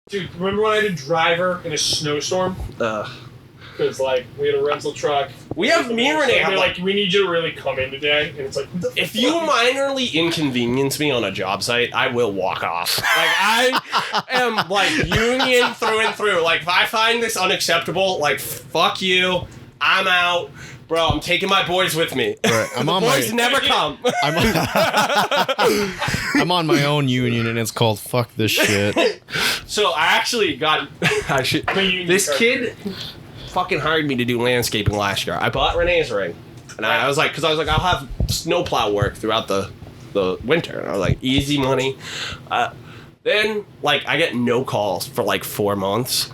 Dude, remember when I had a driver in a snowstorm? Because, like, we had a rental truck. Me and Renee have, like, we need you to really come in today. And it's like, if you minorly inconvenience me on a job site, I will walk off. Like, I am, like, union through and through. Like, if I find this unacceptable, like, fuck you, I'm out. Bro, I'm taking my boys with me. Right. I'm on boys never come. I'm on my own union, and it's called Fuck This Shit. So, I actually got... this kid fucking hired me to do landscaping last year. I bought Renee's ring. And I was like, I'll have snowplow work throughout the winter. And I was like, easy money. Then, like, I get no calls for, like, 4 months.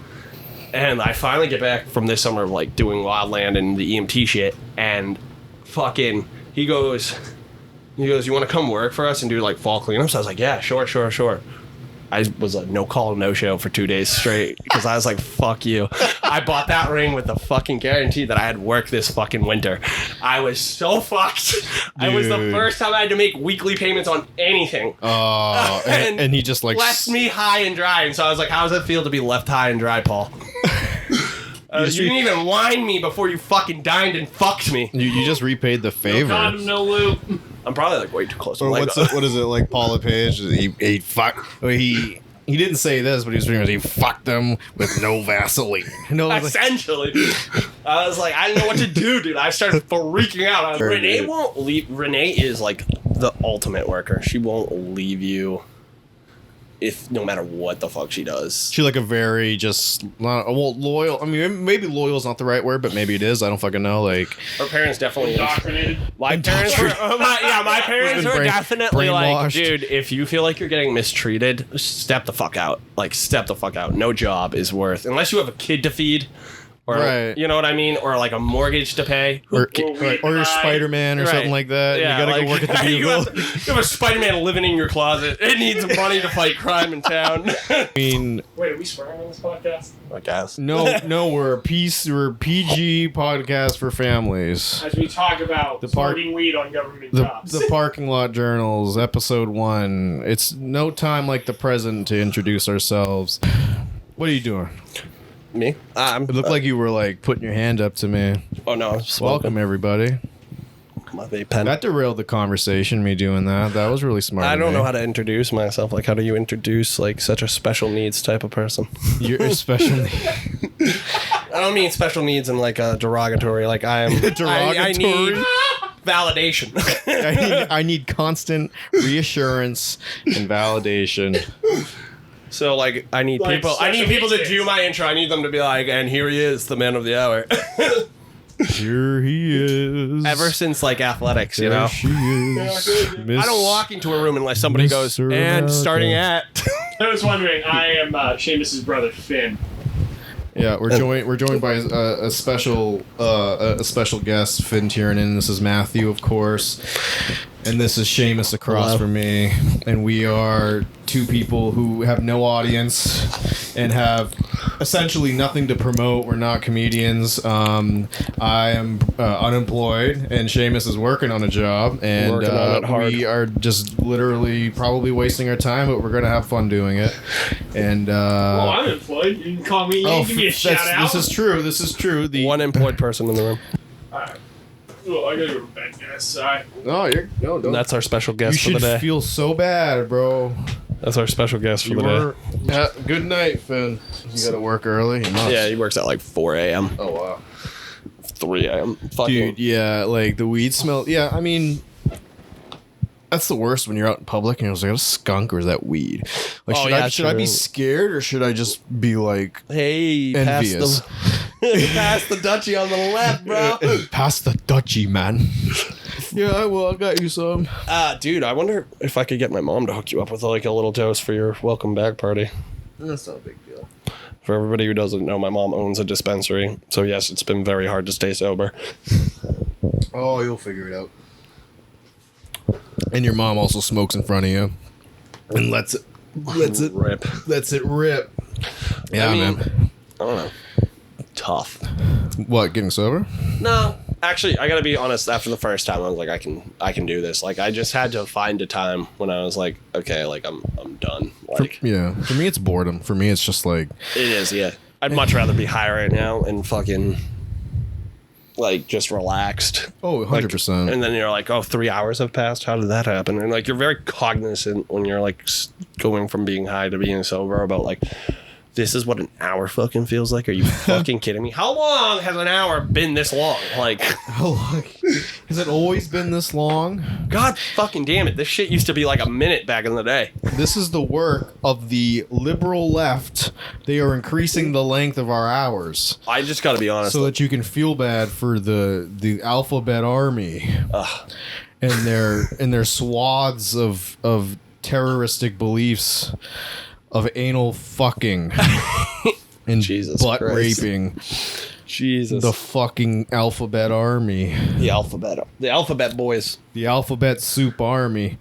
And I finally get back from this summer of, like, doing wildland and the EMT shit. And fucking, he goes, you want to come work for us and do, like, fall cleanups? I was like, yeah, sure. I was a no call, no show for 2 days straight because I was like, fuck you. I bought that ring with the fucking guarantee that I had work this fucking winter. I was so fucked. It was the first time I had to make weekly payments on anything. Oh, and he just like left me high and dry. And so I was like, how does it feel to be left high and dry, Paul? You didn't even whine me before you fucking dined and fucked me. You just repaid the favor. No condom, no loop. I'm probably like way too close. Or what is it like Paula Page? He fucked. He didn't say this, but he was pretty much he fucked them with no Vaseline. No, essentially. I was like, I didn't know what to do, dude. I started freaking out. Renee won't leave. Renee is like the ultimate worker. She won't leave you. No matter what the fuck she does. She's like a very just loyal. I mean, maybe loyal is not the right word, but maybe it is. I don't fucking know. Like her parents definitely indoctrinated. My parents were definitely like, dude, if you feel like you're getting mistreated, step the fuck out. Like step the fuck out. No job is worth unless you have a kid to feed. Or, right. You know what I mean? Or like a mortgage to pay. Or you're Spider-Man or something like that. Yeah, you gotta go work at the Bugle. You have a Spider-Man living in your closet. It needs money to fight crime in town. I mean... Wait, are we swearing on this podcast? I guess. No, we're a PG podcast for families. As we talk about smoking weed on government jobs. The Parking Lot Journals, episode 1. It's no time like the present to introduce ourselves. What are you doing? Me? It looked like you were like putting your hand up to me. Oh no! Welcome everybody. My vape pen. That derailed the conversation. Me doing that. That was really smart. I don't know how to introduce myself. Like, how do you introduce like such a special needs type of person? You're a special need. I don't mean special needs in like a derogatory. Like I am. Derogatory. I need validation. I need constant reassurance and validation. So like I need like people. I need people to do my intro. I need them to be like, and here he is, the man of the hour. Here he is. Ever since like athletics, there you know. She is. I don't walk into a room unless somebody goes and starting at. I was wondering. I am Seamus's brother Finn. Yeah, we're joined by a special guest, Finn Tiernan. This is Matthew, of course, and this is Seamus across from me, and we are two people who have no audience and have essentially nothing to promote. We're not comedians. I am unemployed, and Seamus is working on a job, and we are just literally probably wasting our time, but we're gonna have fun doing it. And well, I'm employed. You can call me. You can give me a shout out. This is true. The one employed person in the room. All right. Well, I gotta go to bed, guys. Sorry. No, that's our special guest for the day. You should feel so bad, bro. That's our special guest for the day. Good night, Finn. You gotta work early? Yeah, he works at like 4 a.m. Oh, wow. 3 a.m. Dude, yeah, like the weed smell. Yeah, I mean, that's the worst when you're out in public and you're like, is that a skunk or is that weed? Like, should I be scared or should I just be like, hey, envious? Pass the Dutchie on the left, bro. Pass the Dutchie, man. Yeah, well, I got you some. Dude, I wonder if I could get my mom to hook you up with like a little dose for your welcome back party. That's not a big deal. For everybody who doesn't know, my mom owns a dispensary. So yes, it's been very hard to stay sober. Oh, you'll figure it out. And your mom also smokes in front of you. And lets it rip. Lets it rip. Yeah, man. I don't know. Tough. What, getting sober? No. Actually, I gotta be honest. After the first time, I was like, I can do this. Like, I just had to find a time when I was like, okay, like I'm done. Like, for me, it's boredom. For me, it's just like it is. Yeah, I'd much rather be high right now and fucking like just relaxed. Oh, 100%. And then you're like, oh, 3 hours have passed. How did that happen? And like, you're very cognizant when you're like going from being high to being sober about like, this is what an hour fucking feels like. Are you fucking kidding me? How long has an hour been this long? Like, how long has it always been this long? God fucking damn it! This shit used to be like a minute back in the day. This is the work of the liberal left. They are increasing the length of our hours. I just got to be honest, so that you can feel bad for the alphabet army and their swaths of terroristic beliefs. Of anal fucking and Jesus butt Christ. raping. Jesus. The fucking alphabet army. The alphabet boys. The alphabet soup army.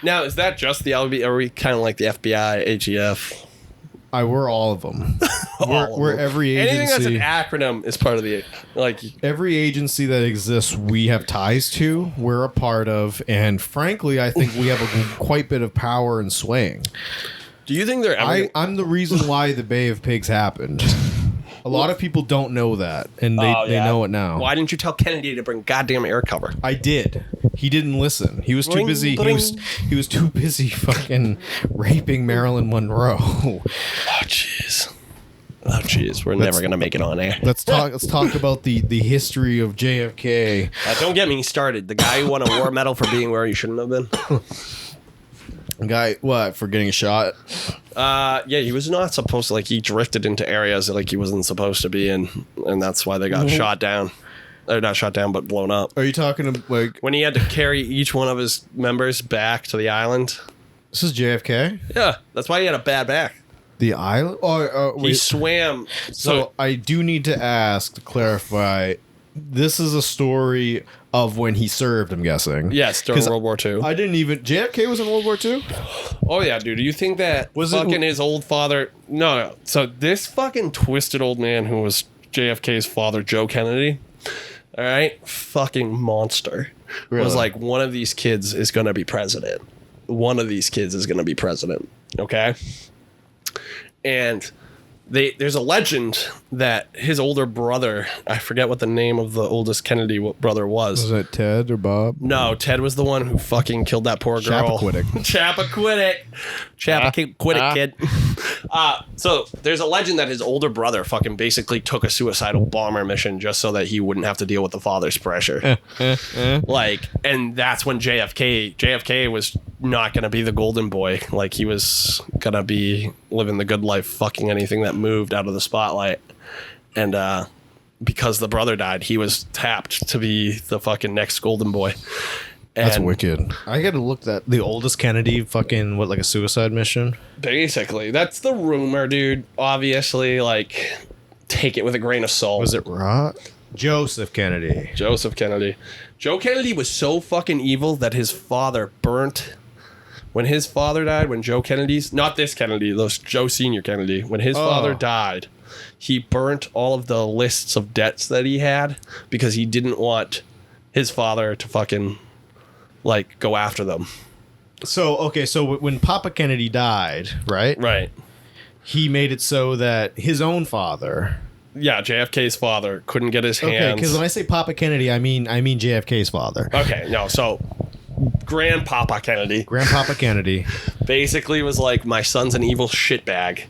Now, is that just the alphabet? Are we kind of like the FBI, AGF? We're all of them. We're every agency. Anything that's an acronym is part of the, like... Every agency that exists, we have ties to, we're a part of, and frankly, I think we have a quite bit of power in swaying. Do you think they're ever... I'm the reason why the Bay of Pigs happened. A lot of people don't know that, and they know it now. Why didn't you tell Kennedy to bring goddamn air cover? I did. He didn't listen. He was too busy. He was too busy fucking raping Marilyn Monroe. Oh jeez. We're never gonna make it on air. Let's talk about the history of JFK. Don't get me started. The guy who won a war medal for being where he shouldn't have been. Guy, what, for getting shot? Yeah, he was not supposed to, like, he drifted into areas that, like, he wasn't supposed to be in, and that's why they got shot down. Or not shot down, but blown up. Are you talking, like... When he had to carry each one of his members back to the island. This is JFK? Yeah, that's why he had a bad back. The island? He swam. So I do need to clarify, this is a story... of when he served, I'm guessing. Yes, during World War II. I didn't even... JFK was in World War II? Oh, yeah, dude. Do you think that his old father... No. So this fucking twisted old man who was JFK's father, Joe Kennedy, all right? Fucking monster. Really? Was like, one of these kids is going to be president. One of these kids is going to be president. Okay? And... There's a legend that his older brother, I forget what the name of the oldest Kennedy brother was. Was it Ted or Bob? No, Ted was the one who fucking killed that poor girl. Chappaquiddick, kid. So there's a legend that his older brother fucking basically took a suicidal bomber mission just so that he wouldn't have to deal with the father's pressure. Like, and that's when JFK was not going to be the golden boy. Like, he was going to be living the good life, fucking anything that moved out of the spotlight. And because the brother died, he was tapped to be the fucking next golden boy. And that's wicked. I gotta look that the oldest Kennedy fucking like a suicide mission. Basically, that's the rumor, dude. Obviously, like, take it with a grain of salt. Was it Rock? Joseph Kennedy. Joe Kennedy was so fucking evil that his father burnt. When his father died, when Joe Kennedy's, not this Kennedy, those Joe Senior Kennedy, when his father died, he burnt all of the lists of debts that he had because he didn't want his father to fucking, like, go after them. So when Papa Kennedy died, right? Right. He made it so that his own father... Yeah, JFK's father couldn't get his hands... Okay, because when I say Papa Kennedy, I mean JFK's father. Okay, no, so... Grandpapa Kennedy basically was like, my son's an evil shitbag,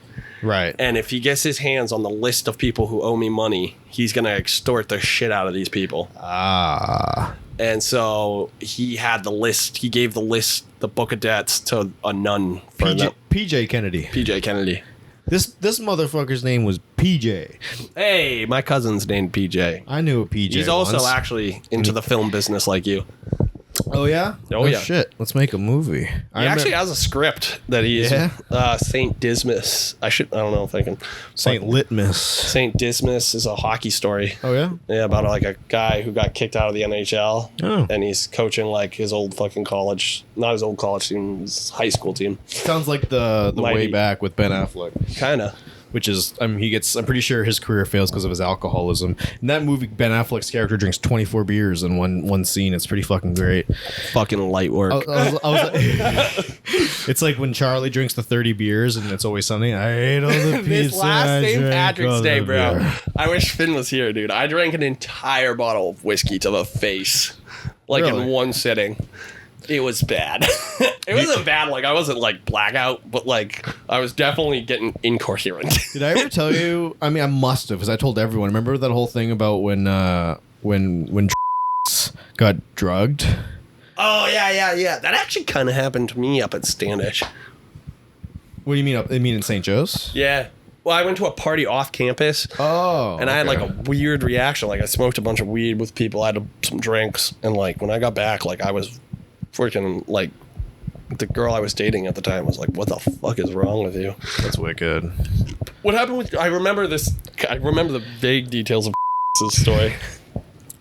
right? And if he gets his hands on the list of people who owe me money, he's gonna extort the shit out of these people. And so he had the list. He gave the list, the book of debts, to a nun. PJ Kennedy. This motherfucker's name was PJ. Hey, my cousin's named PJ. I knew a PJ. He's also actually into the film business like you. Oh yeah? Oh yeah. Shit. Let's make a movie. He actually has a script that he is Saint Dismas. I don't know if I can. Saint Litmus. Saint Dismas is a hockey story. Oh yeah? Yeah, about like a guy who got kicked out of the NHL. Oh. And he's coaching like his old fucking college, not his old college team, his high school team. Sounds like the way back with Ben Affleck. Kinda. which is I'm pretty sure his career fails because of his alcoholism. In that movie, Ben Affleck's character drinks 24 beers in one scene. It's pretty fucking great. Fucking light work. It's like when Charlie drinks the 30 beers and It's Always Sunny. I ate all the pizza. This last St. drank Patrick's all Day, the bro. beer. I wish Finn was here, dude. I drank an entire bottle of whiskey to the face, like Really? in one sitting. It was bad. It wasn't bad. Like I wasn't like blackout, but like I was definitely getting incoherent. Did I ever tell you? I mean, I must have, because I told everyone. Remember that whole thing about when got drugged? Oh yeah. That actually kind of happened to me up at Standish. What do you mean? I mean in St. Joe's? Yeah. Well, I went to a party off campus. Oh. And I had like a weird reaction. Like I smoked a bunch of weed with people. I had some drinks, and like when I got back, like I was freaking like the girl I was dating at the time was like, "What the fuck is wrong with you?" That's wicked. What happened with? I remember the vague details of this story.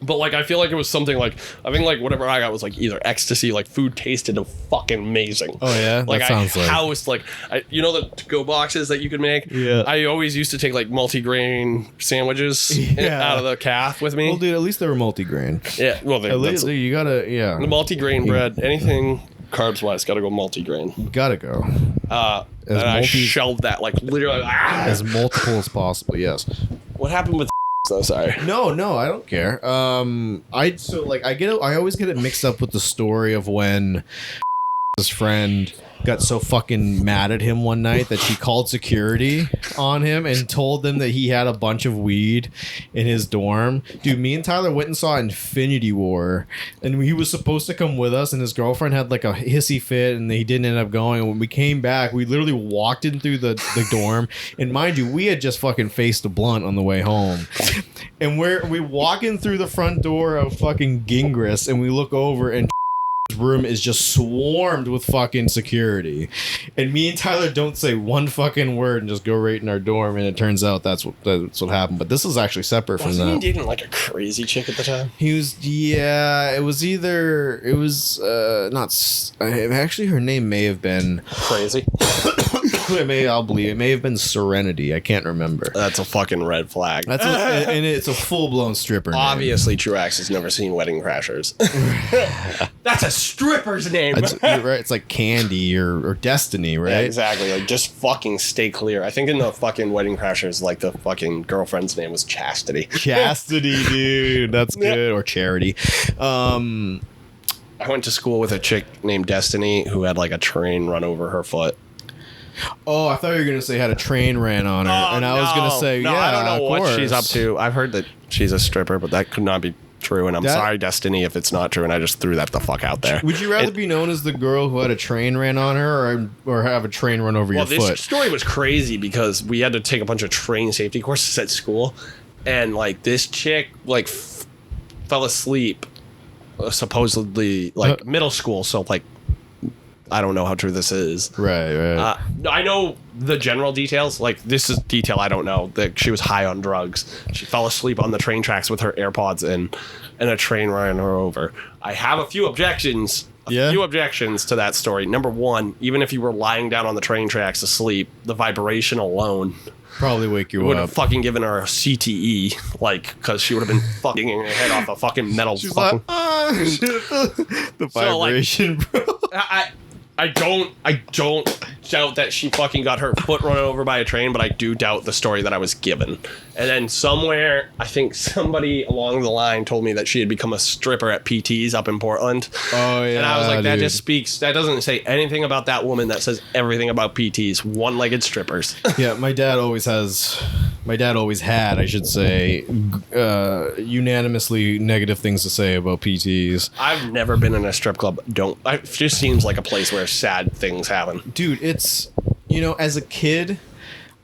But like I feel like it was something like I think like whatever I got was like either ecstasy, like food tasted fucking amazing. Oh yeah, like that sounds like housed like you know the to-go boxes that you could make. Yeah. I always used to take like multi-grain sandwiches out of the calf with me. Well, dude, at least they were multi-grain. Yeah. Well, At least you gotta the multi-grain bread, anything carbs wise, gotta go multi-grain. Gotta go. And I shelved that like literally as multiple as possible. Yes. What happened with? So sorry. No, I don't care. I always get it mixed up with the story of when his friend got so fucking mad at him one night that she called security on him and told them that he had a bunch of weed in his dorm. Dude, me and Tyler went and saw Infinity War, and he was supposed to come with us, and his girlfriend had like a hissy fit, and he didn't end up going. And when we came back, we literally walked in through the dorm, and mind you, we had just fucking faced a blunt on the way home. And we walk in through the front door of fucking Gingras, and we look over, and room is just swarmed with fucking security, and me and Tyler don't say one fucking word and just go right in our dorm, and it turns out that's what happened. But this is actually separate from that. Wasn't he dating like a crazy chick at the time? He was, yeah. It was not. Actually, her name may have been crazy. I'll believe it may have been Serenity. I can't remember. That's a fucking red flag. And it's a full blown stripper name. Obviously, Truax has never seen Wedding Crashers. That's a stripper's name. You're right. It's like Candy or Destiny, right? Yeah, exactly. Like, just fucking stay clear. I think in the fucking Wedding Crashers, like the fucking girlfriend's name was Chastity. Chastity, dude. That's good. Or Charity. I went to school with a chick named Destiny who had like a train run over her foot. Oh, I thought you were going to say had a train ran on her. And I was going to say, no, yeah, I don't know what course. she's up to. I've heard that she's a stripper, but that could not be true. And I'm sorry, Destiny, if it's not true. And I just threw that the fuck out there. Would you rather be known as the girl who had a train ran on her or have a train run over your foot? This story was crazy because we had to take a bunch of train safety courses at school. And like this chick like fell asleep supposedly like middle school. So like, I don't know how true this is. Right. I know the general details. Like, this is detail I don't know. That she was high on drugs. She fell asleep on the train tracks with her AirPods in, and a train ran her over. I have a few objections. A few objections to that story. Number one, even if you were lying down on the train tracks asleep, the vibration alone probably wake you would up. have fucking given her a CTE, like, because she would have been fucking her head off a fucking metal. She's fucking... like, the vibration, so, like, bro. I don't doubt that she fucking got her foot run over by a train, but I do doubt the story that I was given. And then somewhere, I think somebody along the line told me that she had become a stripper at PT's up in Portland. Oh, yeah. And I was like, that just speaks, that doesn't say anything about that woman. That says everything about PT's, one-legged strippers. Yeah, my dad always had, I should say, unanimously negative things to say about PTs. I've never been in a strip club. It just seems like a place where sad things happen. Dude, it's, as a kid,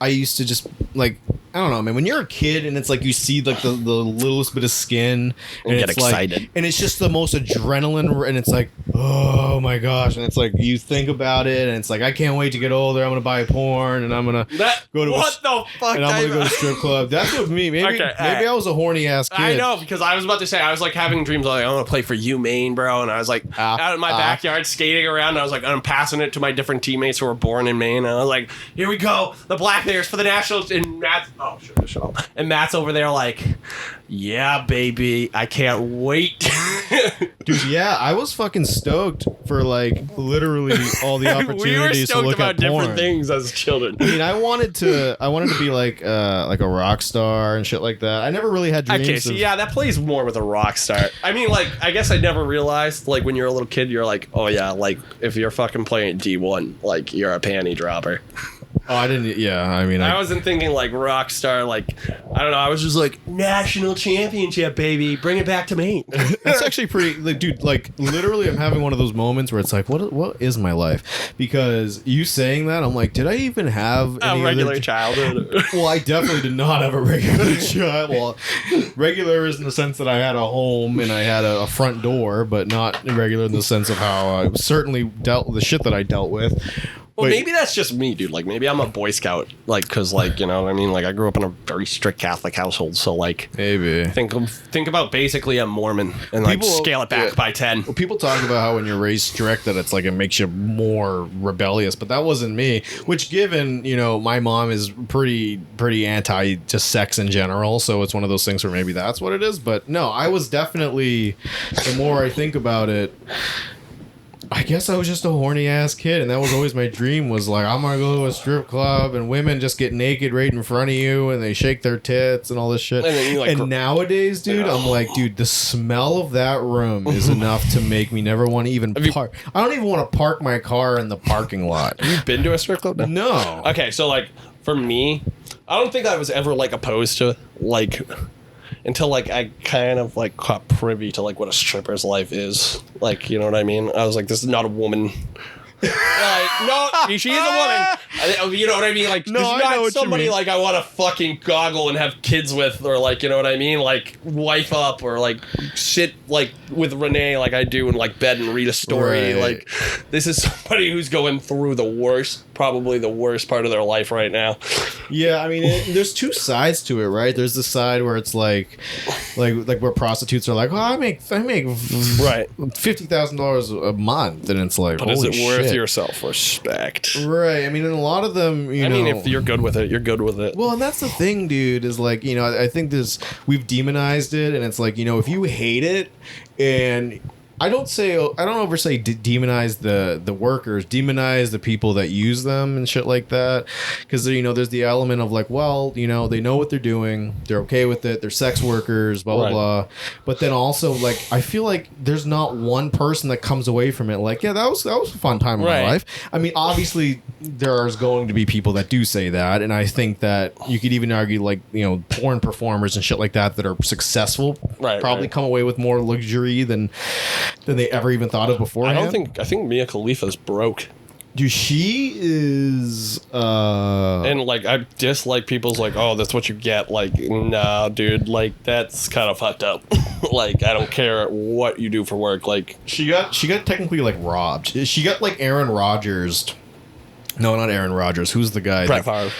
I used to just, like, I don't know, man. When you're a kid and it's like you see like the littlest bit of skin and get it's excited. like, and it's just the most adrenaline, and it's like, oh my gosh, and it's like you think about it and it's like I can't wait to get older. I'm gonna buy porn and I'm gonna go to the fuck? and I'm gonna go to strip club. That's what me. Maybe I was a horny ass kid. I know, because I was about to say I was like having dreams like I want to play for you, Maine, bro, and I was like out in my backyard skating around. And I was like I'm passing it to my different teammates who were born in Maine, and I was like, here we go, the Black Bears for the Nationals, and Matt's and Matt's over there like, yeah, baby, I can't wait. Dude, yeah, I was fucking stoked for like literally all the opportunities we were to stoked look about at porn. different things as children. I mean, I wanted to be like a rock star and shit like that. I never really had dreams. Okay, so yeah, that plays more with a rock star. I mean, like, I guess I never realized, like, when you're a little kid, you're like, oh yeah, like, if you're fucking playing D1, like, you're a panty dropper. Oh, I didn't. Yeah, I mean, I wasn't thinking like rock star. Like, I don't know. I was just like national championship, baby. Bring it back to Maine. That's actually pretty, like, dude. Like, literally, I'm having one of those moments where it's like, what is my life? Because you saying that, I'm like, did I even have a regular childhood? Well, I definitely did not have a regular child. Well, regular is in the sense that I had a home and I had a front door, but not regular in the sense of how I certainly dealt with the shit that I dealt with. Well, maybe that's just me, dude. Like, maybe I'm a Boy Scout, like, because, like, you know what I mean? Like, I grew up in a very strict Catholic household, so, like, maybe think about basically a Mormon and, like, scale it back by 10. Well, people talk about how when you're raised strict that it's, like, it makes you more rebellious, but that wasn't me, which, given, you know, my mom is pretty anti just sex in general, so it's one of those things where maybe that's what it is, but no, I was definitely, the more I think about it, I guess I was just a horny ass kid, and that was always my dream. Was like, I'm gonna go to a strip club, and women just get naked right in front of you, and they shake their tits and all this shit. And, then you, like, nowadays, dude, I'm like, dude, the smell of that room is enough to make me never want to even park. I don't even want to park my car in the parking lot. Have you been to a strip club? No. Okay, so like for me, I don't think I was ever like opposed to like. Until, like, I kind of, like, caught privy to, like, what a stripper's life is. Like, you know what I mean? I was like, this is not a woman. Like, no, she is a woman. You know what I mean? Like, no, this is not somebody, like, I want to fucking goggle and have kids with, or, like, you know what I mean? Like, wife up, or, like, sit, like, with Renee, like I do in, like, bed and read a story. Right. Like, this is somebody who's going through probably the worst part of their life right now. Yeah, I mean, there's two sides to it, right? There's the side where it's like where prostitutes are like, oh, I make right $50,000 a month, and it's like, but is it worth shit. your self-respect? Right. I mean, and a lot of them, you know. I mean, if you're good with it, you're good with it. Well, and that's the thing, dude. Is like, you know, I think we've demonized it, and it's like, you know, if you hate it, and I don't ever say demonize the workers, demonize the people that use them and shit like that, because, you know, there's the element of like, well, you know, they know what they're doing, they're okay with it, they're sex workers, blah blah blah. But then also, like, I feel like there's not one person that comes away from it like, yeah, that was a fun time in my life. I mean, obviously there's going to be people that do say that, and I think that you could even argue, like, you know, porn performers and shit like that are successful probably come away with more luxury than they ever even thought of before. I think Mia Khalifa's broke. Dude, she is and like, I dislike people's like, oh, that's what you get. Like, nah, dude, like, that's kind of fucked up. Like, I don't care what you do for work. Like, she got technically, like, robbed. She got, like, Aaron Rodgers. No, not Aaron Rodgers. Who's the guy? Brett Favre.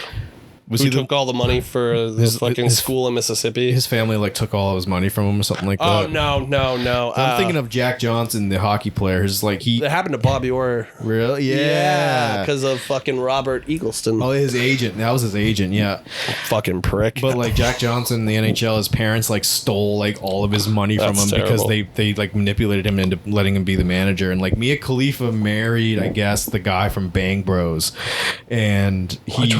Who took all the money for his fucking school in Mississippi? His family, like, took all of his money from him or something like that. Oh, no. I'm thinking of Jack Johnson, the hockey player. Who's like, That happened to Bobby Orr. Really? Yeah. Because of fucking Robert Eagleston. Oh, his agent. That was his agent, yeah. Fucking prick. But, like, Jack Johnson, the NHL, his parents, like, stole, like, all of his money from him because they like, manipulated him into letting him be the manager. And, like, Mia Khalifa married, I guess, the guy from Bang Bros. And he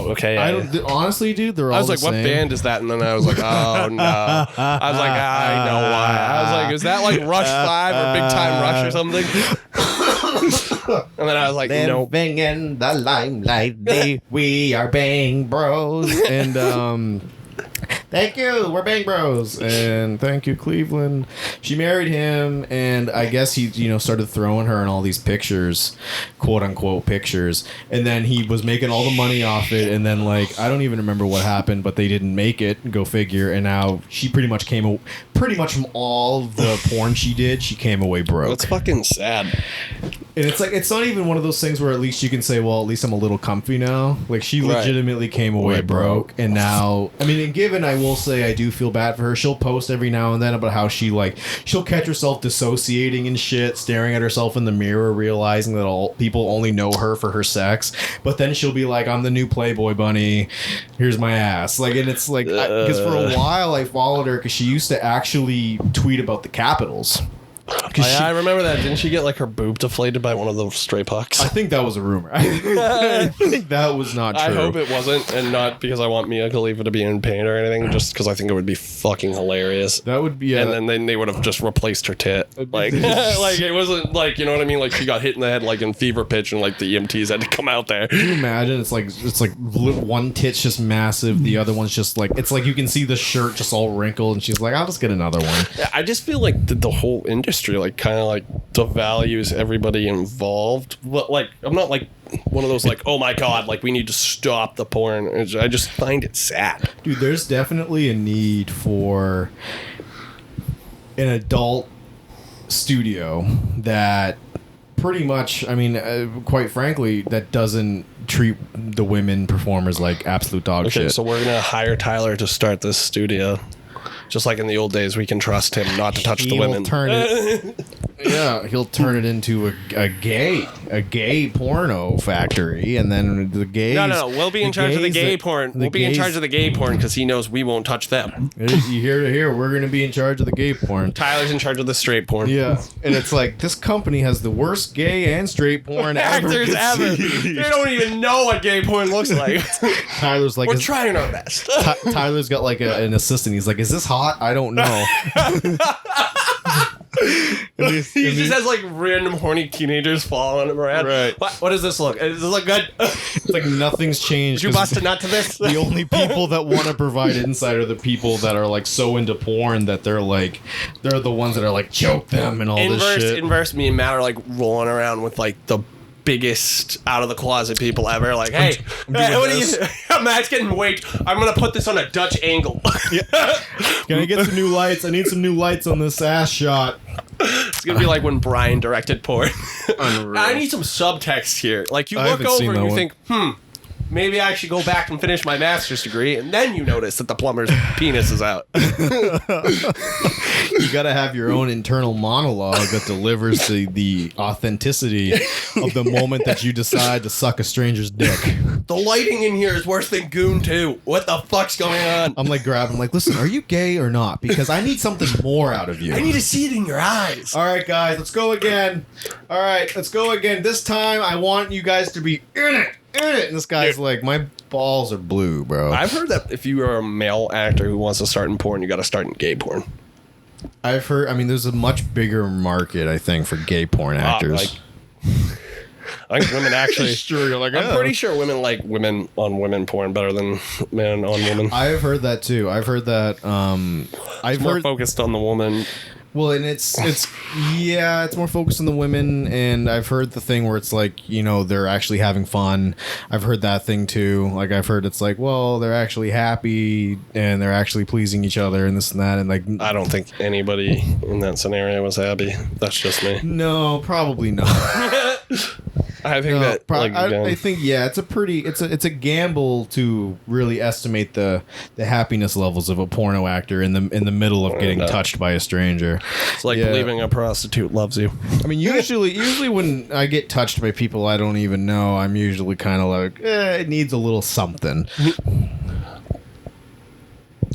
okay. Honestly, dude, they're all I was like, the same. what band is that? And then I was like, oh, no. I was like, I know why. I was like, is that like Rush 5 or Big Time Rush or something? And then I was like, no. Living in the limelight, we are Bang Bros. And thank you, we're Bang Bros, and thank you, Cleveland. She married him, and I guess he, started throwing her in all these pictures, quote unquote pictures, and then he was making all the money off it, and then like I don't even remember what happened, but they didn't make it. Go figure. And now she pretty much from all the porn she did, she came away broke. That's fucking sad. And it's like, it's not even one of those things where at least you can say, well, at least I'm a little comfy now. Like, she legitimately came away broke. And now, I mean, and given, I will say, I do feel bad for her. She'll post every now and then about how she'll catch herself dissociating and shit, staring at herself in the mirror, realizing that all people only know her for her sex. But then she'll be like, I'm the new Playboy bunny. Here's my ass. Like, and it's like, because for a while I followed her because she used to actually tweet about the Capitals. I remember that. Didn't she get like her boob deflated by one of those stray pucks? I think that was a rumor. I think that was not true. I hope it wasn't, and not because I want Mia Khalifa to be in pain or anything, just because I think it would be fucking hilarious. That would be, and then they would have just replaced her tit. Like, like it wasn't like, you know what I mean? Like she got hit in the head like in fever pitch, and like the EMTs had to come out there. Can you imagine? It's like one tit's just massive, the other one's just like, it's like you can see the shirt just all wrinkled, and she's like, I'll just get another one. Yeah, I just feel like the whole industry like kind of like devalues everybody involved. But like, I'm not like one of those like, oh my god, like we need to stop the porn. I just find it sad. Dude, there's definitely a need for an adult studio that pretty much, I mean, quite frankly, that doesn't treat the women performers like absolute dog shit. So we're gonna hire Tyler to start this studio. Just like in the old days, we can trust him not to touch the women. He'll turn it into a gay porno factory, and then the gays... No. We'll be in charge of the gay porn. We'll be in charge of the gay porn because he knows we won't touch them. You hear to hear, we're going to be in charge of the gay porn. Tyler's in charge of the straight porn. Yeah, and it's like, this company has the worst gay and straight porn actors ever. They don't even know what gay porn looks like. Tyler's like... We're trying our best. Tyler's got like an assistant. He's like, is this hot? I don't know. He just has like random horny teenagers following him around. Right. What does this look? Does this look good? It's like nothing's changed. Did you bust a nut to this? The only people that want to provide insight are the people that are like so into porn that they're the ones that are like, choke them and all this shit. Inverse me and Matt are like rolling around with like the biggest out of the closet people ever. Like, hey, what are you? Matt's getting weight. I'm gonna put this on a Dutch angle. Can I get some new lights? I need some new lights on this ass shot. It's gonna be like when Brian directed porn. Unreal. I need some subtext here. Like you look over and you think, maybe I should go back and finish my master's degree, and then you notice that the plumber's penis is out. You gotta have your own internal monologue that delivers the authenticity of the moment that you decide to suck a stranger's dick. The lighting in here is worse than Goon 2. What the fuck's going on? I'm like, listen, are you gay or not? Because I need something more out of you. I need to see it in your eyes. All right, guys, let's go again. All right, let's go again. This time, I want you guys to be in it. And this guy's like, my balls are blue, bro. I've heard that if you are a male actor who wants to start in porn, you got to start in gay porn. I've heard. I mean, there's a much bigger market, I think, for gay porn actors. I think women actually. Sure, you're like, I'm pretty sure women like women on women porn better than men on women. I've heard that too. I've heard that. I've more focused on the woman. Well, and it's more focused on the women, and I've heard the thing where it's like, they're actually having fun. I've heard that thing too. Like, I've heard it's like, well, they're actually happy and they're actually pleasing each other and this and that, and like, I don't think anybody in that scenario was happy. That's just me. No, probably not. I think I think it's a gamble to really estimate the happiness levels of a porno actor in the middle of getting touched by a stranger. It's like believing a prostitute loves you. I mean, usually when I get touched by people I don't even know, I'm usually kind of like, it needs a little something.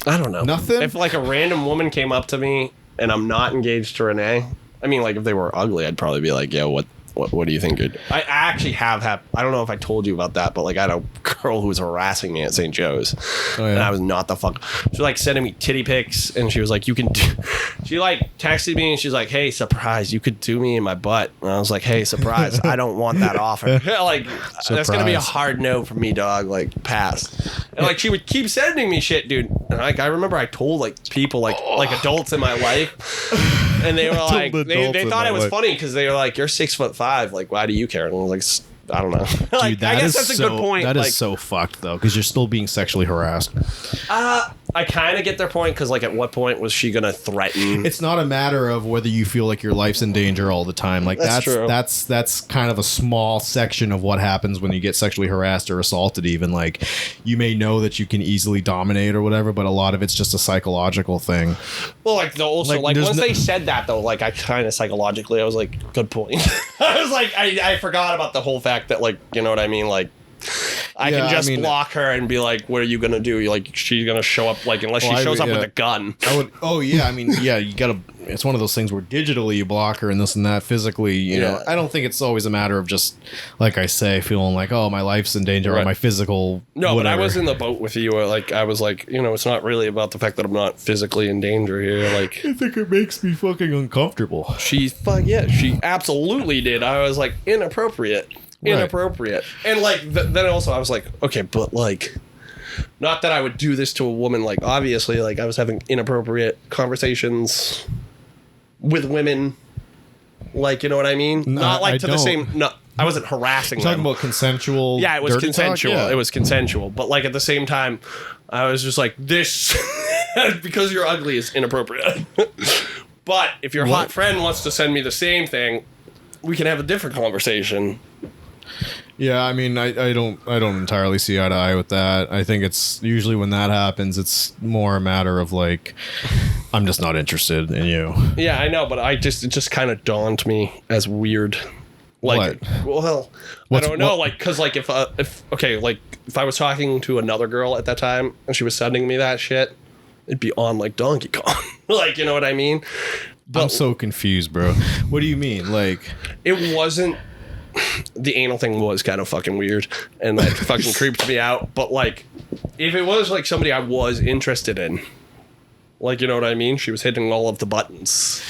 I don't know. Nothing? If like a random woman came up to me and I'm not engaged to Renee, I mean, like if they were ugly, I'd probably be like, yeah, what do you think? I actually have I don't know if I told you about that, but like I had a girl who was harassing me at St. Joe's. Oh, yeah. And I was not the fuck. She was like sending me titty pics, and she was like, she like texted me, and she's like, hey, surprise, you could do me in my butt. And I was like, hey, surprise, I don't want that offer. Like, that's gonna be a hard no for me, dog. Like, pass. And like, she would keep sending me shit, dude. And like, I remember I told like people, like adults in my life, and they were like, they thought it was funny because they were like, you're 6'5", like, why do you care? And I was like, I don't know. Like, Dude, I guess that's a good point. That like, is so fucked though, because you're still being sexually harassed. I kind of get their point, because like, at what point was she gonna threaten? It's not a matter of whether you feel like your life's in danger all the time. Like That's true. that's kind of a small section of what happens when you get sexually harassed or assaulted. Even like, you may know that you can easily dominate or whatever, but a lot of it's just a psychological thing. Well, like, also, like once they said that though, like, I kind of psychologically, I was like, good point. I was like, I forgot about the whole fact that, like, you know what I mean, like, I can just block her and be like, what are you gonna do? Like, she's gonna show up, like, unless she shows up with a gun. You gotta, it's one of those things where digitally you block her and this and that. Physically, you know, I don't think it's always a matter of just, like I say, feeling like, oh, my life's in danger or my physical whatever. But I was in the boat with you. Like, I was like, you know, it's not really about the fact that I'm not physically in danger here. Like, I think it makes me fucking uncomfortable. She absolutely did. I was like, inappropriate. And like, then also I was like, okay, but like, not that I would do this to a woman. Like, obviously, like, I was having inappropriate conversations with women. Like, you know what I mean? No, not like I to don't. the same. No, I wasn't harassing them. Talking about consensual. Yeah, it was dirty consensual. talk? Yeah. It was consensual. But like, at the same time, I was just like, this because you're ugly is inappropriate. But if your hot friend wants to send me the same thing, we can have a different conversation. Yeah, I mean, I don't entirely see eye to eye with that. I think it's usually when that happens, it's more a matter of like, I'm just not interested in you. Yeah, I know, but it just kind of dawned me as weird. Like, well, I don't know, like, because like if I was talking to another girl at that time and she was sending me that shit, it'd be on like Donkey Kong. Like, you know what I mean? But I'm so confused, bro. What do you mean? Like, it wasn't. The anal thing was kind of fucking weird and that fucking creeped me out. But like, if it was like somebody I was interested in, like, you know what I mean? She was hitting all of the buttons.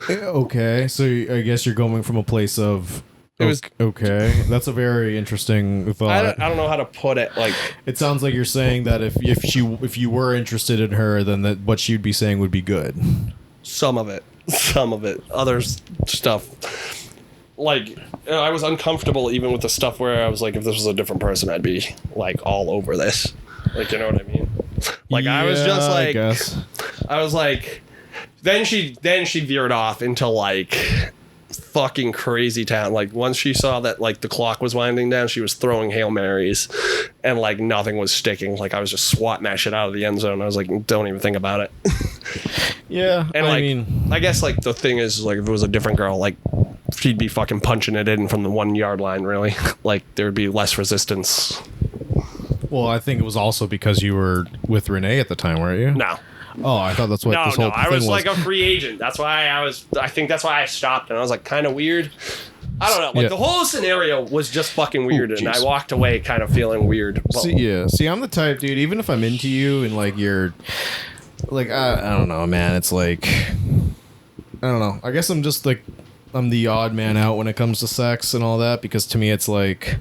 Okay, so I guess you're going from a place of okay. That's a very interesting thought. I don't know how to put it. Like, it sounds like you're saying that if you were interested in her, then that what she'd be saying would be good. Some of it, other stuff. Like, you know, I was uncomfortable even with the stuff where I was like, if this was a different person, I'd be like all over this. Like, you know what I mean? Like, yeah, I was just like, I was like, then she veered off into like fucking crazy town. Like, once she saw that like the clock was winding down, she was throwing Hail Marys and like nothing was sticking. Like, I was just swatting that shit out of the end zone. I was like, don't even think about it. Yeah, and like, I mean, I guess like the thing is, like, if it was a different girl, like, she'd be fucking punching it in from the 1 yard line, really. Like, there'd be less resistance. Well, I think it was also because you were with Renee at the time, weren't you? No. Oh, I thought that's what this whole thing was. I was like a free agent. That's why I think that's why I stopped, and I was like, kind of weird. I don't know. Like, the whole scenario was just fucking weird, and I walked away kind of feeling weird. Well, See, I'm the type, dude, even if I'm into you and like you're like, I don't know, man. It's like, I don't know. I guess I'm just like, I'm the odd man out when it comes to sex and all that, because to me it's like,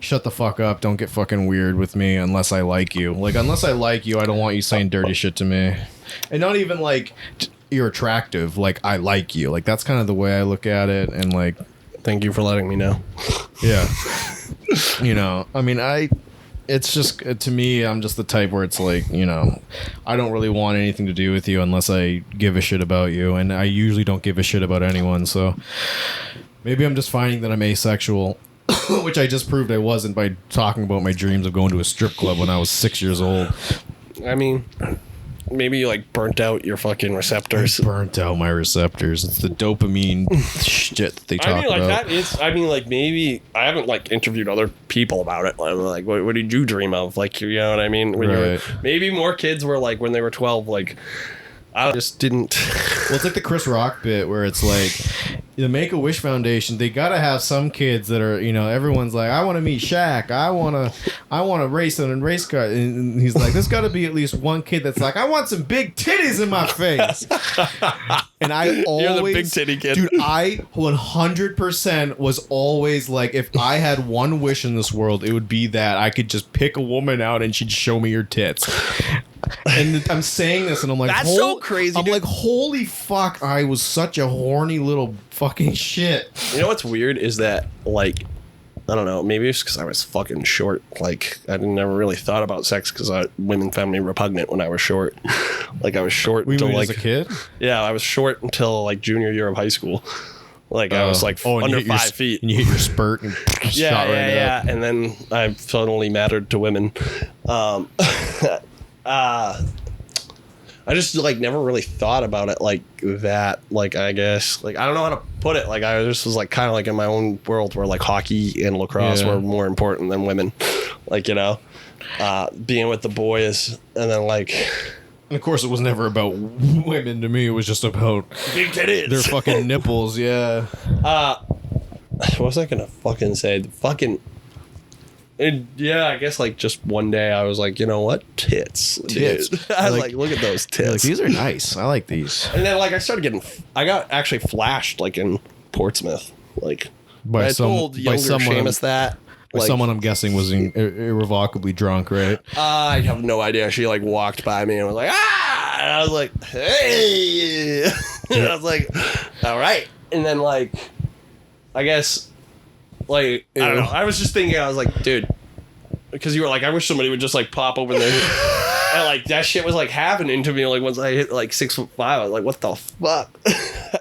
shut the fuck up, don't get fucking weird with me unless I like you. Like, unless I like you, I don't want you saying dirty shit to me. And not even like you're attractive, like I like you. Like, that's kind of the way I look at it. And like, thank you for letting me know. Yeah. You know, I mean, it's just, to me, I'm just the type where it's like, you know, I don't really want anything to do with you unless I give a shit about you. And I usually don't give a shit about anyone. So maybe I'm just finding that I'm asexual, which I just proved I wasn't by talking about my dreams of going to a strip club when I was 6 years old. I mean, maybe you like burnt out your fucking receptors. I burnt out my receptors. It's the dopamine shit that they talk about. That is, I mean, like, maybe I haven't like interviewed other people about it. I'm like, what did you dream of? Like, you know what I mean? When you were, maybe more kids were like, when they were 12, like, I just didn't. Well, it's like the Chris Rock bit where it's like, the Make-A-Wish Foundation, they gotta have some kids that are, everyone's like, I want to meet Shaq, I want to race in a race car, and he's like, there's gotta be at least one kid that's like, I want some big titties in my face. And I always, you're the big titty kid, dude. I 100% was always like, if I had one wish in this world, it would be that I could just pick a woman out and she'd show me her tits. And I'm saying this, and I'm like, that's so crazy. I'm like, holy fuck! I was such a horny little fucking shit. You know what's weird is that, like, I don't know, maybe it's because I was fucking short. Like, I never really thought about sex because women found me repugnant when I was short. Like, I was short until like as a kid. Yeah, I was short until like junior year of high school. Like I was like under 5 feet, and you hit your spurt and yeah, and then I suddenly mattered to women. I just like never really thought about it like that. Like, I guess, like, I don't know how to put it. Like, I just was like kind of like in my own world where like hockey and lacrosse were more important than women. Like, being with the boys, and then like. And of course, it was never about women to me. It was just about big titties. Their fucking nipples. Yeah. What was I gonna fucking say? I guess like just one day I was like, you know what? Tits. Dude. I was like, look at those tits. Like, these are nice. I like these. And then like I got actually flashed like in Portsmouth. Like, I told younger Seamus that. Like, someone I'm guessing was irrevocably drunk, right? I have no idea. She like walked by me and was like, ah! And I was like, hey! And I was like, all right. And then like, I guess, like, I don't know. I was just thinking, I was like, dude, because you were like, I wish somebody would just like pop over there. And like, that shit was like happening to me like once I hit like 6'5". I was like, what the fuck?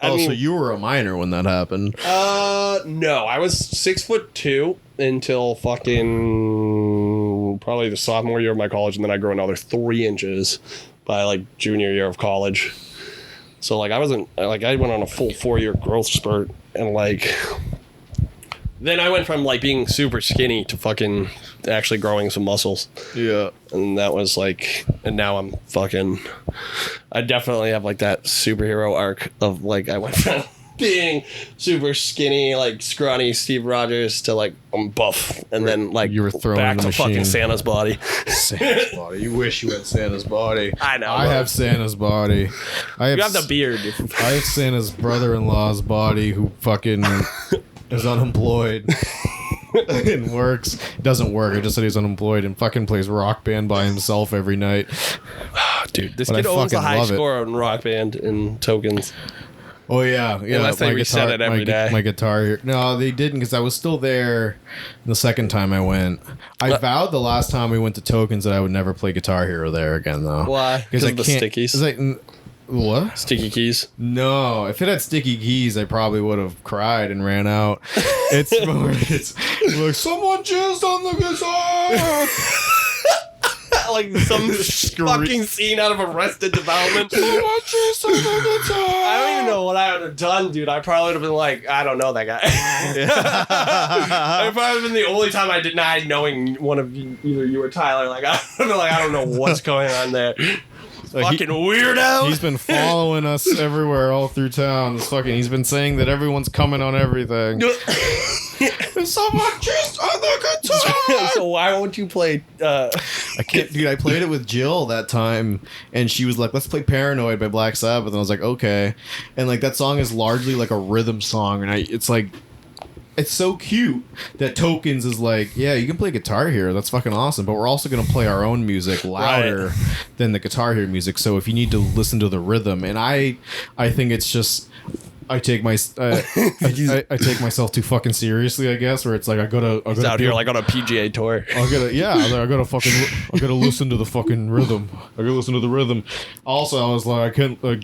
I mean, so you were a minor when that happened? No, I was 6'2" until fucking probably the sophomore year of my college, and then I grew another 3 inches by like junior year of college. So like I went on a full 4-year growth spurt, and like then I went from like being super skinny to fucking actually growing some muscles. Yeah. And that was like, and now I'm fucking, I definitely have like that superhero arc of like, I went from being super skinny, like scrawny Steve Rogers to like I'm buff, and then like you were throwing back the to machine. Fucking Santa's body. Santa's body. You wish you had Santa's body. I know. I have Santa's body. You have the beard. I have Santa's brother-in-law's body who fucking is unemployed. And works. It doesn't work. I just said he's unemployed and fucking plays Rock Band by himself every night. Dude, this kid owns a high score on Rock Band in tokens. Oh yeah. Unless they reset it every day. My guitar here. No, they didn't, because I was still there the second time I went. I vowed the last time we went to tokens that I would never play Guitar Hero there again, though. Why? Because of the stickies. What? Sticky keys? No. If it had sticky keys, I probably would have cried and ran out. It's like, someone jizzed on the guitar. Like some fucking scene out of Arrested Development. Someone jizzed on the guitar. I don't even know what I would have done, dude. I probably would have been like, I don't know that guy. That probably been the only time I denied knowing one of you, either you or Tyler. Like, I don't know what's going on there. Fucking weirdo. He's been following us everywhere, all through town. He's been saying that everyone's coming on everything. Someone just on the guitar. So why won't you play? I can't, dude. I played it with Jill that time, and she was like, "Let's play Paranoid by Black Sabbath," and I was like, "Okay." And like that song is largely like a rhythm song, and it's like. It's so cute that Tokens is like, yeah, you can play Guitar Hero. That's fucking awesome. But we're also going to play our own music louder than the Guitar Hero music. So if you need to listen to the rhythm, and I think it's just, I take myself too fucking seriously, I guess. Where it's like I gotta out here like on a PGA tour. I gotta listen to the fucking rhythm. I gotta listen to the rhythm. Also, I was like, I can't I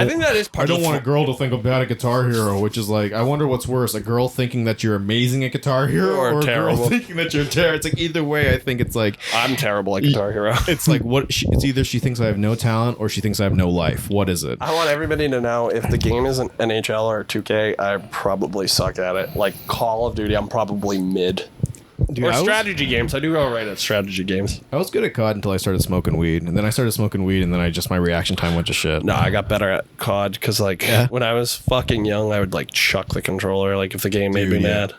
think that is part. I don't want a girl to think I'm bad at Guitar Hero, which is like, I wonder what's worse: a girl thinking that you're amazing at Guitar Hero, or a terrible girl thinking that you're terrible. It's like either way, I think it's like I'm terrible at Guitar Hero. It's like it's either she thinks I have no talent or she thinks I have no life. What is it? I want everybody to know if the game isn't NHL or 2K, I probably suck at it. Like Call of Duty, I'm probably mid. Dude, or strategy games. I do go right at strategy games. I was good at COD until I started smoking weed, and then I started smoking weed, and then my reaction time went to shit. No, I got better at COD because when I was fucking young, I would like chuck the controller like if the game made me mad.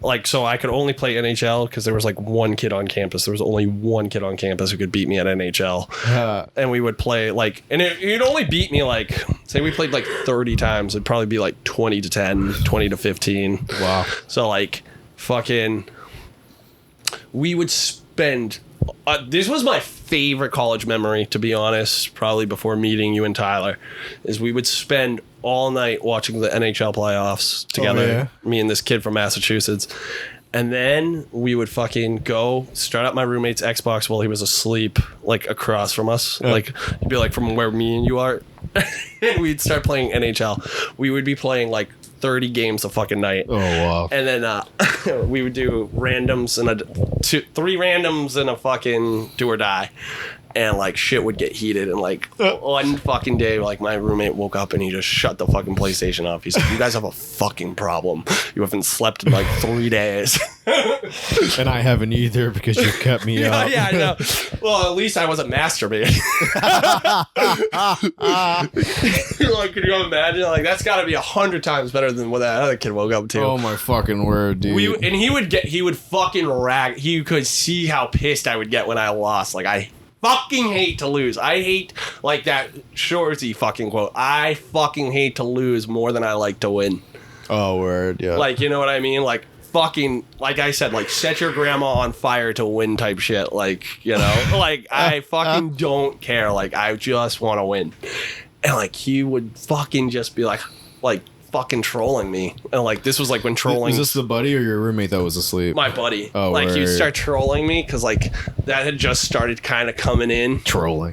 Like, so I could only play NHL because there was like one kid on campus. There was only one kid on campus who could beat me at NHL. And we would play like, and he'd only beat me like, say we played like 30 times. It'd probably be like 20 to 10, 20 to 15. Wow. So like fucking, we would spend, this was my favorite college memory, to be honest, probably before meeting you and Tyler, is we would spend all night watching the NHL playoffs together, me and this kid from Massachusetts. And then we would fucking go start up my roommate's Xbox while he was asleep, like across from us. Like, you'd be like from where me and you are. And we'd start playing NHL. We would be playing like 30 games a fucking night. Oh, wow. And then we would do randoms and 3 randoms and a fucking do or die. And like shit would get heated, and like one fucking day, like my roommate woke up and he just shut the fucking PlayStation off. He said, "You guys have a fucking problem. You haven't slept in like 3 days." And I haven't either because you kept me up. Yeah, I know. Well, at least I wasn't masturbating. Like, could you imagine? Like, that's got to be 100 times better than what that other kid woke up to. Oh my fucking word, dude. And he would fucking rag. He could see how pissed I would get when I lost. Like, I fucking hate to lose. I hate, like that Shorzy fucking quote, I fucking hate to lose more than I like to win. Oh, word, yeah. Like, you know what I mean? Like, fucking, like I said, like, set your grandma on fire to win type shit. Like, you know? Like, I fucking don't care. Like, I just want to win. And, like, he would fucking just be like fucking trolling me. And like, this was like when trolling. Was this the buddy or your roommate that was asleep? My buddy. Oh, like, he'd start trolling me because like that had just started kind of coming in. Trolling.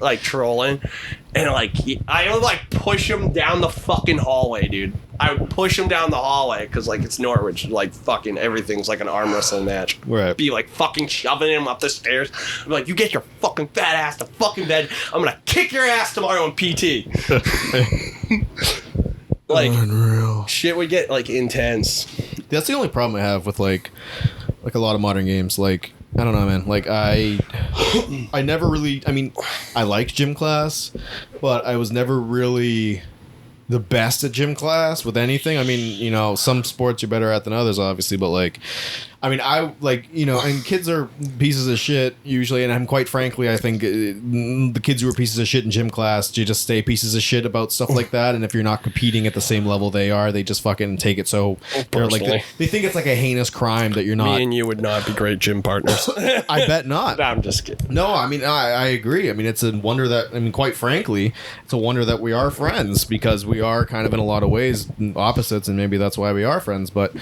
And like, I would like push him down the fucking hallway, dude. I would push him down the hallway because like it's Norwich, like fucking everything's like an arm wrestling match. Right. Be like fucking shoving him up the stairs. I'd be like, you get your fucking fat ass to fucking bed. I'm gonna kick your ass tomorrow in PT. Like, unreal. Shit would get like intense. That's the only problem I have with like a lot of modern games. Like, I don't know, man. Like, I never really, I mean, I liked gym class, but I was never really the best at gym class with anything. I mean, you know, some sports you're better at than others, obviously, but like, I mean, I like, you know, and kids are pieces of shit usually, and I'm quite frankly, I think the kids who are pieces of shit in gym class, you just stay pieces of shit about stuff like that, and if you're not competing at the same level they are, they just fucking take it so they're like they think it's like a heinous crime that you're not. Me and you would not be great gym partners. I bet not. No, I'm just kidding. No, I mean, I agree. I mean, it's a wonder that, I mean, quite frankly, it's a wonder that we are friends, because we are kind of in a lot of ways opposites, and maybe that's why we are friends. But,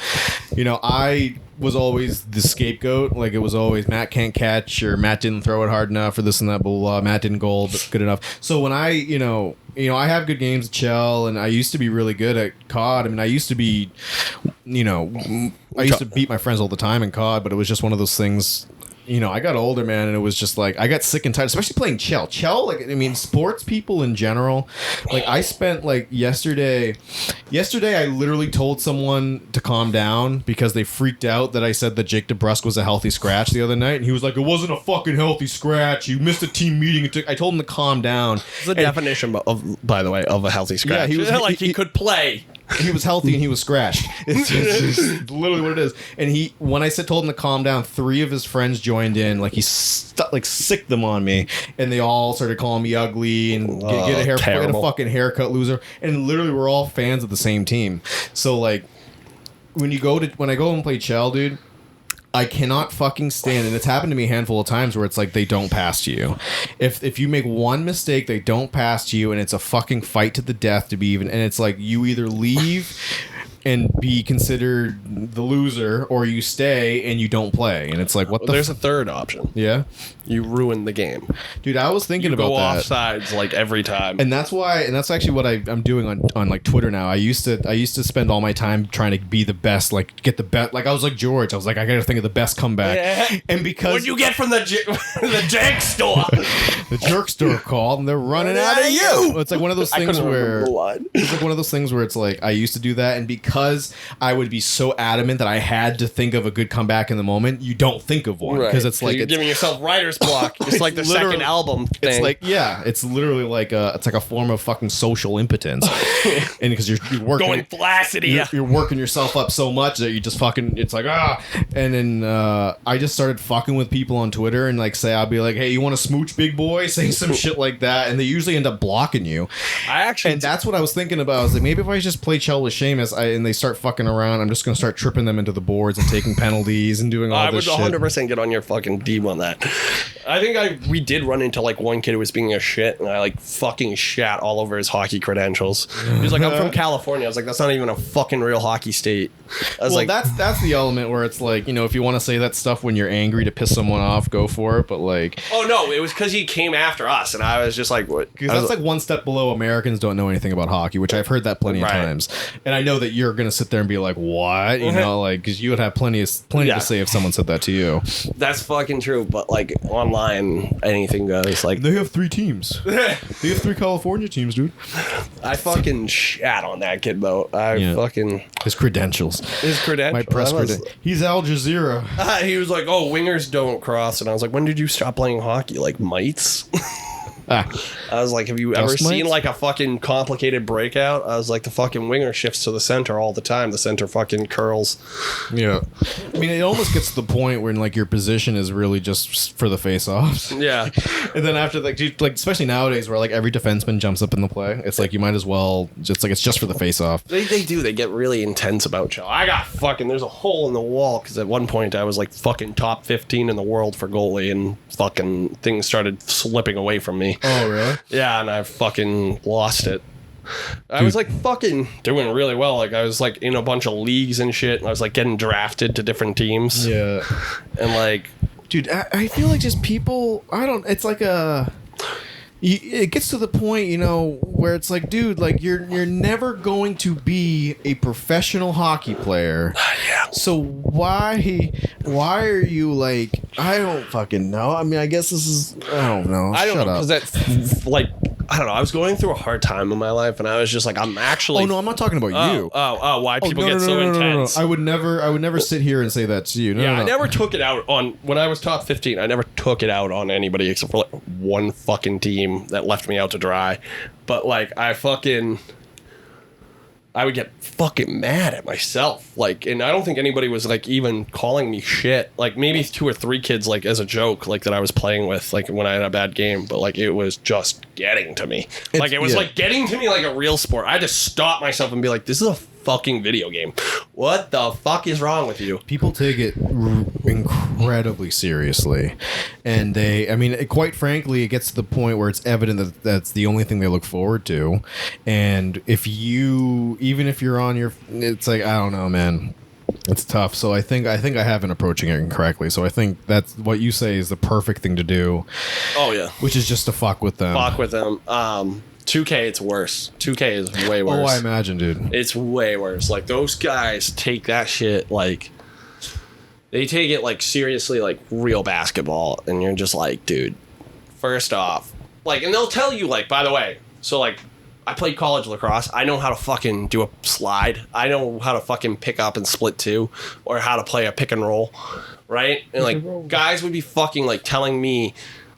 you know, I was always the scapegoat. Like, it was always Matt can't catch, or Matt didn't throw it hard enough, or this and that, blah, blah, blah. Matt didn't goal good enough. So when I, you know, I have good games at Chell, and I used to be really good at COD. I mean, I used to be, you know, I used to beat my friends all the time in COD, but it was just one of those things. You know, I got older, man, and it was just like, I got sick and tired, especially playing Chell. Chell, like, I mean, sports people in general, like, I spent, like, yesterday, I literally told someone to calm down because they freaked out that I said that Jake DeBrusk was a healthy scratch the other night, and he was like, it wasn't a fucking healthy scratch. You missed a team meeting. I told him to calm down. It's the definition, by the way, of a healthy scratch. Yeah, he was like, he could play. He was healthy and he was scratched. It's literally what it is. And when I told him to calm down, 3 of his friends joined in. Like, he sicked them on me, and they all started calling me ugly and get a fucking haircut, loser. And literally, we're all fans of the same team. So like, when I go and play Chell, dude, I cannot fucking stand, and it's happened to me a handful of times where it's like they don't pass to you. If you make one mistake, they don't pass to you, and it's a fucking fight to the death to be even. And it's like, you either leave and be considered the loser, or you stay and you don't play. And it's like, what the? There's a third option. Yeah, you ruin the game, dude. I was thinking about that. Go offsides like every time, and that's why. And that's actually what I'm doing on like Twitter now. I used to spend all my time trying to be the best, like get the best. Like, I was like George. I was like, I got to think of the best comeback. Yeah. And because what'd you get from the jank store? The jerk store called, and they're running out of you. It's like one of those things where it's like one of those things where it's like, I used to do that, and because because I would be so adamant that I had to think of a good comeback in the moment, you don't think of one because it's like you're giving yourself writer's block. It's like the second album thing. It's like it's literally like it's like a form of fucking social impotence, and because you're working going flaccid, you're working yourself up so much that you just fucking it's like and then I just started fucking with people on Twitter and like I'll be like, hey, you want to smooch, big boy? Say some shit like that, and they usually end up blocking you. And that's what I was thinking about. I was like, maybe if I just play Chell with Seamus and they start fucking around, I'm just gonna start tripping them into the boards and taking penalties and doing all this shit. I would 100% get on your fucking D on that. I think we did run into like one kid who was being a shit, and I like fucking shat all over his hockey credentials. He was like, I'm from California. I was like, that's not even a fucking real hockey state. I was like, that's the element where it's like, you know, if you want to say that stuff when you're angry to piss someone off, go for it. But like, oh no, it was because he came after us, and I was just like, what? Because that's like one step below Americans don't know anything about hockey, which I've heard that plenty of times. And I know that you're gonna sit there and be like, what? You know, like, because you would have plenty to say if someone said that to you. That's fucking true. But like online, anything goes. Like they have 3 teams. They have 3 California teams, dude. I fucking shat on that kid though. Fucking his credentials. My press credentials. He's Al Jazeera. He was like, oh, wingers don't cross, and I was like, when did you stop playing hockey? Like mites? I was like, have you ever seen like a fucking complicated breakout? I was like, the fucking winger shifts to the center all the time. The center fucking curls. Yeah. I mean, it almost gets to the point where like your position is really just for the face-offs. Yeah. And then after like especially nowadays where like every defenseman jumps up in the play, it's like you might as well just like it's just for the face-off. They do. They get really intense about Chell. I got fucking there's a hole in the wall because at one point I was like fucking top 15 in the world for goalie and fucking things started slipping away from me. Oh, really? Yeah, and I fucking lost it. I was like fucking doing really well. Like I was like in a bunch of leagues and shit. And I was like getting drafted to different teams. Yeah. And like, dude, I feel like just people. It's like it gets to the point, you know, where it's like, dude, like you're never going to be a professional hockey player. Yeah. So why are you like? I don't fucking know. I mean, I guess this is. I don't know. I don't know because that's like. I don't know. I was going through a hard time in my life, and I was just like, I'm actually. Oh no, I'm not talking about you. Oh, why people get so intense? No. I would never sit here and say that to you. No. I never took it out on when I was top 15. I never took it out on anybody except for like one fucking team that left me out to dry. But like, I would get fucking mad at myself. Like, and I don't think anybody was like even calling me shit. Like maybe 2 or 3 kids like as a joke, like that I was playing with, like when I had a bad game, but like it was just getting to me. Like it was like getting to me like a real sport. I had to stop myself and be like, this is a fucking video game. What the fuck is wrong with you? People take it incredibly seriously, and quite frankly, it gets to the point where it's evident that that's the only thing they look forward to. And even if you're on your, it's like, I don't know, man. It's tough. So I think I have been approaching it incorrectly. So I think that's what you say is the perfect thing to do. Oh yeah. Which is just to fuck with them. 2K, it's worse. 2K is way worse. Oh, I imagine, dude. It's way worse. Like, those guys take that shit, like, they take it, like, seriously, like, real basketball. And you're just like, dude, first off, like, and they'll tell you, like, by the way, so, like, I played college lacrosse. I know how to fucking do a slide. I know how to fucking pick up and split 2, or how to play a pick and roll, right? And, like, guys would be fucking, like, telling me,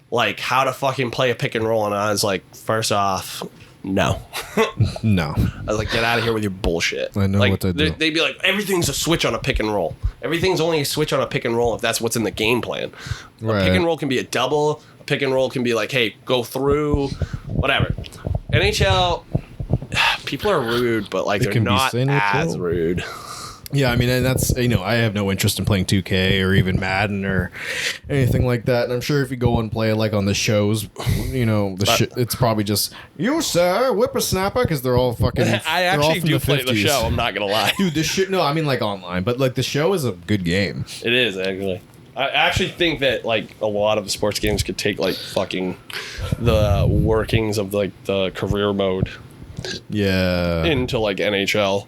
like, how to fucking play a pick and roll, and I was like, first off, no. No. I was like, get out of here with your bullshit. I know like, what they do. They'd be like, everything's a switch on a pick and roll. Everything's only a switch on a pick and roll if that's what's in the game plan. Right. A pick and roll can be a double. A pick and roll can be like, hey, go through, whatever. NHL, people are rude, but like they're not as rude. Yeah, I mean, and that's, you know, I have no interest in playing 2K or even Madden or anything like that. And I'm sure if you go and play like on the shows, you know, it's probably just, you sir, whippersnapper, because they're all fucking. I actually do play the show, I'm not going to lie. Dude, this shit, no, I mean like online, but like the show is a good game. It is, actually. I actually think that like a lot of the sports games could take like fucking the workings of like the career mode. Yeah. Into like NHL.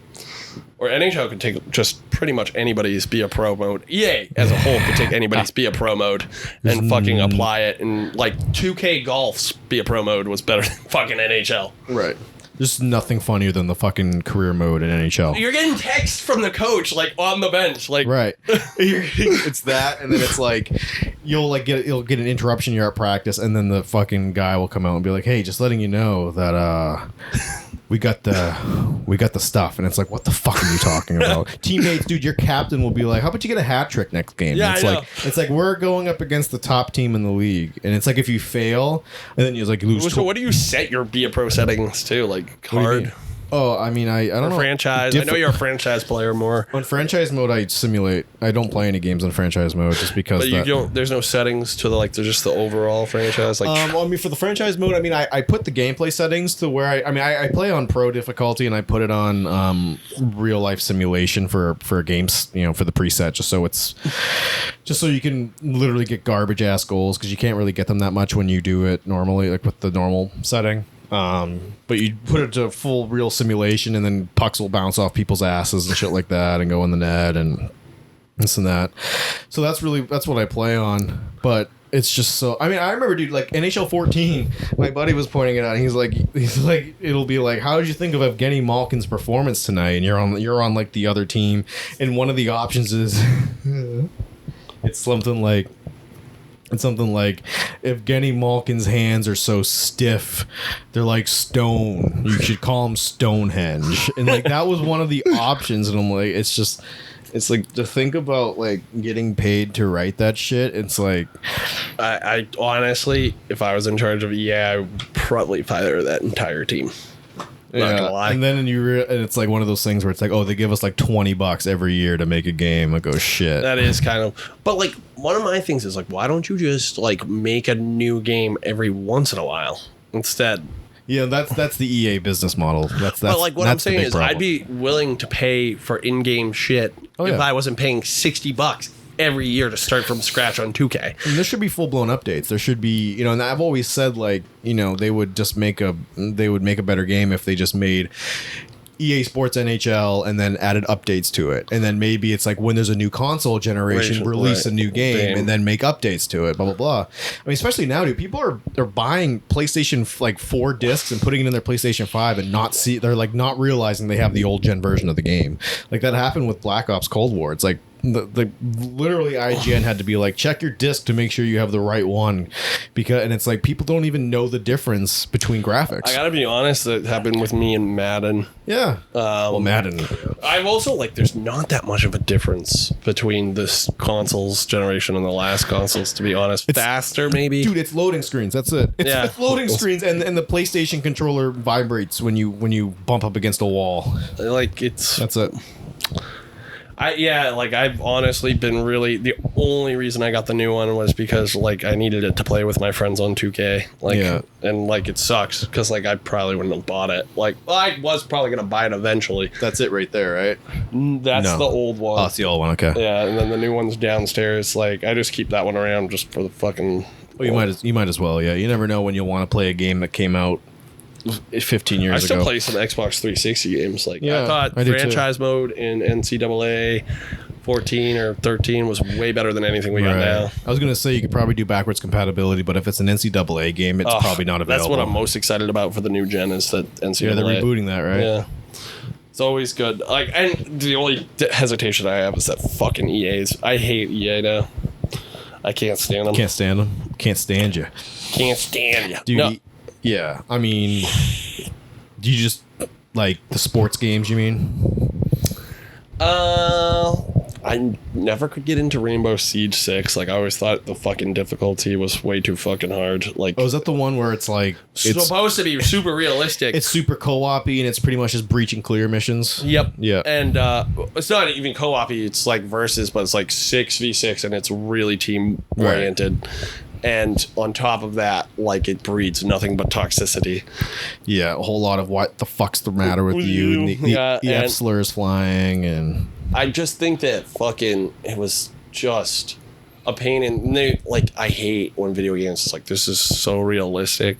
Or NHL could take just pretty much anybody's be a pro mode. EA as a whole could take anybody's be a pro mode and fucking apply it. And like 2K Golf's be a pro mode was better than fucking NHL. Right. There's nothing funnier than the fucking career mode in NHL. You're getting text from the coach, like, on the bench. Like, right. It's that, and then it's like, you'll get an interruption, you're at practice, and then the fucking guy will come out and be like, hey, just letting you know that, we got the stuff, and it's like, what the fuck are you talking about? Teammates, dude, your captain will be like, how about you get a hat trick next game? Yeah, it's I know. It's like we're going up against the top team in the league, and it's like if you fail, and then you lose. So what do you set your Be a Pro settings to? Like hard? Oh, I mean, I don't know. Franchise. I know you're a franchise player more. On franchise mode, I simulate. I don't play any games on franchise mode just because. But you don't. There's no settings to there's just the overall franchise. Like, well, I mean, for the franchise mode, I mean, I put the gameplay settings to where I play on pro difficulty, and I put it on real life simulation for games, for the preset, just so you can literally get garbage ass goals, because you can't really get them that much when you do it normally, like with the normal setting. But you put it to full real simulation, and then pucks will bounce off people's asses and shit like that and go in the net and this and that. So that's what I play on. But it's just so, I mean, I remember, dude, like NHL 14, my buddy was pointing it out, and he's like, it'll be like, how did you think of Evgeny Malkin's performance tonight? And you're on like the other team, and one of the options is it's something like Evgeny Malkin's hands are so stiff, they're like stone. You should call him Stonehenge. And like that was one of the options, and I'm like, it's like to think about like getting paid to write that shit. It's like, I honestly, if I was in charge of EA, I would probably fire that entire team. Not gonna lie. And then and it's like one of those things where it's like, oh, they give us like $20 every year to make a game. Like, oh shit. That is kind of, but like one of my things is like, why don't you just like make a new game every once in a while instead? Yeah, that's the EA business model. That's but like what I'm saying is, problem. I'd be willing to pay for in-game shit if I wasn't paying $60 every year to start from scratch on 2K. And there should be full-blown updates. There should be, and I've always said, like, they would make a better game if they just made EA Sports NHL and then added updates to it. And then maybe it's like when there's a new console generation, release a new game and then make updates to it, blah, blah, blah. I mean, especially now, dude, people are buying PlayStation like 4 discs and putting it in their PlayStation 5 and they're like not realizing they have the old gen version of the game. Like that happened with Black Ops Cold War. It's like, literally IGN had to be like, check your disc to make sure you have the right one, and it's like people don't even know the difference between graphics. I gotta be honest, that happened with me and Madden. Yeah. Madden. I've also there's not that much of a difference between this consoles generation and the last consoles, to be honest. It's faster, maybe. Dude, it's loading screens. That's it. It's loading screens, and the PlayStation controller vibrates when you bump up against a wall. That's it. I've honestly been the only reason I got the new one was because I needed it to play with my friends on 2K. And it sucks because I probably wouldn't have bought it. I was probably gonna buy it eventually. That's it right there, right? That's the old one. Oh, it's the old one. Okay. Yeah, and then the new one's downstairs. I just keep that one around just for the fucking. Well, you might as well. Yeah, you never know when you'll want to play a game that came out 15 years ago. I still play some Xbox 360 games. I thought I franchise mode in NCAA 14 or 13 was way better than anything we got now. I was going to say you could probably do backwards compatibility, but if it's an NCAA game, it's probably not available. That's what I'm most excited about for the new gen is that NCAA. Yeah, they're rebooting that, right? Yeah. It's always good. And the only hesitation I have is that fucking EA's. I hate EA now. I can't stand them. Can't stand them. Can't stand you. Can't stand you. Dude, no. Yeah, I mean, do you just like the sports games, you mean? I never could get into Rainbow Siege 6. I always thought the fucking difficulty was way too fucking hard. Is that the one where it's it's supposed to be super realistic? It's super co-op-y and it's pretty much just breach and clear missions. Yep. Yeah. And it's not even co-op-y. It's versus, but it's 6v6 and it's really team oriented. Right. And on top of that, it breeds nothing but toxicity. Yeah, a whole lot of what the fuck's the matter with you? And the F slurs flying, and I just think that it was just a pain. And I hate when video games is this is so realistic.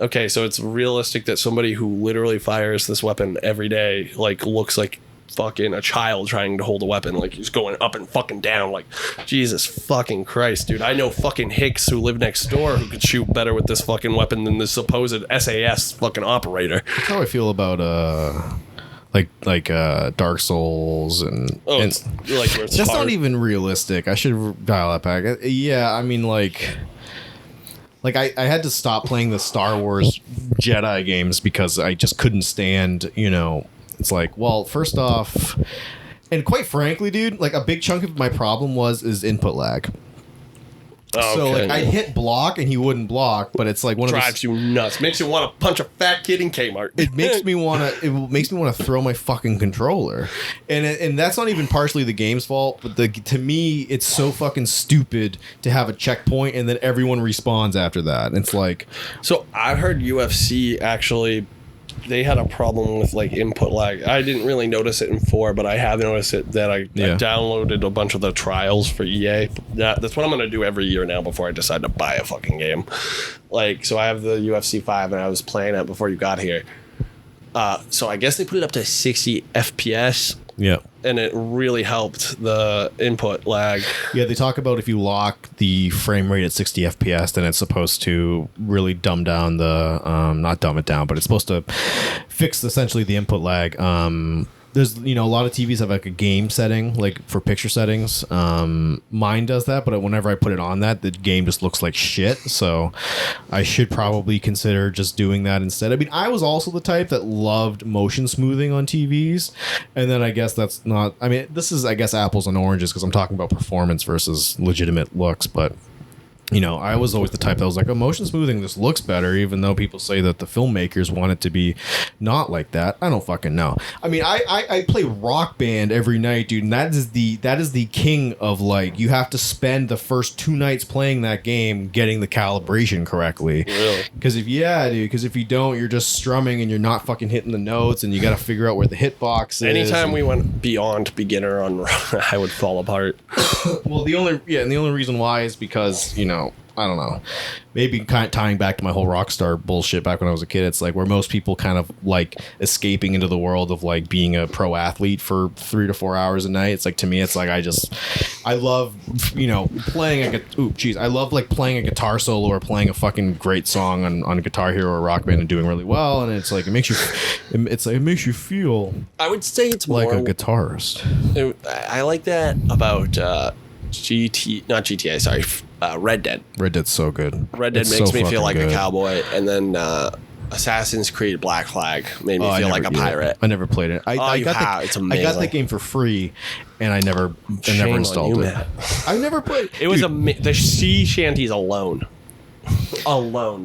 Okay, so it's realistic that somebody who literally fires this weapon every day looks like fucking a child trying to hold a weapon. Like, he's going up and fucking down. Like, Jesus fucking Christ, dude. I know fucking Hicks who lived next door who could shoot better with this fucking weapon than the supposed SAS fucking operator. That's how I feel about like Dark Souls and It's like where it's that's hard. not even realistic. I should dial that back. Yeah, I mean like I had to stop playing the Star Wars Jedi games because I just couldn't stand, it's like, well, first off, and quite frankly, dude, like a big chunk of my problem is input lag. Oh, So okay. like I'd hit block and he wouldn't block, but it's like one of drives you nuts. Makes you want to punch a fat kid in Kmart. it makes me want to throw my fucking controller, and that's not even partially the game's fault, but to me it's so fucking stupid to have a checkpoint and then everyone respawns after that. And it's like, So I heard UFC actually, they had a problem with like input lag. I didn't really notice it in 4, but I have noticed it that I downloaded a bunch of the trials for EA. That's what I'm gonna do every year now before I decide to buy a fucking game. Like, so I have the UFC 5 and I was playing it before you got here. So I guess they put it up to 60 FPS. yeah. And it really helped the input lag. Yeah, they talk about if you lock the frame rate at 60 FPS, then it's supposed to really dumb down not dumb it down, but it's supposed to fix essentially the input lag. There's, a lot of TVs have like a game setting, like for picture settings. Mine does that, but whenever I put it on that, the game just looks like shit. So I should probably consider just doing that instead. I mean, I was also the type that loved motion smoothing on TVs. And then I guess that's not, I mean, this is, I guess, apples and oranges because I'm talking about performance versus legitimate looks, but I was always the type that was like, motion smoothing, this looks better, even though people say that the filmmakers want it to be not like that. I don't fucking know. I mean, I play Rock Band every night, dude, and that is the king of, like, you have to spend the first 2 nights playing that game getting the calibration correctly. Really? Because if you don't, you're just strumming and you're not fucking hitting the notes, and you got to figure out where the hitbox is. Anytime we went beyond beginner on, I would fall apart. Well, the only reason why is because, I don't know, maybe kind of tying back to my whole Rockstar bullshit back when I was a kid. It's like where most people kind of like escaping into the world of like being a pro athlete for 3 to 4 hours a night. It's like, to me, it's like I love playing I love like playing a guitar solo or playing a fucking great song on Guitar Hero or Rock Band and doing really well, and it's like it makes you feel I would say it's like more a guitarist. I like that about Red Dead. Red Dead's so good. Red Dead It's makes so me feel fucking like good. a cowboy, and then Assassin's Creed Black Flag made me feel like a pirate. I never played it. It's amazing. I got the game for free, and I never installed it. I never played. It was the sea shanties alone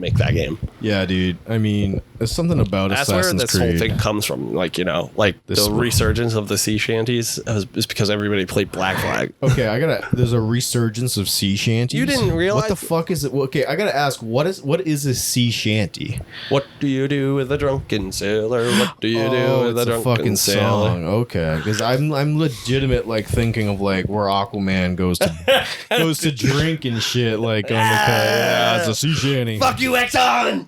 make that game. Yeah, dude. I mean, there's something about That's Assassin's where this Creed. whole thing comes from. Like, the resurgence of the sea shanties is because everybody played Black Flag. Okay, there's a resurgence of sea shanties. You didn't realize? What the fuck is it? Okay, I gotta ask, what is a sea shanty? What do you do with a drunken sailor? What do you do with a it's drunken fucking sailor? song. Okay, because I'm legitimate like thinking of like where Aquaman goes to drink and shit like on the yeah, it's a sea shanty. Fuck you, Exxon!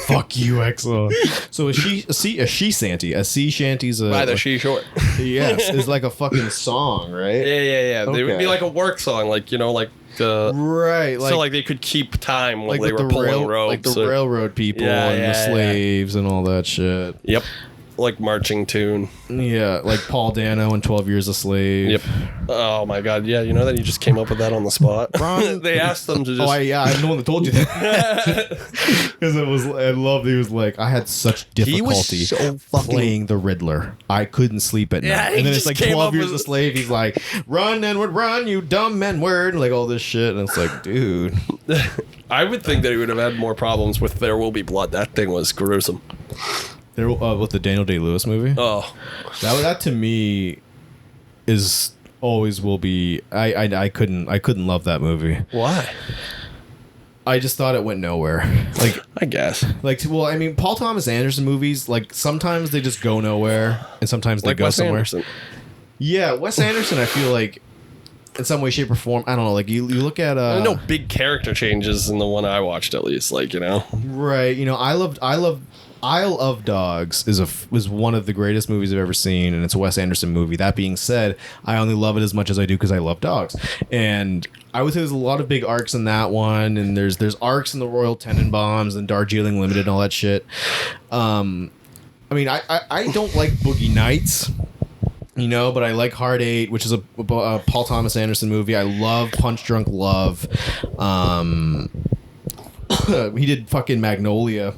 Fuck you, Exxon. So a sea shanty. A sea shanty's a By the she short. yes, is like a fucking song, right? Yeah. They would Okay. be like a work song, like the right, so like they could keep time while they with were pulling ropes, like the railroad people and the slaves and all that shit. Yep, like marching tune. Yeah, like Paul Dano and 12 Years a Slave. Yep. Oh my god, yeah, you know that you just came up with that on the spot. They asked them to just. I'm the one that told you that. Because he was like, I had such difficulty playing the Riddler. I couldn't sleep at night. Yeah, And then it's just like came 12 up Years with- a Slave. He's like, run and would run, you dumb men word. Like all this shit. And it's like, dude. I would think that he would have had more problems with There Will Be Blood. That thing was gruesome. There, with the Daniel Day-Lewis movie? Oh. That to me is always will be. I couldn't love that movie. Why? I just thought it went nowhere. Like, I guess. well, I mean, Paul Thomas Anderson movies, like sometimes they just go nowhere, and sometimes they Like go Wes somewhere. Anderson. Yeah, Wes Anderson, I feel like in some way, shape, or form, I don't know. Like you look at No big character changes in the one I watched, at least. Like, right. I loved Isle of Dogs is one of the greatest movies I've ever seen, and it's a Wes Anderson movie. That being said, I only love it as much as I do because I love dogs. And I would say there's a lot of big arcs in that one, and there's arcs in the Royal Tenenbaums and Darjeeling Limited and all that shit. I mean, I don't like Boogie Nights, you know, but I like Hard Eight, which is a Paul Thomas Anderson movie. I love Punch Drunk Love. He did fucking Magnolia,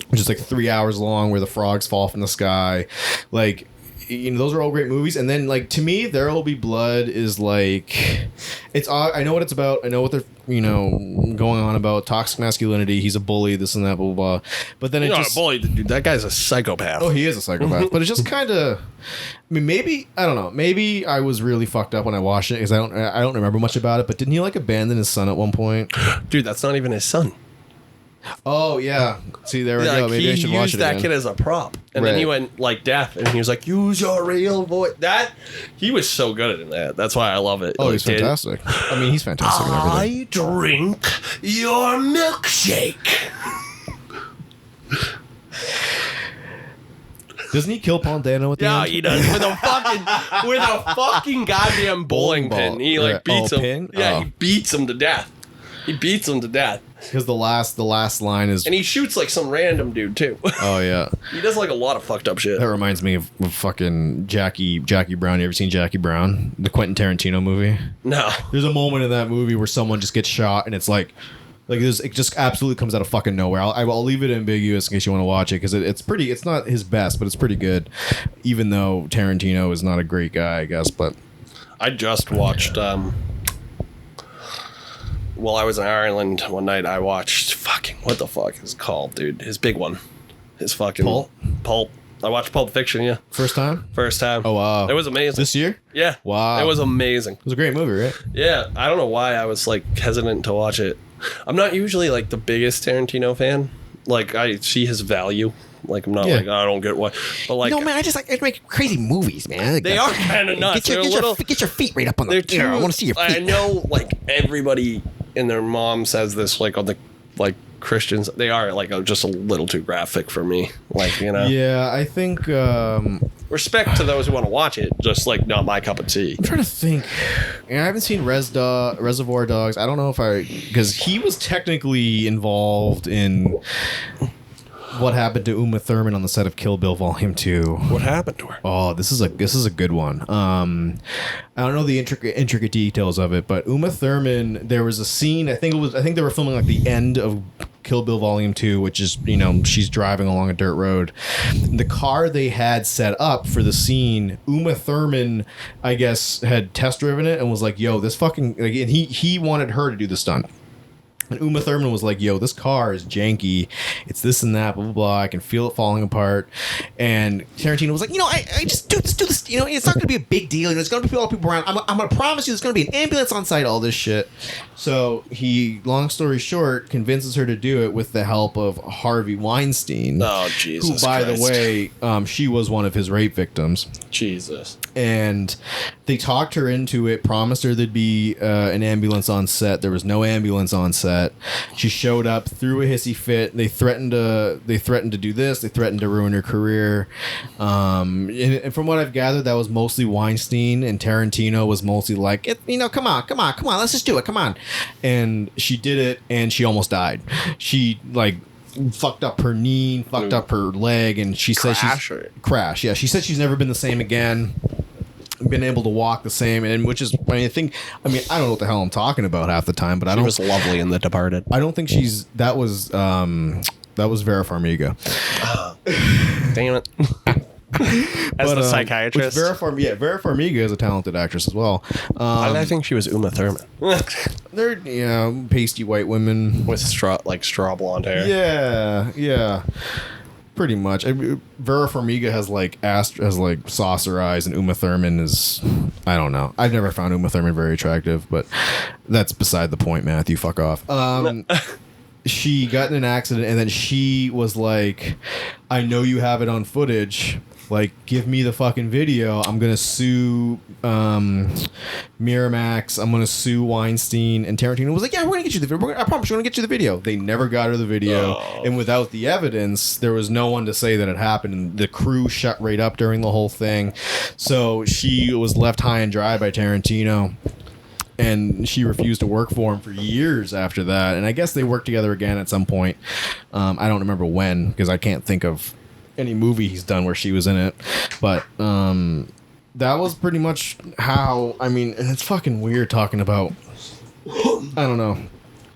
which is like 3 hours long, where the frogs fall from the sky. Like, you know, those are all great movies. And then, like, to me, There Will Be Blood is like, it's, I know what it's about. I know what they're, you know, going on about. Toxic masculinity. He's a bully, this and that, blah, blah, blah. But then it's not a bully, dude. That guy's a psychopath. Oh, he is a psychopath. But it's just kind of, I mean, maybe, I don't know. Maybe I was really fucked up when I watched it because I don't remember much about it. But didn't he, like, abandon his son at one point? Dude, that's not even his son. Oh, yeah. See, there we go. Maybe I should watch it again. He used that kid as a prop. And then he went, like, deaf. And he was like, use your real voice. He was so good at that. That's why I love it. Oh, he's fantastic. I mean, he's fantastic at everything. I drink your milkshake. Doesn't he kill Paul Dano at the end? Yeah, he does. With a fucking goddamn bowling pin. He, like, beats him. Pin? Yeah, he beats him to death. Because the last line is, and he shoots like some random dude too. Oh yeah, he does like a lot of fucked up shit. That reminds me of fucking Jackie Brown. You ever seen Jackie Brown, the Quentin Tarantino movie? No. There's a moment in that movie where someone just gets shot, and it's like it just absolutely comes out of fucking nowhere. I'll leave it ambiguous in case you want to watch it, because it's pretty. It's not his best, but it's pretty good. Even though Tarantino is not a great guy, I guess. But I just watched. While I was in Ireland one night, I watched fucking, what the fuck is it called, dude? His big one. His fucking Pulp. I watched Pulp Fiction, yeah. First time? Oh, wow. It was amazing. This year? Yeah. Wow. It was amazing. It was a great movie, right? Yeah. I don't know why I was like hesitant to watch it. I'm not usually like the biggest Tarantino fan. Like, I see his value. Like, I'm not like, I don't get what. But like, man, I make crazy movies, man. Like, they are kind of nuts. Get your feet right up on the chair. I want to see your feet. I know, like, everybody and their mom says this, like, on the, like, Christians, they are, like, just a little too graphic for me. Like, you know? Yeah, I think, respect to those who want to watch it, just, like, not my cup of tea. I'm trying to think. I haven't seen Reservoir Dogs. I don't know if because he was technically involved in what happened to Uma Thurman on the set of Kill Bill Volume 2. What happened to her? Oh, this is a good one. I don't know the intricate details of it, but Uma Thurman, there was a scene, I think they were filming like the end of Kill Bill Volume 2, which is, you know, she's driving along a dirt road. The car they had set up for the scene, Uma Thurman, I guess, had test driven it and was like, yo, this fucking, like, and he wanted her to do the stunt. And Uma Thurman was like, yo, this car is janky. It's this and that, blah, blah, blah. I can feel it falling apart. And Tarantino was like, you know, I just do this. You know, it's not going to be a big deal. You know, there's going to be a lot of people around. I'm going to promise you there's going to be an ambulance on site, all this shit. So he, long story short, convinces her to do it with the help of Harvey Weinstein. Oh, Jesus who, by Christ. the way, she was one of his rape victims. Jesus. And they talked her into it, promised her there'd be an ambulance on set. There was no ambulance on set. She showed up, threw a hissy fit. They threatened to do this. They threatened to ruin her career. And from what I've gathered, that was mostly Weinstein, and Tarantino was mostly like, you know, come on, let's just do it, come on. And she did it, and she almost died. She like fucked up her knee, fucked up her leg, and she said crash. Yeah, she said she's never been the same again. Been able to walk the same, and which is, I don't know what the hell I'm talking about half the time, but she was lovely in The Departed. I don't think that was Vera Farmiga. Damn it. As the psychiatrist. Vera Farmiga is a talented actress as well. I think she was Uma Thurman. They're pasty white women with straw blonde hair. Yeah. Pretty much. Vera Farmiga has saucer eyes, and Uma Thurman is, I don't know. I've never found Uma Thurman very attractive, but that's beside the point, Matthew. Fuck off. She got in an accident, and then she was like, I know you have it on footage. like, give me the fucking video. I'm gonna sue Miramax. I'm gonna sue Weinstein. And Tarantino was like, yeah, we're gonna get you the video. I promise we're gonna get you the video. They never got her the video. And without the evidence, there was no one to say that it happened. And the crew shut right up during the whole thing. So she was left high and dry by Tarantino. And she refused to work for him for years after that. And I guess they worked together again at some point. I don't remember when, because I can't think of any movie he's done where she was in it. But that was pretty much how, I mean, it's fucking weird talking about, I don't know.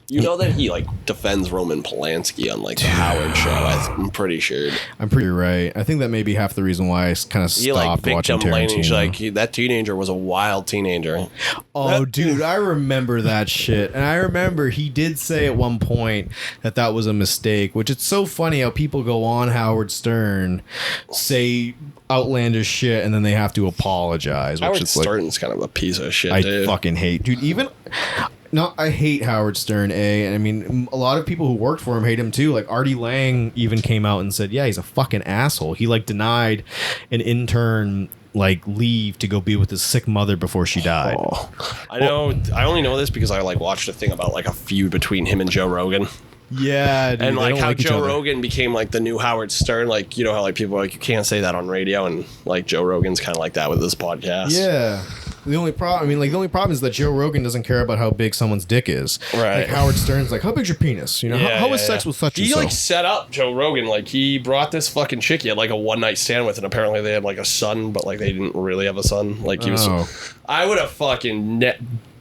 You know that he like defends Roman Polanski on like the Howard show. I'm pretty sure. I'm pretty right. I think that may be half the reason why I kind of stopped watching Tarantino. He's like, that teenager was a wild teenager. Oh, dude, I remember that shit. And I remember he did say at one point that that was a mistake, which it's so funny how people go on Howard Stern, say outlandish shit, and then they have to apologize. Howard Stern's kind of a piece of shit, dude. I fucking hate. Dude, even... No, I hate Howard Stern, and I mean, a lot of people who worked for him hate him too. Like, Artie Lang even came out and said, yeah, he's a fucking asshole. He, like, denied an intern, like, leave to go be with his sick mother before she died. Oh. I only know this because I, like, watched a thing about, like, a feud between him and Joe Rogan. Yeah, dude, and like how Joe Rogan became like the new Howard Stern. Like, you know how like people are like, you can't say that on radio, and like Joe Rogan's kind of like that with this podcast. Yeah. The only problem is that Joe Rogan doesn't care about how big someone's dick is. Right. Like Howard Stern's like, how big's your penis? You know, how is sex with such and so? He like set up Joe Rogan. Like he brought this fucking chick he had like a one night stand with, and apparently they had like a son, but like they didn't really have a son. Like he was. I would have fucking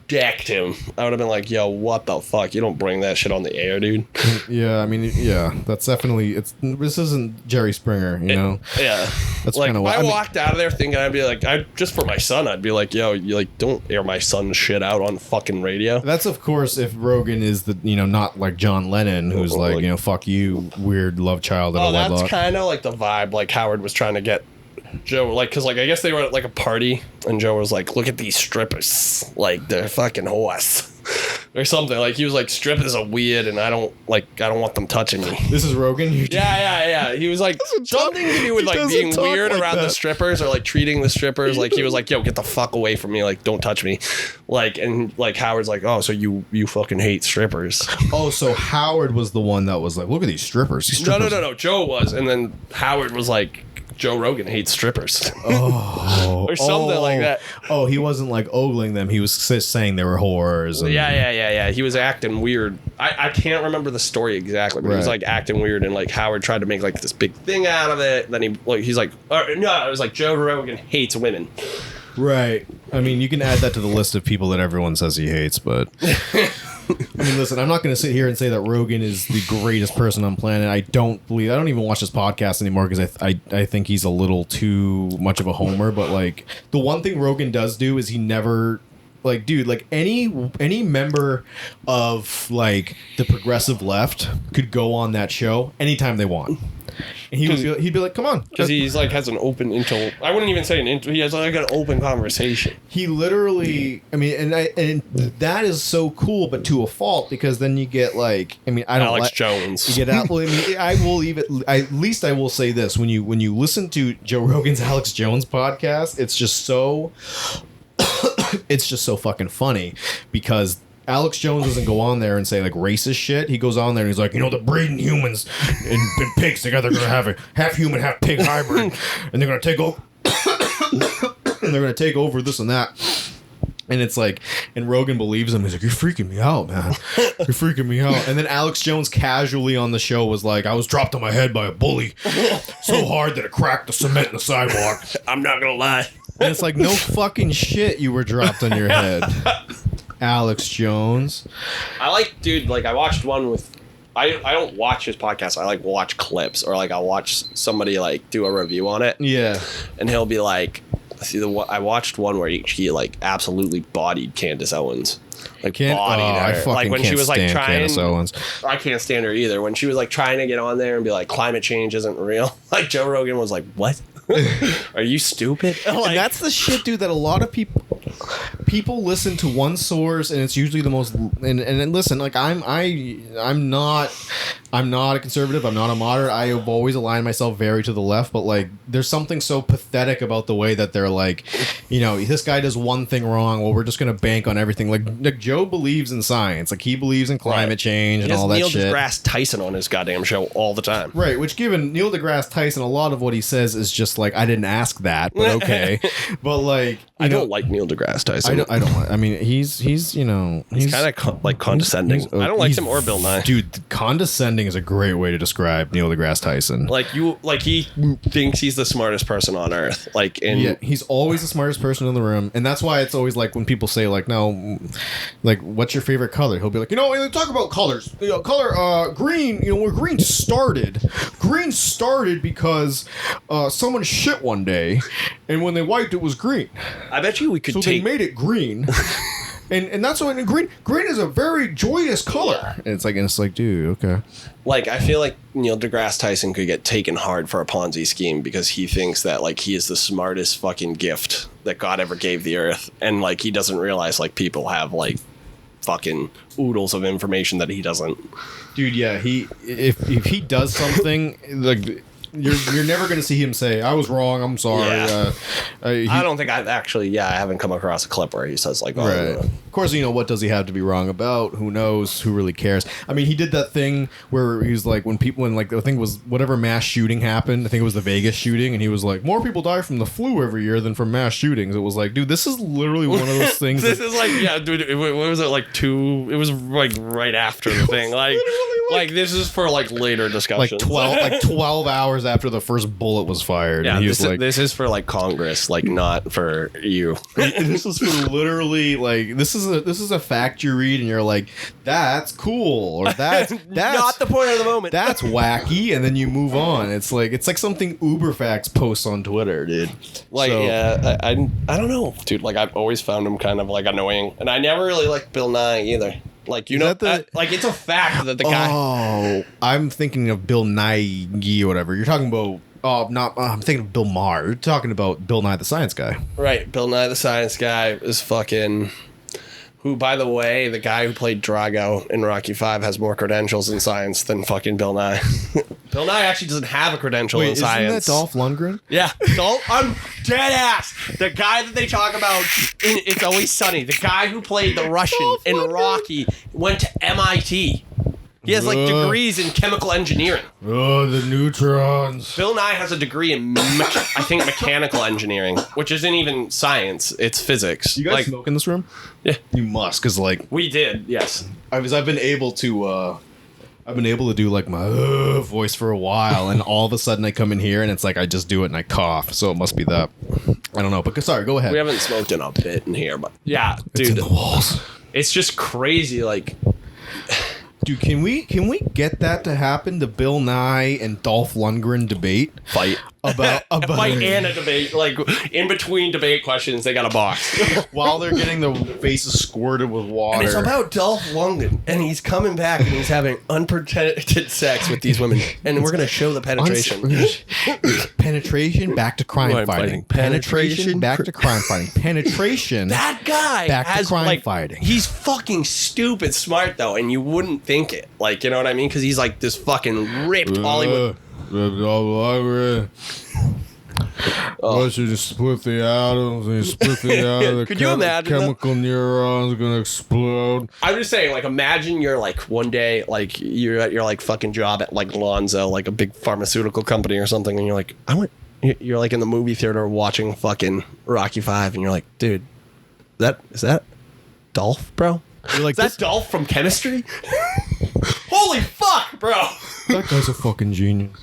decked him. I would have been like, yo, what the fuck? You don't bring that shit on the air, dude. Yeah, I mean, yeah, that's definitely, this isn't Jerry Springer, you know? Yeah. That's like, kind of what I walked out of there thinking, I'd be like, just for my son, I'd be like, yo, you like, don't air my son's shit out on fucking radio. That's, of course, if Rogan is the, you know, not like John Lennon, who's like, you know, fuck you, weird love child out of wedlock. That's kind of like the vibe, like Howard was trying to get Joe, like, because like I guess they were at like a party, and Joe was like, look at these strippers, like they're fucking horse or something. Like he was like, strippers are weird, and I don't want them touching me. This is Rogan. Yeah. He was like something to do with like being weird like around the strippers, or like treating the strippers. Like he was like, yo, get the fuck away from me, like don't touch me. Like, and like Howard's like, oh, so you fucking hate strippers. Oh, so Howard was the one that was like, look at these strippers. No. Joe was, and then Howard was like, Joe Rogan hates strippers. Or something like that. Oh, he wasn't like ogling them. He was just saying they were whores. And... Yeah. He was acting weird. I can't remember the story exactly, but he was like acting weird, and like Howard tried to make like this big thing out of it. Then he's like, no, it was like Joe Rogan hates women. Right. I mean, you can add that to the list of people that everyone says he hates, but... I mean, listen, I'm not going to sit here and say that Rogan is the greatest person on planet. I don't even watch his podcast anymore because I think he's a little too much of a homer. But like, the one thing Rogan does do is he never, like, dude, like any member of like the progressive left could go on that show anytime they want. And he'd be like, come on. Because he's like has an open I wouldn't even say he has like an open conversation. He literally, I mean, and that is so cool, but to a fault, because then you get like, I mean, I don't Alex Jones. You get Apple. I mean, I will even, at least I will say this: when you listen to Joe Rogan's Alex Jones podcast, it's just so fucking funny, because Alex Jones doesn't go on there and say like racist shit. He goes on there and he's like, you know, the breeding humans and pigs together, they're gonna have a half human, half pig hybrid, and they're gonna take over and they're gonna take over this and that. And it's like, and Rogan believes him. He's like, you're freaking me out, man. You're freaking me out. And then Alex Jones casually on the show was like, I was dropped on my head by a bully so hard that it cracked the cement in the sidewalk. I'm not gonna lie. And it's like, no fucking shit, you were dropped on your head. Alex Jones. I like, dude, like I watched one with, I don't watch his podcast. I like watch clips, or like I'll watch somebody like do a review on it. Yeah. And he'll be like, I watched one where he like absolutely bodied Candace Owens. Like bodied her. I fucking like when can't she was like stand trying. Candace Owens. I can't stand her either. When she was like trying to get on there and be like, climate change isn't real. Like Joe Rogan was like, what? Are you stupid? Like, and that's the shit, dude, that a lot of people listen to one source, and it's usually the most. And listen, like I'm not I'm not a conservative. I'm not a moderate. I have always aligned myself very to the left, but like, there's something so pathetic about the way that they're like, you know, this guy does one thing wrong. Well, we're just gonna bank on everything. Like Joe believes in science. Like he believes in climate change and all that shit. Neil deGrasse Tyson on his goddamn show all the time. Right. Which, given Neil deGrasse Tyson, a lot of what he says is just like, I didn't ask that, but okay. But like, I don't like Neil deGrasse Tyson. I don't. I mean, he's you know, he's kind of like condescending. I don't like him or Bill Nye. Dude, condescending is a great way to describe Neil deGrasse Tyson. Like he thinks he's the smartest person on earth. Like, yeah, he's always the smartest person in the room, and that's why it's always like when people say like, no, like, what's your favorite color? He'll be like, you know, we talk about colors. You know, color green. You know, where green started. Green started because someone shit one day, and when they wiped, it was green. I bet you we could they made it green. And that's why green is a very joyous color. Yeah. And it's like, dude, okay. Like, I feel like Neil deGrasse Tyson could get taken hard for a Ponzi scheme because he thinks that like he is the smartest fucking gift that God ever gave the earth, and like he doesn't realize like people have like fucking oodles of information that he doesn't. Dude, yeah, if he does something like. You're never going to see him say, I was wrong, I'm sorry. Yeah. I don't think I've actually, I haven't come across a clip where he says like, oh, right. Of course, you know, what does he have to be wrong about? Who knows? Who really cares? I mean, he did that thing where he was like, when like, I think it was whatever mass shooting happened, I think it was the Vegas shooting, and he was like, more people die from the flu every year than from mass shootings. It was like, dude, this is literally one of those things. This is like, yeah, dude, what was it, like it was like right after the thing. Like this is for like later discussions. Like 12 hours after the first bullet was fired. Yeah, and he was this is for like Congress, like not for you. This is for literally like this is a fact you read and you're like, that's cool, or that's not the point of the moment. That's wacky, and then you move on. It's like something Uberfax posts on Twitter, dude. Like, so, yeah, I don't know, dude. Like, I've always found him kind of like annoying, and I never really liked Bill Nye either. Like, you know, like it's a fact that the guy. Oh, I'm thinking of Bill Nye or whatever. You're talking about. I'm thinking of Bill Maher. You're talking about Bill Nye the Science Guy. Right, Bill Nye the Science Guy is fucking. Who, by the way, the guy who played Drago in Rocky V has more credentials in science than fucking Bill Nye. Bill Nye actually doesn't have a credential in science. Isn't that Dolph Lundgren? Yeah, I'm dead ass. The guy that they talk about in It's Always Sunny, the guy who played the Russian in Rocky, went to MIT. He has like degrees in chemical engineering. Oh, the neutrons. Bill Nye has a degree in, I think, mechanical engineering, which isn't even science. It's physics. You guys smoke in this room? Yeah. You must, because like... We did, yes. I've been able to do like my voice for a while, and all of a sudden I come in here and it's like I just do it and I cough, so it must be that. I don't know, but sorry, go ahead. We haven't smoked in a bit in here, but yeah, dude. It's in the walls. It's just crazy, like... Dude, can we get that to happen? The Bill Nye and Dolph Lundgren debate fight about fight and a debate, like in between debate questions, they got a box while they're getting their faces squirted with water. And it's about Dolph Lundgren, and he's coming back and he's having unprotected sex with these women, and we're gonna show the penetration. Penetration back to crime fighting. Penetration back to crime fighting. Penetration. That guy back to crime fighting. He's fucking stupid smart though, and you wouldn't think it. Like, you know what I mean? Because he's like this fucking ripped Hollywood. Once you just split the atoms and you split the atoms, could you imagine chemical neurons are gonna explode. I'm just saying, like, imagine you're like one day, like you're at your like fucking job at like Lonzo, like a big pharmaceutical company or something, and you're like, you're like in the movie theater watching fucking Rocky V, and you're like, dude, is that Dolph, bro? You're like, is that Dolph from Chemistry? Holy fuck, bro! That guy's a fucking genius.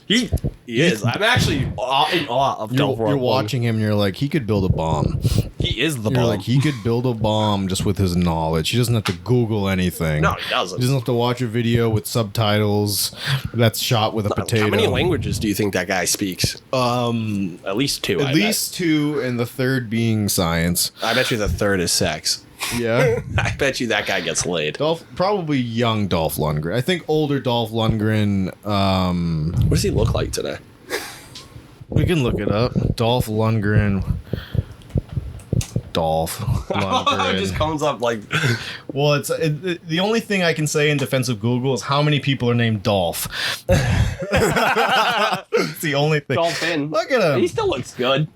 He is. I'm actually in awe of Dolph Lundgren. You're watching him and you're like, he could build a bomb. He is the You're bomb. like, he could build a bomb just with his knowledge. He doesn't have to Google anything. No, he doesn't. He doesn't have to watch a video with subtitles that's shot with a potato. How many languages do you think that guy speaks? At least two. At least two, and the third being science. I bet you the third is sex. Yeah. I bet you that guy gets laid. Probably young Dolph Lundgren. I think older Dolph Lundgren. What does he look like today? We can look it up. Dolph Lundgren. Dolph Lundgren. It just comes up like. Well, the only thing I can say in defense of Google is how many people are named Dolph. It's the only thing. Dolphin. Look at him. He still looks good.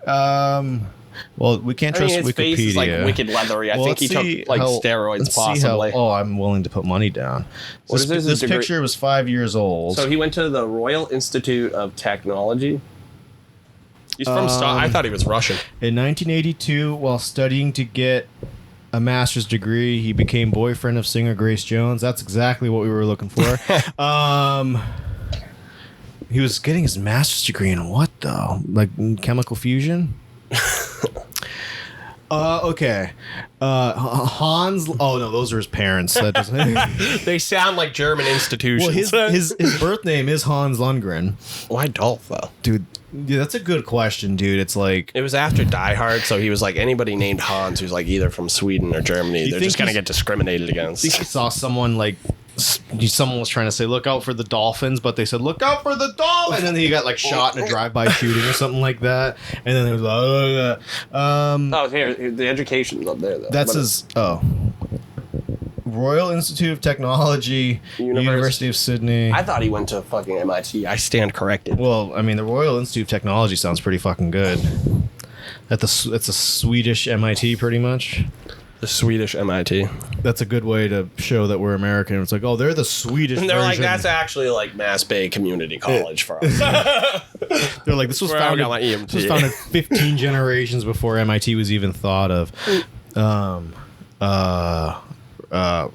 Well, we can't trust his Wikipedia. face is like wicked leathery. I think he took like steroids possibly. I'm willing to put money down. What is This picture was 5 years old. So he went to the Royal Institute of Technology. He's from I thought he was Russian. In 1982, while studying to get a master's degree, he became boyfriend of singer Grace Jones. That's exactly what we were looking for. He was getting his master's degree in what, though? Like chemical fusion? Okay. Hans. Oh no, those are his parents. That doesn't. They sound like German institutions. Well, his birth name is Hans Lundgren. Why Dolph though, dude? Yeah, that's a good question, dude. It's like it was after Die Hard, so he was like anybody named Hans who's like either from Sweden or Germany. They're just gonna get discriminated against. I think I saw someone like. Someone was trying to say look out for the dolphins, but they said look out for the dolphin, and then he got like shot in a drive-by shooting or something like that, and then there was oh, here the education's up there though. That's his Royal Institute of Technology, University of Sydney. I thought he went to fucking MIT. I stand corrected. Well, I mean the Royal Institute of Technology sounds pretty fucking good. It's a Swedish MIT pretty much. The Swedish MIT. That's a good way to show that we're American. It's like, oh, they're the Swedish and they're version. like, that's actually like Mass Bay Community College for us. They're like, this was founded 15 generations before MIT was even thought of.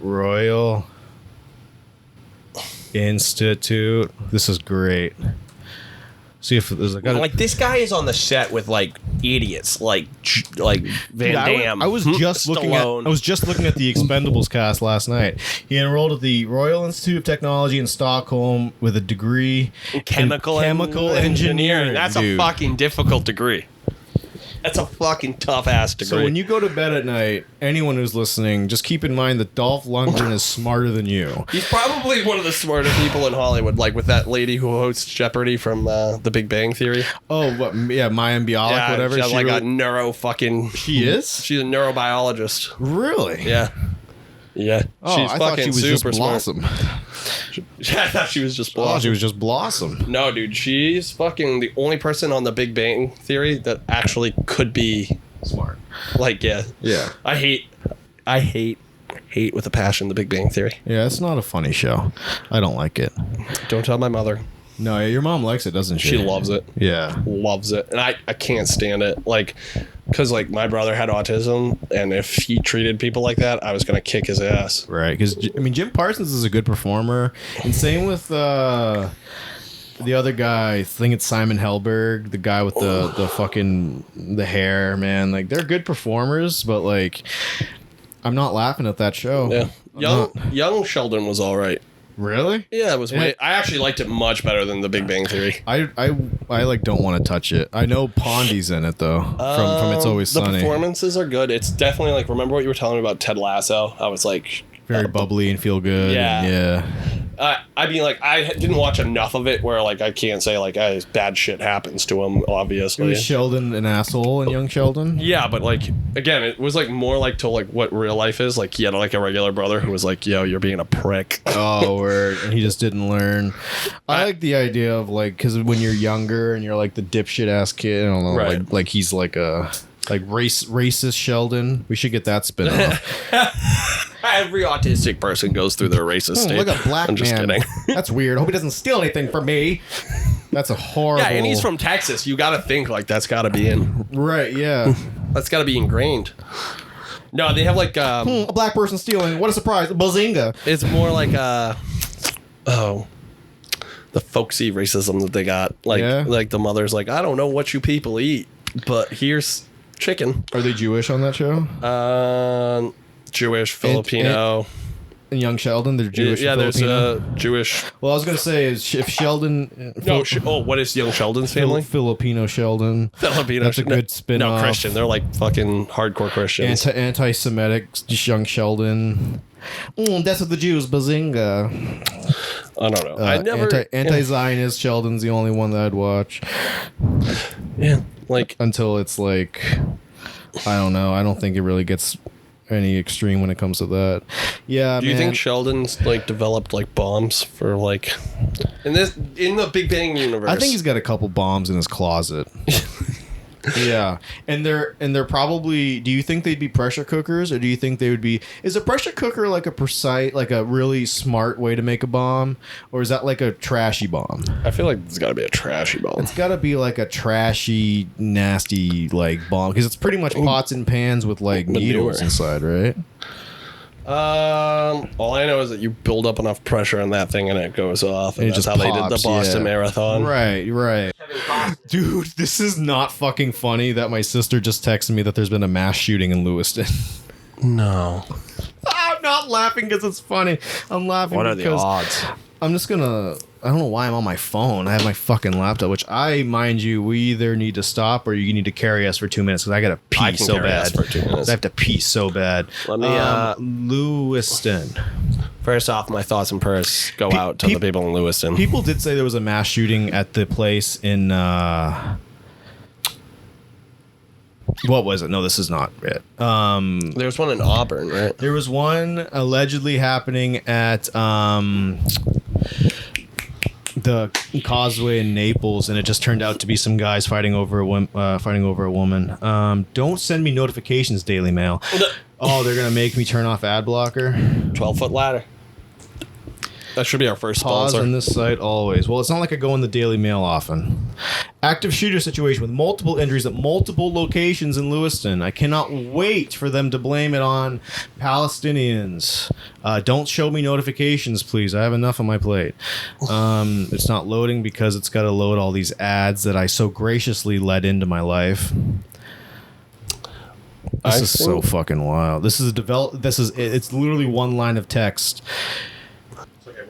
Royal Institute. This is great. See if there's like this guy is on the set with like idiots like Van Damme. I was just looking at the Expendables cast last night. He enrolled at the Royal Institute of Technology in Stockholm with a degree in chemical engineering. That's a fucking difficult degree. That's a fucking tough ass degree. So when you go to bed at night, anyone who's listening, just keep in mind that Dolph Lundgren is smarter than you. He's probably one of the smarter people in Hollywood, like with that lady who hosts Jeopardy from The Big Bang Theory. Oh, what? Yeah, Mayim Bialik, whatever. She's like a neuro fucking... She is? She's a neurobiologist. Really? Yeah. Yeah. Oh, she's I thought she was just Blossom. Yeah, I thought she was just Blossom. Oh, she was just Blossom. No, dude, she's fucking the only person on The Big Bang Theory that actually could be smart. Like, yeah. Yeah. I hate with a passion The Big Bang Theory. Yeah, it's not a funny show. I don't like it. Don't tell my mother. No, your mom likes it, doesn't she? She loves it. Yeah. Loves it. And I can't stand it. Like, because, like, my brother had autism, and if he treated people like that, I was going to kick his ass. Right. Because, I mean, Jim Parsons is a good performer. And same with the other guy. I think it's Simon Helberg, the guy with the fucking the hair, man. Like, they're good performers, but, like, I'm not laughing at that show. Yeah. Young Sheldon was all right. Really? Yeah, it was. I actually liked it much better than The Big Bang Theory. I like don't want to touch it. I know Pondy's in it though. From It's Always Sunny. The performances are good. It's definitely like, remember what you were telling me about Ted Lasso? I was like very bubbly and feel good. Yeah. Yeah. I mean, like, I didn't watch enough of it where, like, I can't say, like, bad shit happens to him, obviously. Was Sheldon an asshole in Young Sheldon? Yeah, but, like, again, it was, like, more, like, to, like, what real life is. Like, he had, like, a regular brother who was like, yo, you're being a prick. Oh, word. And he just didn't learn. I like the idea of, like, because when you're younger and you're, like, the dipshit-ass kid, I don't know, right. like he's, like, a... Like racist Sheldon. We should get that spin off. Every autistic person goes through their racist state. Look at black I'm just man. kidding. That's weird. Hope he doesn't steal anything from me. That's a horrible... Yeah, and he's from Texas. You got to think like that's got to be in. Right, yeah. That's got to be ingrained. No, they have like... a black person stealing. What a surprise. Bazinga. It's more like... the folksy racism that they got. Like, like the mother's like, I don't know what you people eat, but here's... chicken. Are they Jewish on that show? Jewish, Filipino. And Young Sheldon, they're Jewish. Yeah, Filipino? there's Jewish. Well, I was gonna say is if Sheldon. What is Young Sheldon's family? Filipino Sheldon. Filipino. That's a good spin-off. No, Christian. They're like fucking hardcore Christians. Anti-Semitic Young Sheldon. That's what the Jews. Bazinga. I don't know. I never. Anti-Zionist Sheldon's the only one that I'd watch. Yeah. Like until it's like I don't know. I don't think it really gets any extreme when it comes to that. Yeah. Do you think Sheldon's like developed like bombs for like in the Big Bang universe? I think he's got a couple bombs in his closet. Yeah, and they're probably. Do you think they'd be pressure cookers, or do you think they would be? Is a pressure cooker like a precise, like a really smart way to make a bomb, or is that like a trashy bomb? I feel like it's got to be a trashy bomb. It's got to be like a trashy, nasty like bomb because it's pretty much pots and pans with like needles inside, right? All I know is that you build up enough pressure on that thing and it goes off, and that's how they did the Boston Marathon. Right. Dude, this is not fucking funny that my sister just texted me that there's been a mass shooting in Lewiston. No. I'm not laughing because it's funny. I'm laughing because... What are the odds? I'm just gonna... I don't know why I'm on my phone. I have my fucking laptop, which mind you, we either need to stop or you need to carry us for 2 minutes because I gotta pee so bad. For 2 minutes. I have to pee so bad. Let me, Lewiston. First off, my thoughts and prayers go out to the people in Lewiston. People did say there was a mass shooting at the place in... what was it? No, this is not it. There was one in Auburn, right? There was one allegedly happening at... the Causeway in Naples, and it just turned out to be some guys fighting over a woman. Don't send me notifications, Daily Mail. Oh, they're gonna make me turn off ad blocker. 12-foot ladder. That should be our first Pause sponsor. on this site always. Well, it's not like I go in the Daily Mail often. Active shooter situation with multiple injuries at multiple locations in Lewiston. I cannot wait for them to blame it on Palestinians. Don't show me notifications, please. I have enough on my plate. It's not loading because it's got to load all these ads that I so graciously let into my life. This is so fucking wild. It's literally one line of text.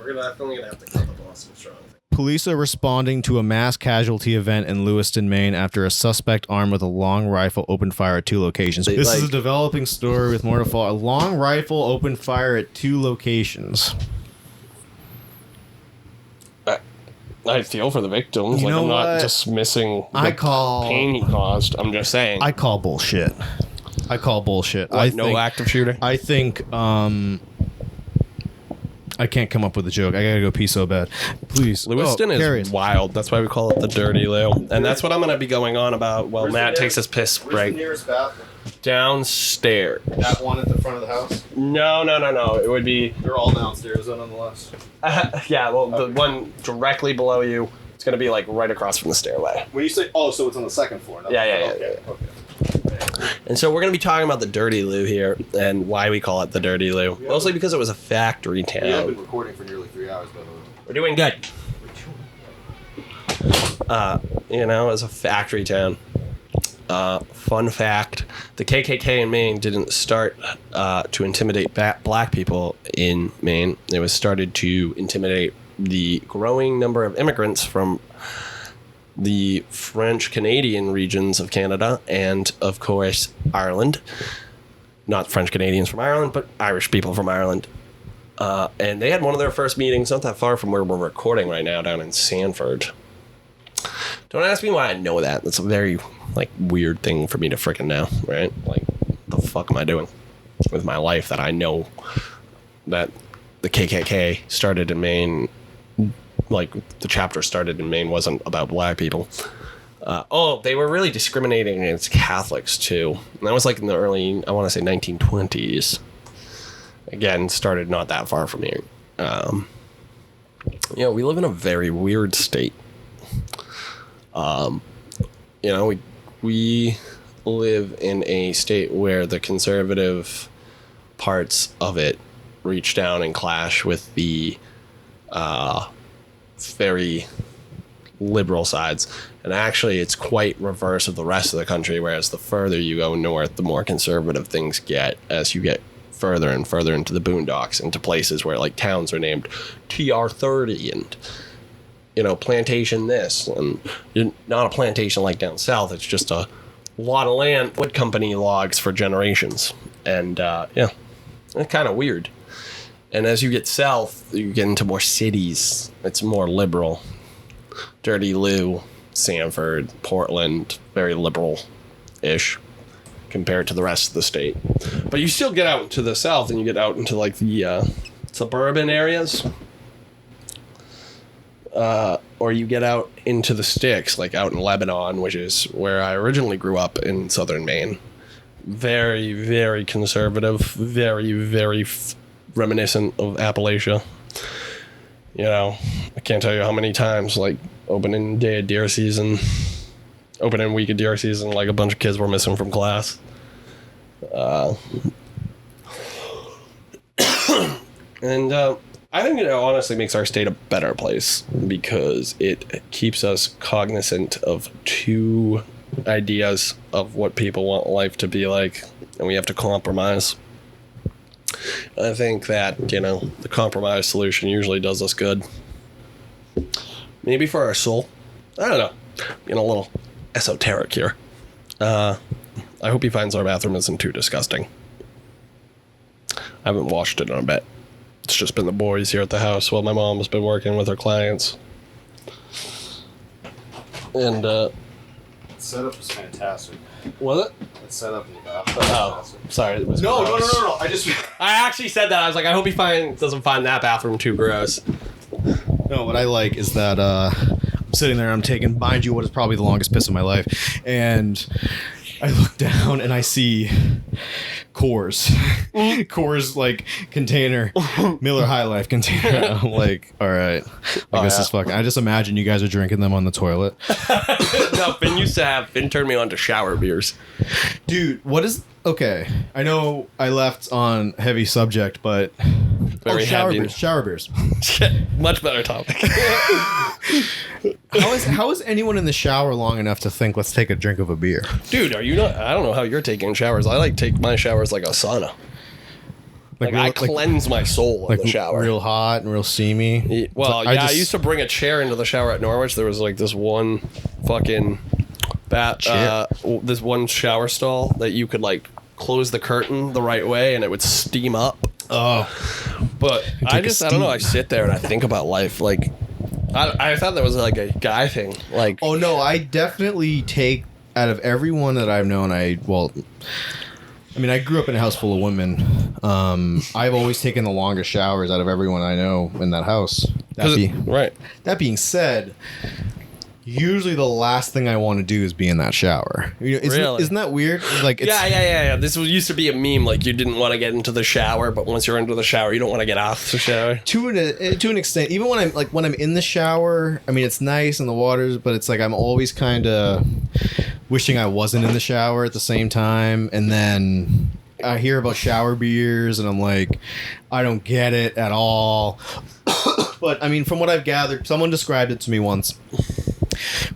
We're definitely going to have to cut the Boston Strong thing. Police are responding to a mass casualty event in Lewiston, Maine after a suspect armed with a long rifle opened fire at 2 locations. This is a developing story with more to follow. A long rifle opened fire at 2 locations. I feel for the victims. You like, know I'm not what? dismissing the pain he caused. I'm just saying. I call bullshit. No active shooter? I think... I can't come up with a joke. I gotta go pee so bad. Please. Lewiston is wild. That's why we call it the Dirty Lou. And that's what I'm going to be going on about while Matt takes his piss break. Where's the nearest bathroom? Downstairs. That one at the front of the house? No. It would be... They're all downstairs on the left. Yeah, well, the one directly below you, it's going to be like right across from the stairway. When you say... so it's on the second floor. Yeah. Okay. And so we're going to be talking about the Dirty Lou here and why we call it the Dirty Lou. Mostly because it was a factory town. We have been recording for nearly 3 hours, by the way. We're doing good. It's a factory town. Fun fact, the KKK in Maine didn't start to intimidate black people in Maine. It was started to intimidate the growing number of immigrants from the French Canadian regions of Canada and, of course, Ireland. Not French Canadians from Ireland, but Irish people from Ireland. And they had one of their first meetings not that far from where we're recording right now, down in Sanford. Don't ask me why I know that. That's a very, weird thing for me to freaking know, right? The fuck am I doing with my life that I know that the KKK started in Maine? The chapter started in Maine wasn't about black people. They were really discriminating against Catholics, too. And that was in the early, I want to say 1920s. Again, started not that far from here. We live in a very weird state. We live in a state where the conservative parts of it reach down and clash with the very liberal sides, and actually it's quite reverse of the rest of the country, whereas the further you go north, the more conservative things get as you get further and further into the boondocks, into places where towns are named TR30 and plantation this, and not a plantation like down south. It's just a lot of land, wood company logs for generations, and it's kind of weird. And as you get south, you get into more cities. It's more liberal. Dirty Lou, Sanford, Portland, very liberal-ish. compared to the rest of the state. But you still get out to the south and you get out into like the suburban areas. Or you get out into the sticks, like out in Lebanon, which is where I originally grew up in southern Maine. Very, very conservative, very, very reminiscent of Appalachia. You know, I can't tell you how many times, like, opening week of deer season, like, a bunch of kids were missing from class. And I think it honestly makes our state a better place because it keeps us cognizant of two ideas of what people want life to be like, and we have to compromise. I think that, you know, the compromise solution usually does us good. Maybe for our soul. I don't know. Getting a little esoteric here. I hope he finds our bathroom isn't too disgusting. I haven't washed it in a bit. It's just been the boys here at the house while my mom's been working with her clients. And, setup was fantastic. Was it? The setup in the bathroom. Oh, sorry. It was No. I actually said that. I was like, I hope he doesn't find that bathroom too gross. No, what I like is that I'm sitting there, I'm taking, mind you, what is probably the longest piss of my life, and I look down and I see Coors. Coors, like, container. Miller High Life container. I'm like, all right. This is fucking... I just imagine you guys are drinking them on the toilet. No, Finn turned me on to shower beers. Dude, what is... Okay, I know I left on heavy subject, but... Shower beers. Much better topic. How is anyone in the shower long enough to think, let's take a drink of a beer? Dude, are you not... I don't know how you're taking showers. I like take my showers like a sauna. I cleanse my soul in the shower. Real hot and real steamy. Well, I used to bring a chair into the shower at Norwich. There was like this one fucking... this one shower stall that you could like close the curtain the right way and it would steam up. Oh, but I don't know. I sit there and I think about life. Like, I thought that was like a guy thing. Like, oh no, I definitely take out of everyone that I've known. I grew up in a house full of women. I've always taken the longest showers out of everyone I know in that house. Right. That being said, usually the last thing I want to do is be in that shower. Isn't that weird? Like, yeah. This used to be a meme. Like, you didn't want to get into the shower, but once you're into the shower, you don't want to get off the shower. To an extent, even when I'm in the shower, I mean, it's nice in the waters, but it's like I'm always kind of wishing I wasn't in the shower at the same time. And then I hear about shower beers, and I'm like, I don't get it at all. But I mean, from what I've gathered, someone described it to me once.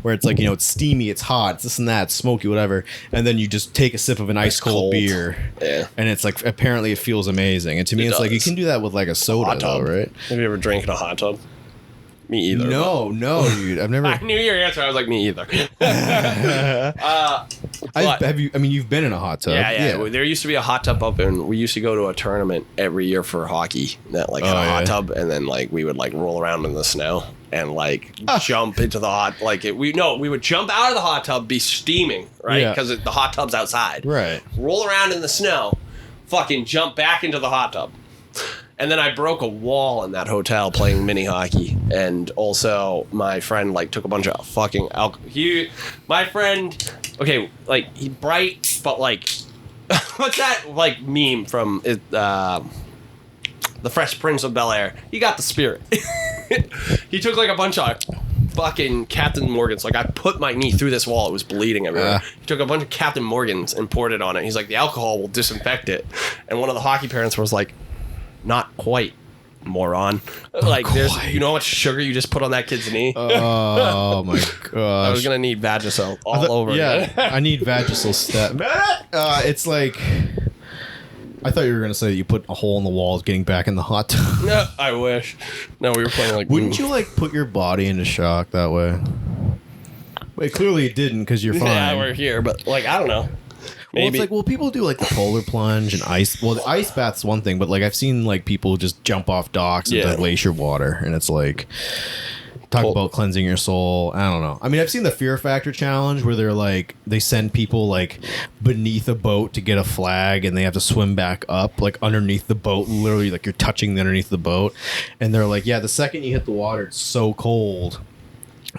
Where it's like, it's steamy, it's hot, it's this and that, it's smoky, whatever, and then you just take a sip of an ice cold beer, and it's like, apparently it feels amazing. And to me, it's like, you can do that with like a soda, though, right? Have you ever drank in a hot tub? Me either. No, dude, I've never. I knew your answer. I was like, me either. You've been in a hot tub. Yeah. There used to be a hot tub up, and we used to go to a tournament every year for hockey that had a hot tub, and then like we would like roll around in the snow and like jump into the hot we would jump out of the hot tub, be steaming, right? Because the hot tub's outside, right? Roll around in the snow, fucking jump back into the hot tub. And then I broke a wall in that hotel playing mini hockey, and also my friend like took a bunch of fucking my friend, okay, like he bright, but like what's that like meme from the Fresh Prince of Bel-Air? He got the spirit. He took like a bunch of fucking Captain Morgans. Like I put my knee through this wall, it was bleeding everywhere. He took a bunch of Captain Morgans and poured it on it. He's like, the alcohol will disinfect it. And one of the hockey parents was like, not quite, moron. Like, there's, you know how much sugar you just put on that kid's knee? Oh my gosh. I was gonna need Vagisil all over. Yeah, I need Vagisil step. It's like, I thought you were gonna say you put a hole in the walls getting back in the hot tub. No, I wish. No, we were playing like. Wouldn't you like put your body into shock that way? Wait, clearly it didn't because you're fine. Yeah, we're here, but like I don't know. Well, it's like, people do like the polar plunge and ice. Well, the ice bath's one thing, but like I've seen like people just jump off docks into glacier water, and it's like, talk about cleansing your soul. I don't know. I mean, I've seen the Fear Factor challenge where they're like, they send people like beneath a boat to get a flag and they have to swim back up like underneath the boat. Literally, like you're touching the underneath the boat. And they're like, yeah, the second you hit the water, it's so cold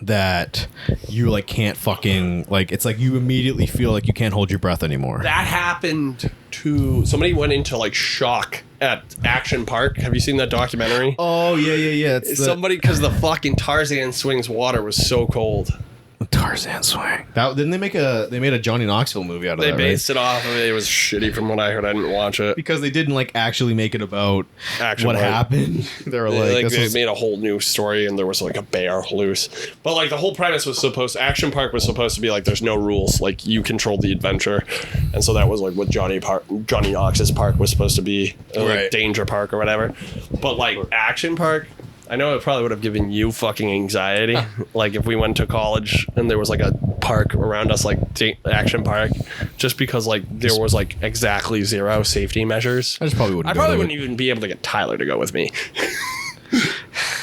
that you like can't fucking like, it's like you immediately feel like you can't hold your breath anymore. That happened to somebody went into like shock at Action Park. Have you seen that documentary? Oh yeah. It's somebody because the fucking Tarzan swings water was so cold. Tarzan swing. That didn't they made a Johnny Knoxville movie out of that? They based it off of it. It was shitty from what I heard. I didn't watch it because they didn't like actually make it about what happened. They were like they made a whole new story and there was like a bear loose. But like the whole premise was Action Park was supposed to be like there's no rules, like you control the adventure, and so that was like what Johnny Knox's park was supposed to be, like Danger Park or whatever. But like Action Park, I know it probably would have given you fucking anxiety. Like if we went to college and there was like a park around us, like Action Park, just because like there was like exactly zero safety measures. I probably wouldn't even be able to get Tyler to go with me.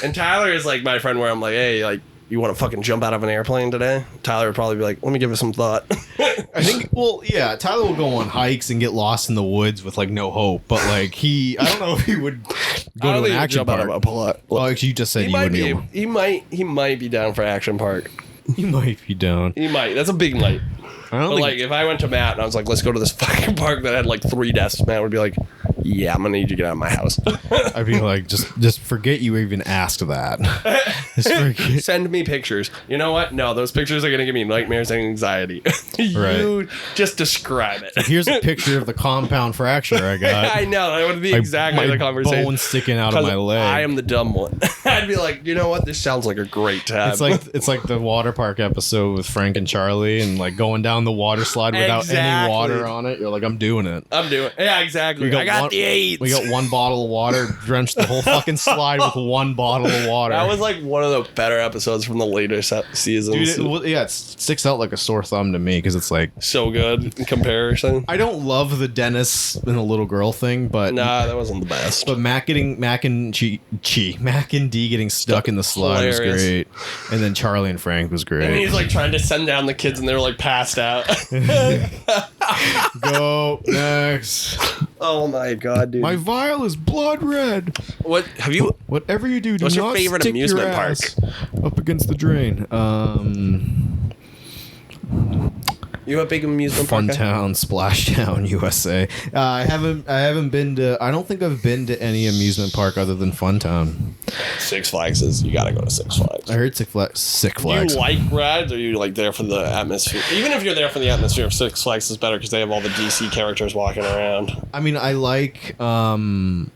And Tyler is like my friend where I'm like, hey, like, you want to fucking jump out of an airplane today? Tyler would probably be like, let me give it some thought. I think, well, yeah, Tyler will go on hikes and get lost in the woods with like no hope, but like I don't know if he would go to an action park. Out of a plot. Well, actually, you just said he would be. He might be down for Action Park. He might be down. He might. That's a big night. I don't think like if I went to Matt and I was like, let's go to this fucking park that had like 3 desks, Matt would be like, yeah, I'm gonna need you to get out of my house. I'd be like, just forget you even asked that. Send me pictures. You know what? No, those pictures are gonna give me nightmares and anxiety. You just describe it. Here's a picture of the compound fracture I got. I know, that would be exactly the conversation. Bone sticking out of my leg. I am the dumb one. I'd be like, you know what? This sounds like a great time. It's like the water park episode with Frank and Charlie and like going down the water slide without any water on it. You're like, I'm doing it. Yeah, exactly. I got the AIDS. We got 1 bottle of water, drenched the whole fucking slide with 1 bottle of water. That was like one of the better episodes from the later seasons. Dude, it sticks out like a sore thumb to me because it's like so good in comparison. I don't love the Dennis and the little girl thing, but nah, that wasn't the best. But Mac and D getting stuck in the slide was great, and then Charlie and Frank was great. And he's like trying to send down the kids, and they're like passed out. Go next. Oh my god, dude! My vial is blood red. What have you? Whatever you do, what's not your favorite stick amusement your park? Up against the drain. You a big amusement park? Funtown, Splashdown, USA. I haven't been to. I don't think I've been to any amusement park other than Funtown. Six Flags you gotta go to Six Flags. I heard Six Flags. Do you like rides, or are you like there for the atmosphere? Even if you're there for the atmosphere, Six Flags is better because they have all the DC characters walking around. I mean, I like. I mean,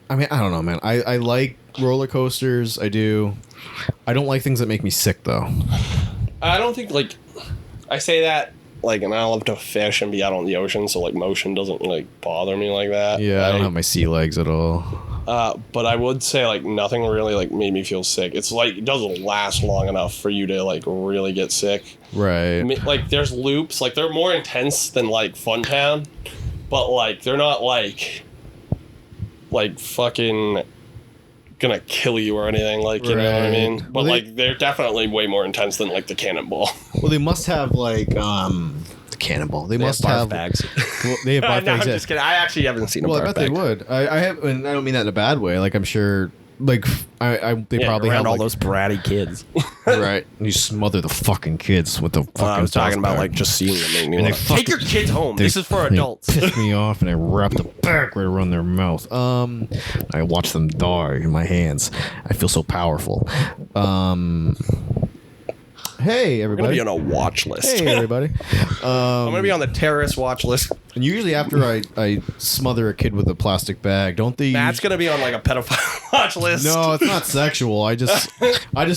I don't know, man. I like roller coasters. I do. I don't like things that make me sick, though. I don't think like. I say that, like, and I love to fish and be out on the ocean, so, like, motion doesn't, like, bother me like that. Yeah, I don't have my sea legs at all. But I would say, like, nothing really, like, made me feel sick. It's, like, it doesn't last long enough for you to, like, really get sick. Right. Like, there's loops. Like, they're more intense than, like, Funtown, but, like, they're not, like, fucking gonna kill you or anything, like, you know what I mean? But, like, they're definitely way more intense than, like, the cannonball. Well, they must have, like, the cannonball. They must have have bags. Well, they have barf bags. No, I'm just kidding. I actually haven't seen a barf bag. I bet they would. I have, and I don't mean that in a bad way. Like, I'm sure, like, they probably have all like, those bratty kids. Right. And you smother the fucking kids with the fucking I was talking about, like, just seeing them make me and take your kids home. This is for adults. They piss me off and I wrap the back right around their mouth. I watch them die in my hands. I feel so powerful. Hey, everybody. I'm going to be on a watch list. Hey, everybody. I'm going to be on the terrorist watch list. And usually after I smother a kid with a plastic bag, don't they... Matt's going to be on, like, a pedophile watch list. No, it's not sexual. I just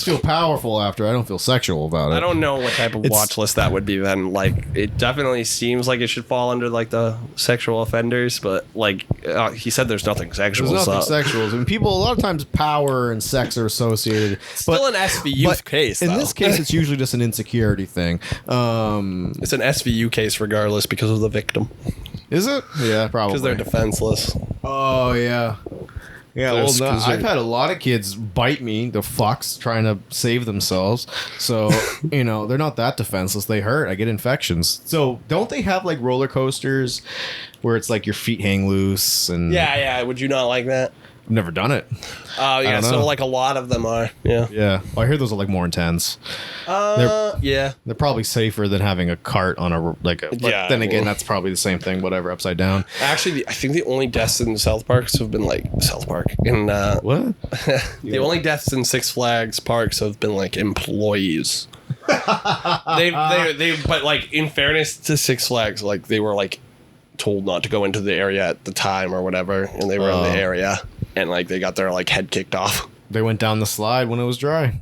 feel powerful after. I don't feel sexual about it. I don't know what type of watch list that would be then. Like, it definitely seems like it should fall under, like, the sexual offenders, but, like, he said there's nothing sexual. There's nothing sexual. I mean, people, a lot of times power and sex are associated. Still an SVU case, in this case, it's usually just an insecurity thing. It's an SVU case regardless because of the victim. Is it? Yeah, probably. Because they're defenseless. Oh, yeah. Yeah, well, no, I've had a lot of kids bite me, the fucks, trying to save themselves. So, they're not that defenseless. They hurt. I get infections. So, don't they have like roller coasters where it's like your feet hang loose? And Yeah. Would you not like that? I've never done it. Oh, yeah. So, like, a lot of them are. Yeah. Yeah. Well, I hear those are like more intense. Yeah. They're probably safer than having a cart on but then again, that's probably the same thing, whatever, upside down. Actually, I think the only deaths in South Parks have been like South Park. What? The only deaths in Six Flags parks have been like employees. But like in fairness to Six Flags, like they were like told not to go into the area at the time or whatever, and they were in the area, and like they got their like head kicked off. They went down the slide when it was dry.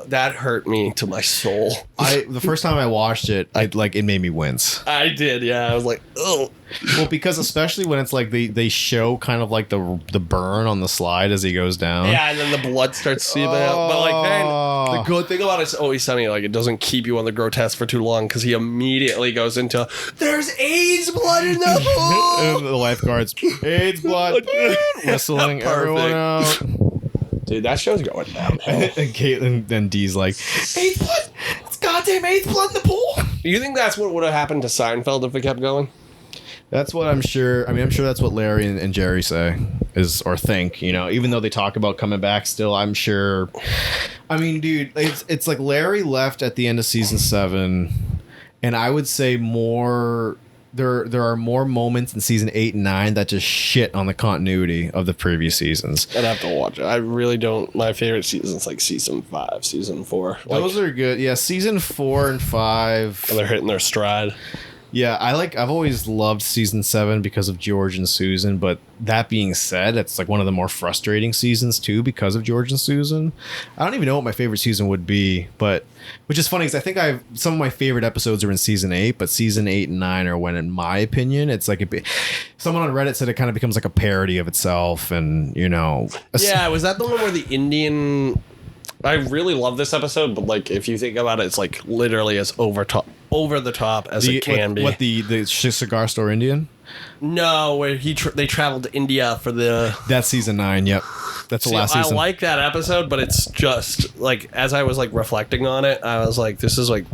That hurt me to my soul. The first time I watched it, it made me wince. I did, yeah. I was like, oh. Well, because especially when it's like they show kind of like the burn on the slide as he goes down. Yeah, and then the blood starts seeping out. But like then the good thing about It's Always Sunny, like it doesn't keep you on the grotesque for too long because he immediately goes into there's AIDS blood in the pool. And the lifeguards, AIDS blood, whistling everyone out. Dude, that show's going down. And Caitlin and Dee's like, AIDS blood! It's goddamn AIDS blood in the pool! Do you think that's what would have happened to Seinfeld if it kept going? That's what I'm sure. I mean, I'm sure that's what Larry and Jerry say or think, even though they talk about coming back still, I'm sure. I mean, dude, it's like Larry left at the end of season 7, and I would say there are more moments in season 8 and 9 that just shit on the continuity of the previous seasons. I'd have to watch it. I really don't. My favorite season's like season 5, season 4. Those are good. Yeah, season 4 and 5. They're hitting their stride. Yeah, I've always loved season 7 because of George and Susan, but that being said, it's like one of the more frustrating seasons too because of George and Susan. I don't even know what my favorite season would be, but which is funny because I think some of my favorite episodes are in season 8, but season 8 and 9 are when, in my opinion, it's like someone on Reddit said it kind of becomes like a parody of itself, and Yeah, was that the one where the Indian? I really love this episode, but like if you think about it, it's like literally as over the top as it can be. What the cigar store Indian? No, where they traveled to India for the. That's season 9. Yep, that's the last season. I like that episode, but it's just like as I was like reflecting on it, I was like, this is like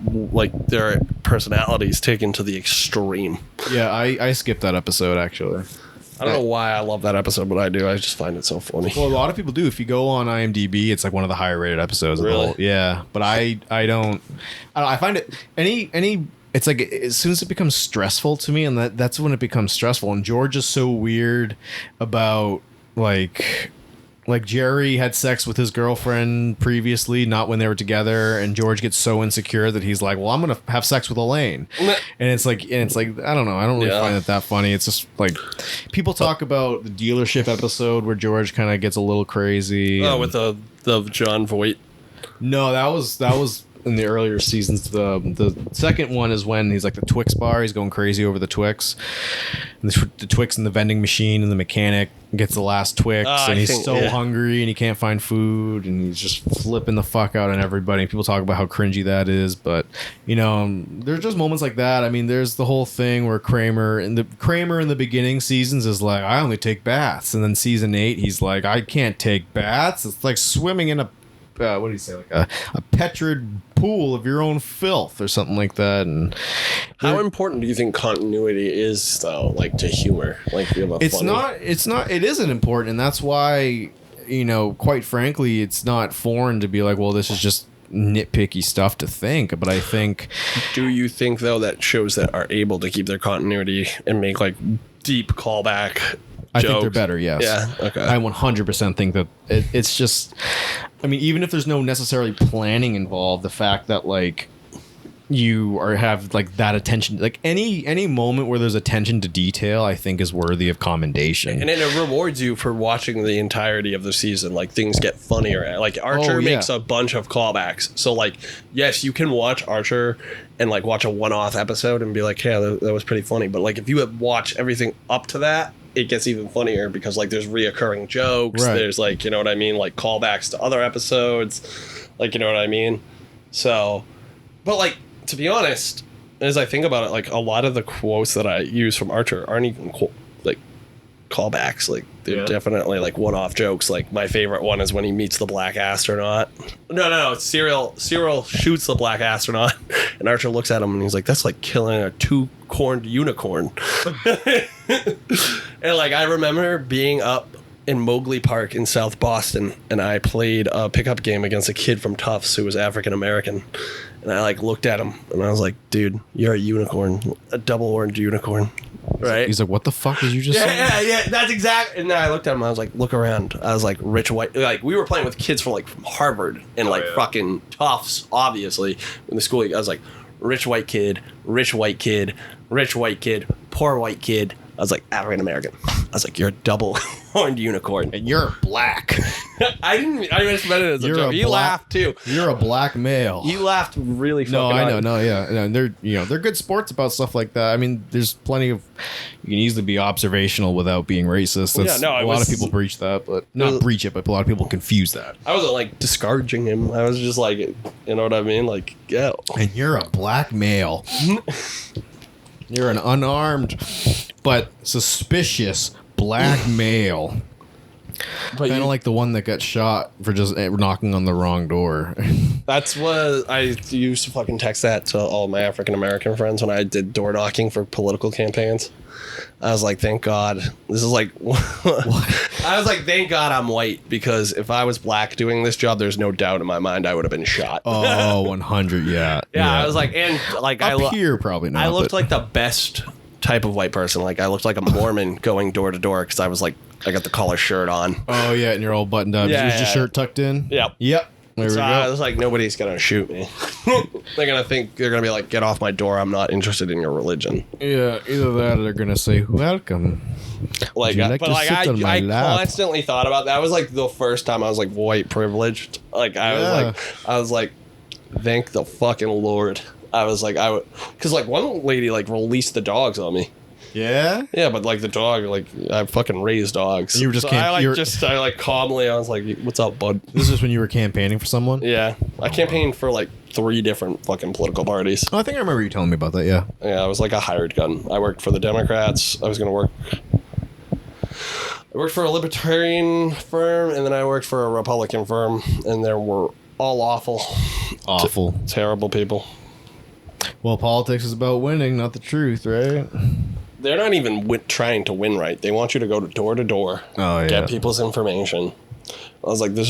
their personalities taken to the extreme. Yeah, I skipped that episode actually. I don't know why I love that episode, but I do. I just find it so funny. Well, a lot of people do. If you go on IMDb, it's like one of the higher rated episodes. Really? Yeah, but I don't. I find it any. It's like as soon as it becomes stressful to me, and that's when it becomes stressful. And George is so weird about like Jerry had sex with his girlfriend previously, not when they were together, and George gets so insecure that he's like, well, I'm gonna have sex with Elaine. And it's like I don't know, I don't really find it that funny. It's just like people talk about the dealership episode where George kind of gets a little crazy. Oh, with the John Voight. No, that was in the earlier seasons. The second one is when he's like the Twix bar. He's going crazy over the Twix. And the Twix in the vending machine, and the mechanic gets the last Twix, and he's hungry and he can't find food, and he's just flipping the fuck out on everybody. People talk about how cringy that is, but there's just moments like that. I mean, there's the whole thing where Kramer in the beginning seasons is like, I only take baths, and then season 8 he's like, I can't take baths. It's like swimming in a what do you say, like a petrid pool of your own filth or something like that. And how important do you think continuity is, though, like to humor? Like, it isn't important, and that's why, quite frankly, it's not foreign to be like, well, this is just nitpicky stuff to think. But I think, do you think though that shows that are able to keep their continuity and make like deep callback I think they're better, yes. Yeah, okay. I 100% think that it's just, I mean, even if there's no necessarily planning involved, the fact that like you have like that attention, like any moment where there's attention to detail, I think is worthy of commendation. And it rewards you for watching the entirety of the season. Like things get funnier. Like Archer makes a bunch of callbacks. So like, yes, you can watch Archer and like watch a one-off episode and be like, yeah, that was pretty funny. But like if you watch everything up to that, it gets even funnier because like there's reoccurring jokes. Right. There's like, you know what I mean? Like callbacks to other episodes. Like, you know what I mean? So, but like, to be honest, as I think about it, like a lot of the quotes that I use from Archer aren't even callbacks. Like they're definitely like one-off jokes. Like my favorite one is when he meets the black astronaut. No. Cyril shoots the black astronaut, and Archer looks at him and he's like, "That's like killing a 2-corned unicorn." And like I remember being up in Mowgli Park in South Boston, and I played a pickup game against a kid from Tufts who was African American. And I like looked at him and I was like, "Dude, you're a unicorn, a double-horned unicorn." Right? He's like, "What the fuck did you just say?" Yeah, that's exactly. And then I looked at him, I was like, "Look around." I was like, rich white, like we were playing with kids from Harvard and fucking Tufts, obviously, in the school. I was like, rich white kid, rich white kid, rich white kid, poor white kid. I was like, African American. I was like, "You're a double-horned unicorn, and you're black." I just meant it as a joke. He laughed too. You're a black male. He laughed really fucking No, I know. hard. No, yeah. And they're good sports about stuff like that. I mean, there's plenty of. You can easily be observational without being racist. That's, a lot of people breach that, but not breach it, but a lot of people confuse that. I wasn't like discouraging him. I was just like, you know what I mean? Like, yeah. And you're a black male. You're an unarmed but suspicious black male. Kind of like the one that got shot for just knocking on the wrong door. That's what I used to fucking text that to all my African American friends when I did door knocking for political campaigns. I was like, thank God. This is like, I was like, thank God I'm white, because if I was black doing this job, there's no doubt in my mind I would have been shot. Oh, 100, yeah. Yeah, I was like, and like Up here, probably not. I looked like the best type of white person. Like I looked like a Mormon going door to door because I was like, I got the collar shirt on. Oh yeah, and you're all buttoned up. Yeah, Is your shirt tucked in? Yep. There we go. I was like, nobody's gonna shoot me. They're gonna think, they're gonna be like, get off my door. I'm not interested in your religion. Yeah, either that or they're gonna say, "Welcome." Like, I constantly thought about that. That was like the first time I was like white privileged. Like I was like, thank the fucking Lord. I was like, because like one lady like released the dogs on me. Yeah? Yeah, but like the dog, like I fucking raised dogs. And you were just I calmly, I was like, "What's up, bud?" This is when you were campaigning for someone? Yeah, I campaigned for like 3 different fucking political parties. Oh, I think I remember you telling me about that. Yeah. Yeah, I was like a hired gun. I worked for the Democrats. I worked for a libertarian firm, and then I worked for a Republican firm, and they were all awful. Terrible people. Well, politics is about winning, not the truth, right? They're not even trying to win right. They want you to go to door, get people's information. I was like, the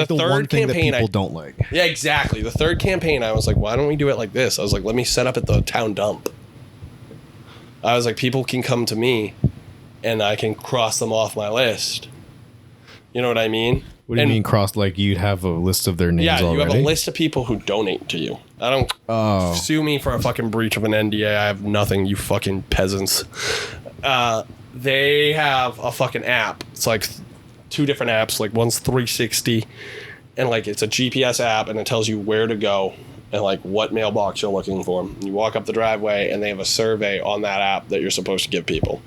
third campaign people don't like. Yeah, exactly. The third campaign, I was like, why don't we do it like this? I was like, let me set up at the town dump. I was like, people can come to me, and I can cross them off my list. You know what I mean? What do you mean crossed? Like you'd have a list of their names already? Yeah, you have a list of people who donate to you. I don't sue me for a fucking breach of an NDA. I have nothing, you fucking peasants. They have a fucking app. It's like 2 different apps. Like one's 360, and like it's a GPS app, and it tells you where to go and like what mailbox you're looking for. You walk up the driveway, and they have a survey on that app that you're supposed to give people.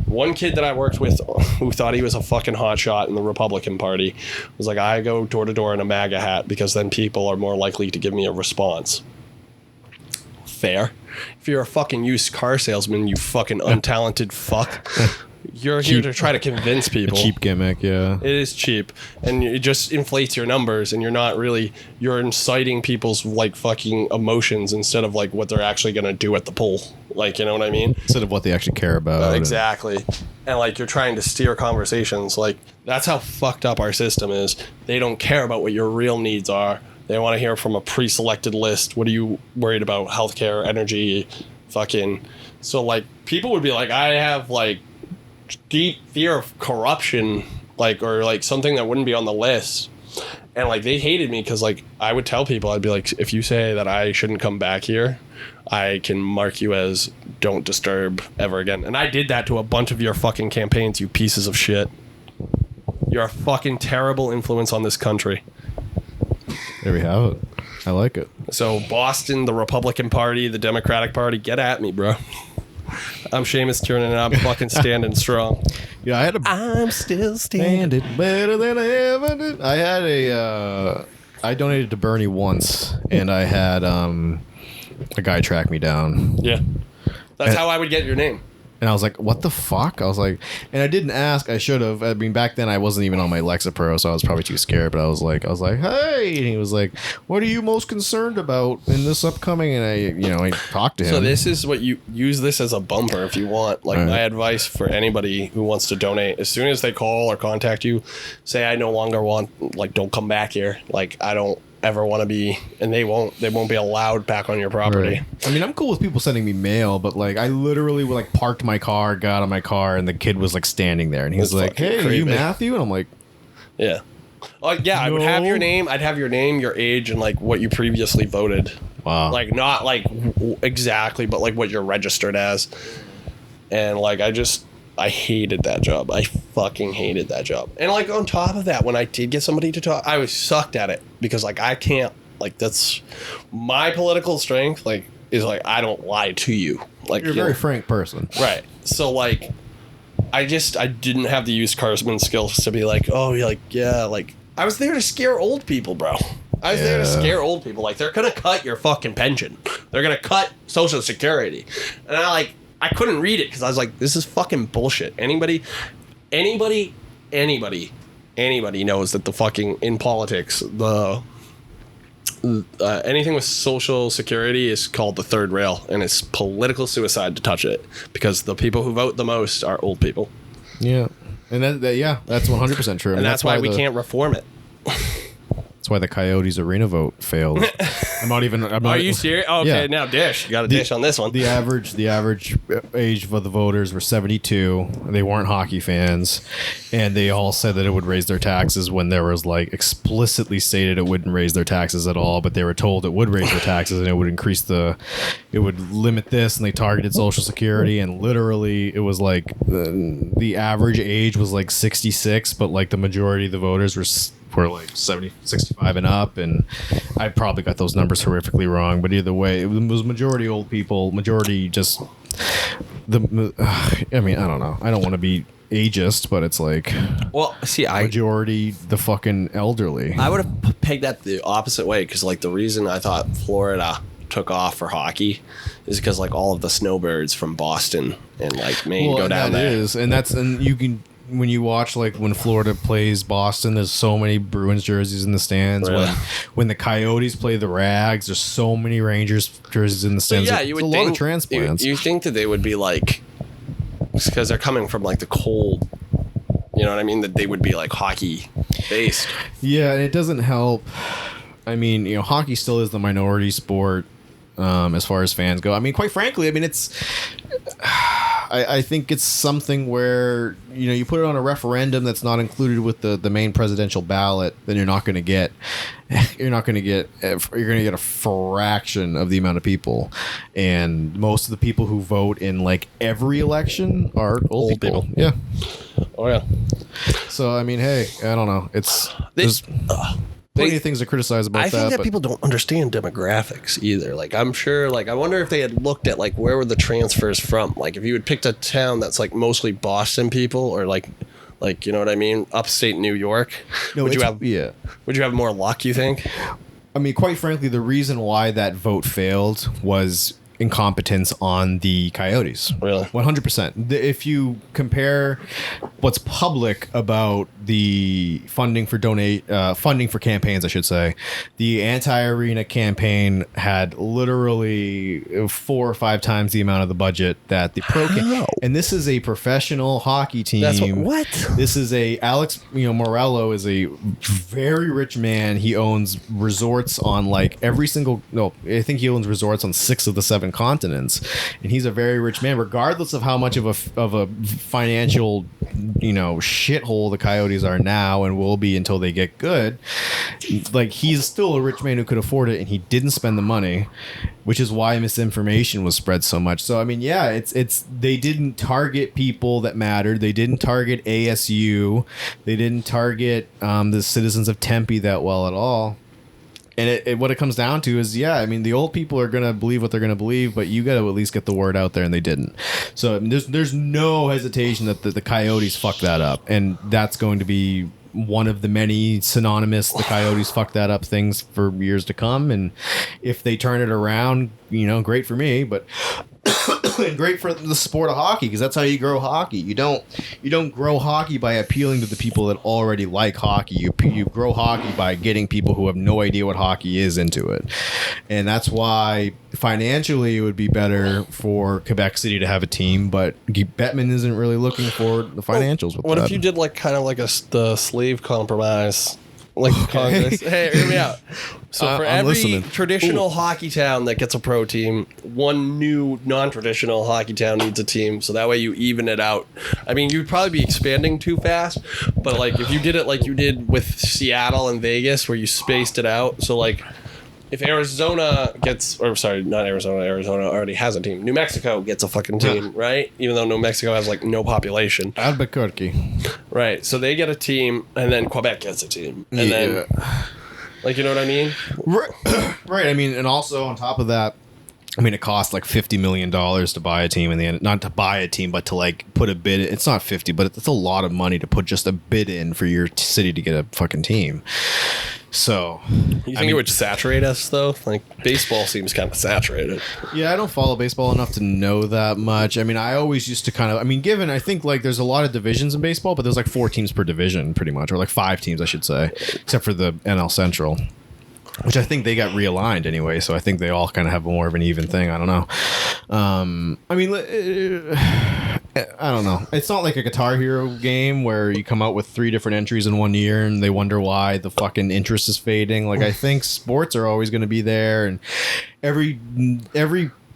One kid that I worked with who thought he was a fucking hotshot in the Republican Party was like, I go door to door in a MAGA hat because then people are more likely to give me a response. Fair. If you're a fucking used car salesman, you fucking untalented fuck, you're here to try to convince people. A cheap gimmick, yeah. It is cheap, and it just inflates your numbers, and you're inciting people's like fucking emotions instead of like what they're actually gonna do at the poll. Like, you know what I mean? Instead of what they actually care about. Exactly. And like you're trying to steer conversations. Like that's how fucked up our system is. They don't care about what your real needs are. They want to hear from a pre-selected list. What are you worried about? Healthcare, energy, fucking. So like people would be like, I have like deep fear of corruption, like, or like something that wouldn't be on the list. And like they hated me because like I would tell people, I'd be like, if you say that I shouldn't come back here, I can mark you as don't disturb ever again. And I did that to a bunch of your fucking campaigns, you pieces of shit. You're a fucking terrible influence on this country. There we have it. I like it. So Boston, the Republican Party, the Democratic Party, get at me, bro. I'm Seamus Tiernan, and I'm fucking standing strong. Yeah, I'm still standing better than I ever did. I donated to Bernie once, and I had a guy track me down. Yeah. That's how I would get your name. And I was like, what the fuck? I was like, and I didn't ask. I should have. I mean, back then I wasn't even on my Lexapro, so I was probably too scared. But I was like, hey, and he was like, what are you most concerned about in this upcoming? And I talked to him. So this is what you use this as a bumper if you want. Like my advice for anybody who wants to donate, as soon as they call or contact you, say I no longer want, like, don't come back here. Like, I don't ever want to be, and they won't be allowed back on your property. Right. I mean, I'm cool with people sending me mail, but like I literally like parked my car, got out of my car, and the kid was like standing there, and he was like, "Hey, are you Matthew?" And I'm like, "Yeah." Oh yeah, no. I would have your name. I'd have your name, your age, and like what you previously voted. Wow. Like not like exactly, but like what you're registered as. And like I hated that job. I fucking hated that job. And like on top of that, when I did get somebody to talk, I was sucked at it because like I can't, like that's my political strength, like is like I don't lie to you. Like you're a very frank person. Right. So like I didn't have the used carsman skills to be like, oh, you're like, yeah, like I was there to scare old people, bro. I was there to scare old people. Like they're gonna cut your fucking pension. They're gonna cut Social Security. And I couldn't read it because I was like, this is fucking bullshit. Anybody knows that the fucking, in politics, the anything with Social Security is called the third rail, and it's political suicide to touch it because the people who vote the most are old people. Yeah. And that's 100% true. And that's why we can't reform it. That's why the Coyotes arena vote failed. Are you serious? Oh, okay, yeah. Now dish. You got a dish on this one. The average age of the voters were 72. They weren't hockey fans, and they all said that it would raise their taxes when there was like explicitly stated it wouldn't raise their taxes at all. But they were told it would raise their taxes and it would it would limit this, and they targeted Social Security, and literally it was like the average age was like 66, but like the majority of the voters were like 70, 65 and up, and I probably got those numbers horrifically wrong, but either way, it was majority old people, majority just I mean, I don't know. I don't want to be ageist, but it's like, well, see, majority the fucking elderly. I would have pegged that the opposite way, because like the reason I thought Florida took off for hockey is because like all of the snowbirds from Boston and like Maine go down there. And you can. When you watch, like, when Florida plays Boston, there's so many Bruins jerseys in the stands. Really? When the Coyotes play the Rags, there's so many Rangers jerseys in the stands. So, yeah, you would think, a lot of transplants. You think that they would be, like, because they're coming from, like, the cold, you know what I mean? That they would be, like, hockey-based. Yeah, and it doesn't help. I mean, you know, hockey still is the minority sport as far as fans go. I mean, quite frankly, I mean, it's... I think it's something where, you know, you put it on a referendum that's not included with the main presidential ballot, then you're going to get a fraction of the amount of people, and most of the people who vote in like every election are old people. Yeah. Oh yeah. So I mean, hey, I don't know. There's plenty of things to criticize about that. I think that people don't understand demographics either. Like, I'm sure, like, I wonder if they had looked at, like, where were the transfers from? Like, if you had picked a town that's, like, mostly Boston people or, like, you know what I mean? Upstate New York. No, would you have more luck, you think? I mean, quite frankly, the reason why that vote failed was incompetence on the Coyotes. Really? 100%. If you compare what's public about the funding for campaigns, I should say, the anti-arena campaign had literally 4 or 5 times the amount of the budget that the pro campaign. And this is a professional hockey team. That's what? This is Alex, Morello is a very rich man. He owns resorts on like I think he owns resorts on 6 of the 7 continents, and he's a very rich man, regardless of how much of a financial shithole the Coyotes are now and will be until they get good. Like, he's still a rich man who could afford it, and he didn't spend the money, which is why misinformation was spread so much. So I mean, yeah, it's they didn't target people that mattered. They didn't target ASU. They didn't target the citizens of Tempe that well at all. And what it comes down to is, yeah, I mean, the old people are going to believe what they're going to believe, but you got to at least get the word out there, and they didn't. So I mean, there's no hesitation that the Coyotes fucked that up, and that's going to be one of the many synonymous the Coyotes fucked that up things for years to come. And if they turn it around, great for me, but and great for the sport of hockey because that's how you grow hockey. You don't grow hockey by appealing to the people that already like hockey. You grow hockey by getting people who have no idea what hockey is into it, and that's why financially it would be better for Quebec City to have a team, but Bettman isn't really looking for the financials. What if you did like kind of like the slave compromise? Like Congress. Hey, hear me out. So for every traditional hockey town that gets a pro team, one new non-traditional hockey town needs a team. So that way you even it out. I mean, you'd probably be expanding too fast, but like if you did it like you did with Seattle and Vegas, where you spaced it out. So like if Arizona gets, or sorry, not Arizona. Arizona already has a team. New Mexico gets a fucking team, right? Even though New Mexico has like no population. Albuquerque. Right. So they get a team, and then Quebec gets a team, and then, like, you know what I mean? Right. I mean, and also on top of that, I mean, it costs like $50 million to buy a team in the end. Not to buy a team, but to like put a bid. It's not 50, but it's a lot of money to put just a bid in for your city to get a fucking team. So, you think it would saturate us though? Like baseball seems kind of saturated. Yeah, I don't follow baseball enough to know that much. I mean, I always used to kind of. I mean, I think like there's a lot of divisions in baseball, but there's like 4 teams per division, pretty much, or like 5 teams, I should say, except for the NL Central, which I think they got realigned anyway. So I think they all kind of have more of an even thing. I don't know. I mean, I don't know. It's not like a Guitar Hero game where you come out with 3 different entries in one year and they wonder why the fucking interest is fading. Like, I think sports are always going to be there, and every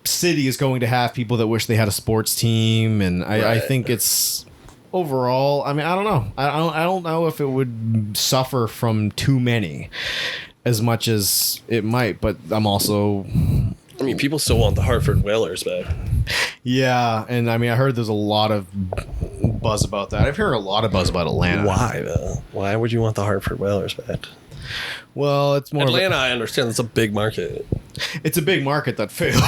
city is going to have people that wish they had a sports team, and I think it's overall. I mean, I don't know. I don't know if it would suffer from too many as much as it might, but I'm also. I mean, people still want the Hartford Whalers back. Yeah, and I mean, I heard there's a lot of buzz about that. I've heard a lot of buzz about Atlanta. Why, though? Why would you want the Hartford Whalers back? Well, it's more Atlanta, I understand. It's a big market. It's a big market that failed.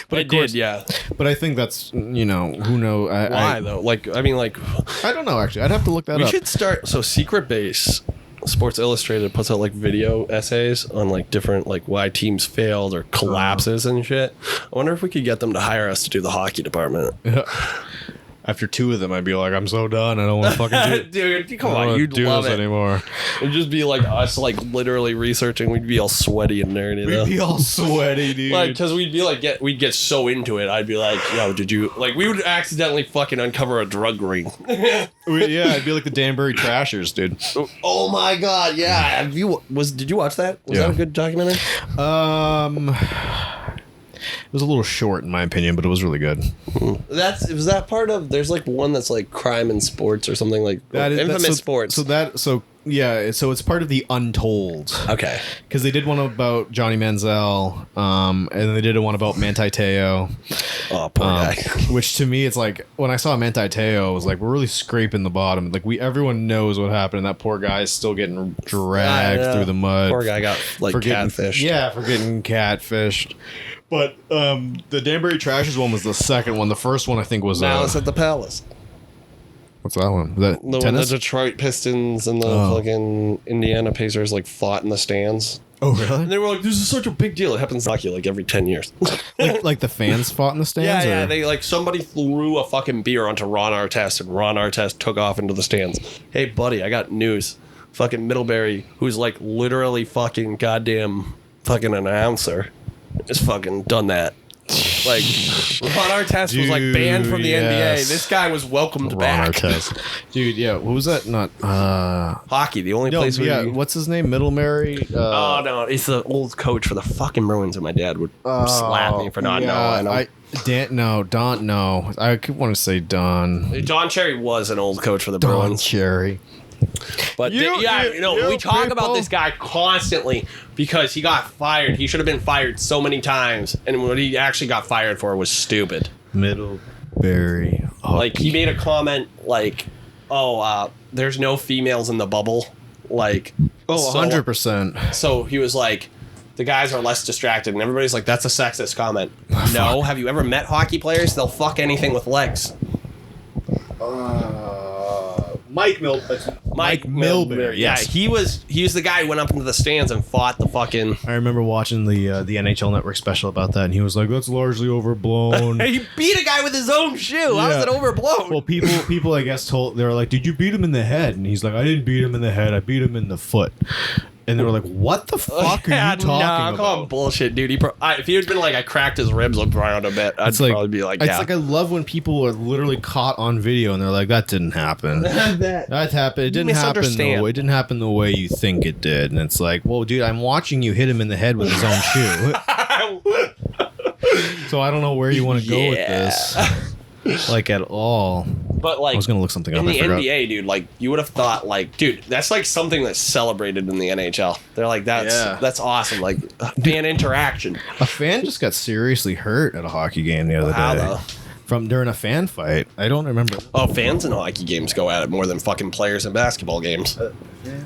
But it did, yeah. But I think that's, who knows. Why, though? Like, I mean, like... I don't know, actually. I'd have to look that up. We should start... So, Secret Base... Sports Illustrated puts out like video essays on like different like why teams failed or collapses and shit. I wonder if we could get them to hire us to do the hockey department. Yeah. After 2 of them, I'd be like, I'm so done. I don't want to fucking do it. Dude, come on, you'd love this it anymore. It'd just be like us, like literally researching. We'd be all sweaty and nerdy. We'd be all sweaty, dude. Like, because we'd be like, we'd get so into it. I'd be like, yo, did you like? We would accidentally fucking uncover a drug ring. Yeah, it'd be like the Danbury Trashers, dude. Oh my god, yeah. Did you watch that? Was that a good documentary? It was a little short in my opinion, but it was really good. Was that part of? There's like one that's like crime in sports or something like that. Infamous sports. So it's part of the Untold. Okay. Because they did one about Johnny Manziel, and they did one about Manti Te'o. Oh, poor guy. Which to me, it's like when I saw Manti Te'o, I was like, we're really scraping the bottom. Like everyone knows what happened, and that poor guy is still getting dragged through the mud. Poor guy got like catfished. Yeah, for getting catfished. But the Danbury Trashers one was the second one. The first one I think was Malice at the Palace. What's that one? Was that tennis? The Detroit Pistons and the fucking Indiana Pacers like fought in the stands. Oh really? And they were like, "This is such a big deal. It happens in hockey like every 10 years." like the fans fought in the stands. Yeah. They like somebody threw a fucking beer onto Ron Artest, and Ron Artest took off into the stands. Hey buddy, I got news. Fucking Milbury, who's like literally fucking goddamn fucking announcer, is fucking done that. Like, Ron Artest was like banned from the NBA. This guy was welcomed back. Artest. Dude, yeah. What was that? Not hockey. The only place where what's his name? Middlebury? Oh no, it's the old coach for the fucking Bruins, and my dad would slap me for not knowing. I want to say Don. Don Cherry was an old coach for the Bruins. Don Cherry. But we talk about this guy constantly because he got fired. He should have been fired so many times, and what he actually got fired for was stupid. Middlebury. Like, he made a comment like, there's no females in the bubble. Like, 100%. So he was like, the guys are less distracted, and everybody's like, that's a sexist comment. No, have you ever met hockey players? They'll fuck anything with legs. Mike Milbury. Mike Milbury. Yes. Yeah, he was the guy who went up into the stands and fought the fucking. I remember watching the NHL Network special about that, and he was like, "That's largely overblown." He beat a guy with his own shoe. How is it overblown? Well, people, I guess, they were like, "Did you beat him in the head?" And he's like, "I didn't beat him in the head. I beat him in the foot." And they were like, "What the fuck are you talking about?" Call him bullshit, dude. If he had been like, I cracked his ribs around a bit, I'd probably be like, It's like I love when people are literally caught on video and they're like, "That didn't happen. That happened. It didn't happen the way. It didn't happen the way you think it did." And it's like, "Well, dude, I'm watching you hit him in the head with his own shoe." So I don't know where you want to go with this. Like at all. But like, I was gonna look something up. In the NBA, dude, like you would have thought, like, dude, that's like something that's celebrated in the NHL. They're like, that's awesome, like fan interaction. A fan just got seriously hurt at a hockey game the other day. How though? From during a fan fight. I don't remember. Oh, fans in hockey games go at it more than fucking players in basketball games. Fan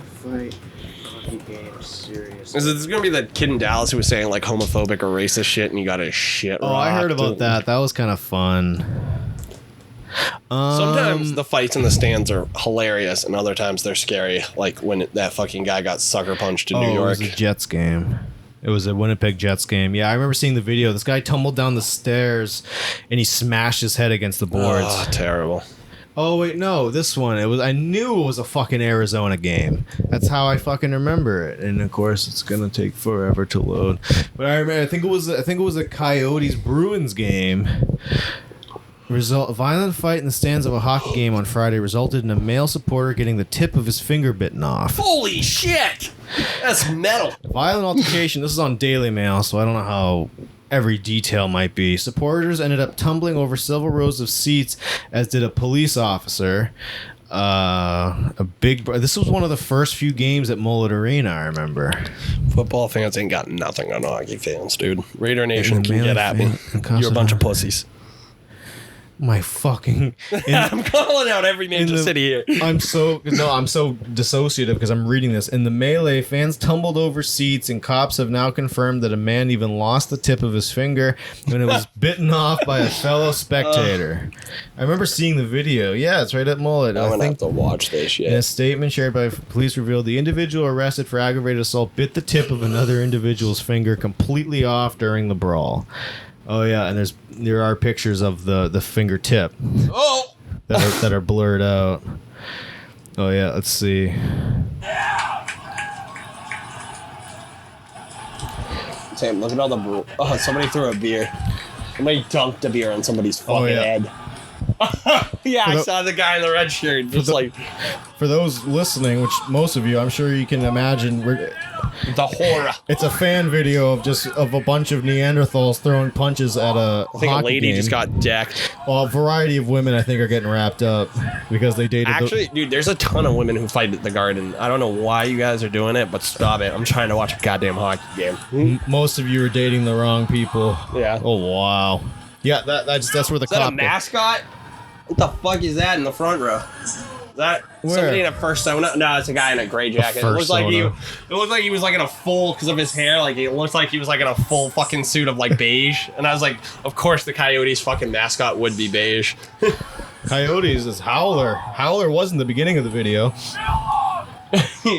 fight, hockey game, serious. There's gonna be that kid in Dallas who was saying like homophobic or racist shit, and he got his shit. Oh, I heard about that. That was kind of fun. Sometimes the fights in the stands are hilarious, and other times they're scary. Like when that fucking guy got sucker punched in New York. It was a Jets game. It was a Winnipeg Jets game. Yeah, I remember seeing the video. This guy tumbled down the stairs, and he smashed his head against the boards. Oh, terrible. Oh wait, no, this one. I knew it was a fucking Arizona game. That's how I fucking remember it. And of course, it's gonna take forever to load. But I remember. I think it was a Coyotes Bruins game. A violent fight in the stands of a hockey game on Friday resulted in a male supporter getting the tip of his finger bitten off. Holy shit! That's metal. Violent altercation. This is on Daily Mail, so I don't know how every detail might be. Supporters ended up tumbling over several rows of seats, as did a police officer. This was one of the first few games at Mullet Arena, I remember. Football fans ain't got nothing on hockey fans, dude. Raider Nation can get at me. You're a bunch of pussies. My fucking... I'm calling out every major city here. I'm so dissociative because I'm reading this. In the melee, fans tumbled over seats, and cops have now confirmed that a man even lost the tip of his finger when it was bitten off by a fellow spectator. I remember seeing the video. Yeah, it's right at Mullet. I'm going to have to watch this shit. In a statement shared by police revealed the individual arrested for aggravated assault bit the tip of another individual's finger completely off during the brawl. Oh yeah, and there are pictures of the fingertip. Oh, that are blurred out. Oh yeah, let's see. Sam, look at all the somebody threw a beer. Somebody dunked a beer on somebody's fucking head. Yeah, I saw the guy in the red shirt. Just for those listening, which most of you, I'm sure you can imagine, the horror. It's a fan video of a bunch of Neanderthals throwing punches at a I think hockey a lady game. just got decked. Well, a variety of women, I think, are getting wrapped up because they dated. Actually, dude, there's a ton of women who fight at the Garden. I don't know why you guys are doing it, but stop it. I'm trying to watch a goddamn hockey game. Most of you are dating the wrong people. Yeah. Oh wow. Yeah, that's where the Is that a mascot? What the fuck is that in the front row? Is that somebody in a fursona? No, it's a guy in a gray jacket. It looks like he was like in a full, because of his hair, like it looks like he was like in a full fucking suit of like beige. And I was like, of course the Coyotes fucking mascot would be beige. Coyotes is Howler. Howler was in the beginning of the video.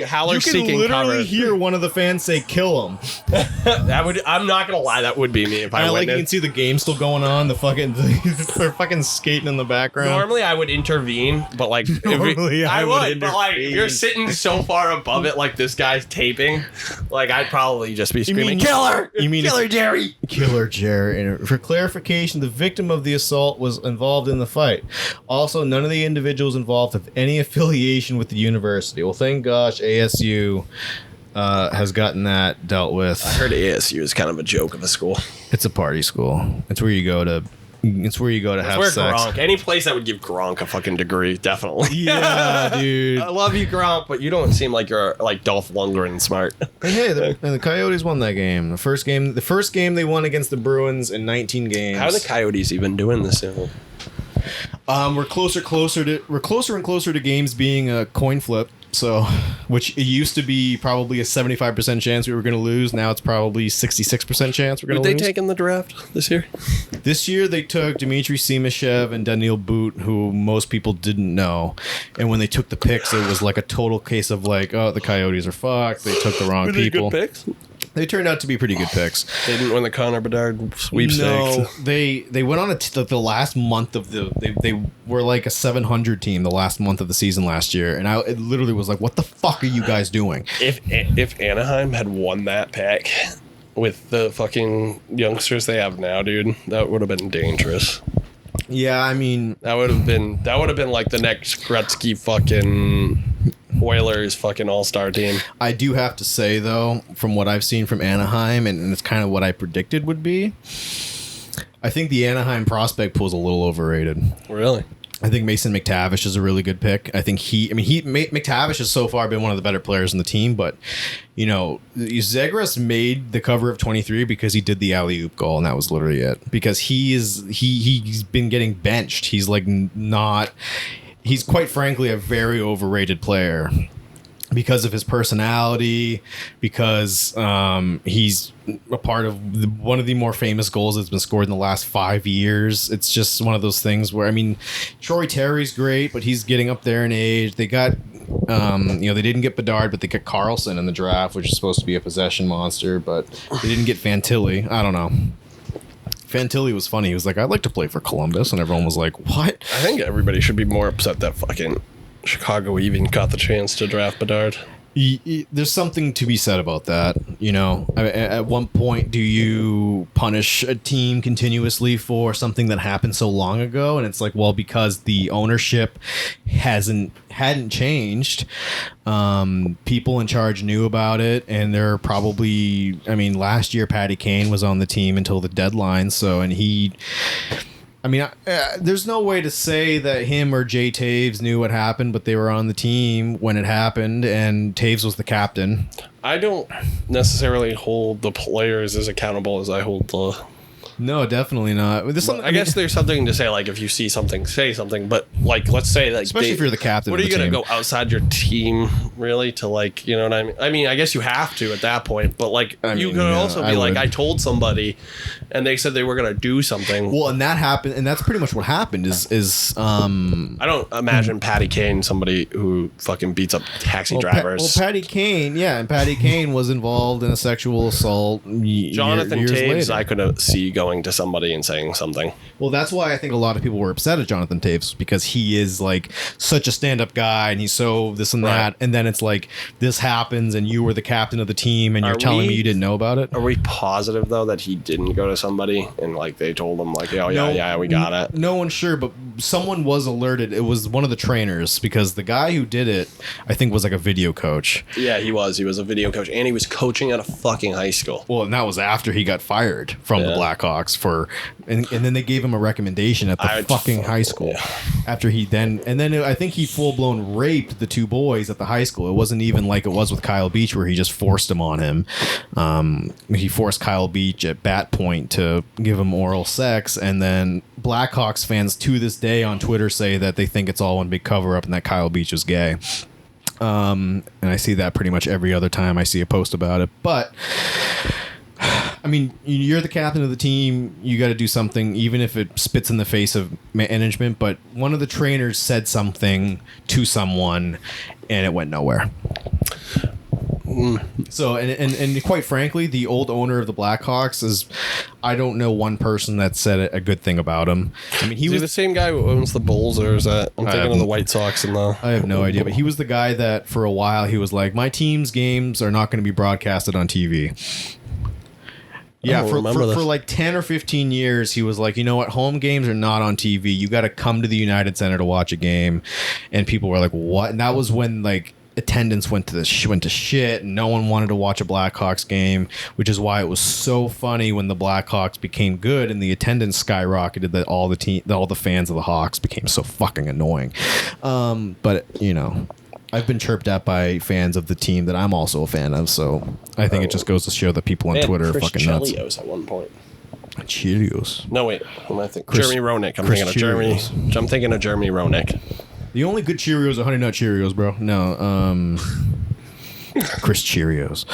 Howler you can seeking literally cover. hear one of the fans say "kill him." I'm not gonna lie, that would be me if I like witnessed. you can see the game still going on. They're fucking skating in the background. Normally I would intervene, but like Normally I would intervene. but like if you're sitting so far above it, like this guy's taping, like I'd probably just be screaming, "Killer! Killer Jerry! Killer Jerry!" And for clarification, the victim of the assault was involved in the fight. Also, none of the individuals involved have any affiliation with the university. Well, thank gosh, ASU has gotten that dealt with. I heard ASU is kind of a joke of a school. It's a party school. It's where you go to. It's where you go to have sex. Gronk. Any place that would give Gronk a fucking degree, definitely. Yeah, dude. I love you, Gronk, but you don't seem like you're like Dolph Lundgren smart. Hey, the Coyotes won that game. The first game they won against the Bruins in 19 games. How are the Coyotes even doing this? We're closer and closer to games being a coin flip. So, which it used to be probably a 75% chance we were going to lose. Now it's probably 66% chance we're going to lose. Did they take in the draft this year? This year they took Dmitry Simashev and Daniil Boot, who most people didn't know. And when they took the picks, it was like a total case of like, oh, the Coyotes are fucked. They took the wrong people. Good picks? They turned out to be pretty good picks. They didn't win the Conor Bedard sweepstakes. No, they went on the last month of they were like a 700 team the last month of the season last year, and it literally was like, what the fuck are you guys doing? If Anaheim had won that pick with the fucking youngsters they have now, dude, that would have been dangerous. Yeah, I mean, that would have been like the next Gretzky fucking Oilers fucking all-star team. I do have to say, though, from what I've seen from Anaheim, and it's kind of what I predicted would be, I think the Anaheim prospect pool is a little overrated. Really? I think Mason McTavish is a really good pick. I think McTavish has so far been one of the better players in the team, but, you know, Zegras made the cover of 23 because he did the alley-oop goal, and that was literally it. Because he's been getting benched. He's like not... He's quite frankly a very overrated player because of his personality, because he's a part of one of the more famous goals that's been scored in the last 5 years. It's just one of those things where, I mean, Troy Terry's great, but he's getting up there in age. They got, they didn't get Bedard, but they got Carlson in the draft, which is supposed to be a possession monster, but they didn't get Fantilli. I don't know. Fantilli was funny. He was like, I'd like to play for Columbus. And everyone was like, what? I think everybody should be more upset that fucking Chicago even got the chance to draft Bedard. There's something to be said about that. You know, at one point, do you punish a team continuously for something that happened so long ago? And it's like, well, because the ownership hadn't changed. People in charge knew about it, and they're probably, I mean, last year Patty Kane was on the team until the deadline. So, and he... I mean, there's no way to say that him or Jay Taves knew what happened, but they were on the team when it happened, and Taves was the captain. I don't necessarily hold the players as accountable as I hold the... No, definitely not. I guess there's something to say, like, if you see something, say something. But, like, let's say, like... Especially if you're the captain What are you going to team. go outside your team, really, to, like, you know what I mean? I mean, I guess you have to at that point. But, like, you could also be like, I told somebody, and they said they were going to do something. Well, and that happened, and that's pretty much what happened is I don't imagine Patty Kane, somebody who fucking beats up taxi drivers. Patty Kane, yeah, and Patty Kane was involved in a sexual assault Jonathan years Taves, later. I could see going to somebody and saying something. Well, that's why I think a lot of people were upset at Jonathan Taves, because he is like such a stand-up guy, and he's so this and that, and then it's like this happens, and you were the captain of the team, and you're telling me you didn't know about it. Are we positive though that he didn't go to somebody and like they told him like, oh yeah, we got it? No one's sure, but someone was alerted. It was one of the trainers, because the guy who did it, I think, was like a video coach. Yeah, he was. He was a video coach, and he was coaching at a fucking high school. Well, and that was after he got fired from the Blackhawks and then they gave him a recommendation at the fucking high school. Yeah. After he then I think he full blown raped the two boys at the high school. It wasn't even like it was with Kyle Beach, where he just forced him on him. He forced Kyle Beach at bat point to give him oral sex, and then Blackhawks fans to this day on Twitter say that they think it's all one big cover up and that Kyle Beach is gay. And I see that pretty much every other time I see a post about it. But I mean, you're the captain of the team. You got to do something, even if it spits in the face of management. But one of the trainers said something to someone, and it went nowhere. So, and quite frankly, the old owner of the Blackhawks is, I don't know one person that said a good thing about him. I mean, he was the same guy who owns the Bulls, or is that? I'm thinking of the White Sox and the... I have no idea, but he was the guy that for a while he was like, my team's games are not going to be broadcasted on TV. Yeah, for like 10 or 15 years, he was like, you know what, home games are not on TV. You got to come to the United Center to watch a game. And people were like, what? And that was when, like, attendance went to shit, and no one wanted to watch a Blackhawks game, which is why it was so funny when the Blackhawks became good and the attendance skyrocketed, that all the fans of the Hawks became so fucking annoying. But, you know, I've been chirped at by fans of the team that I'm also a fan of, so I think it just goes to show that people on Twitter are fucking nuts. Chelios at one point. Chelios. No, wait. Jeremy Roenick. I'm thinking of Jeremy Roenick. The only good Cheerios are Honey Nut Cheerios, bro. No, Chris Cheerios.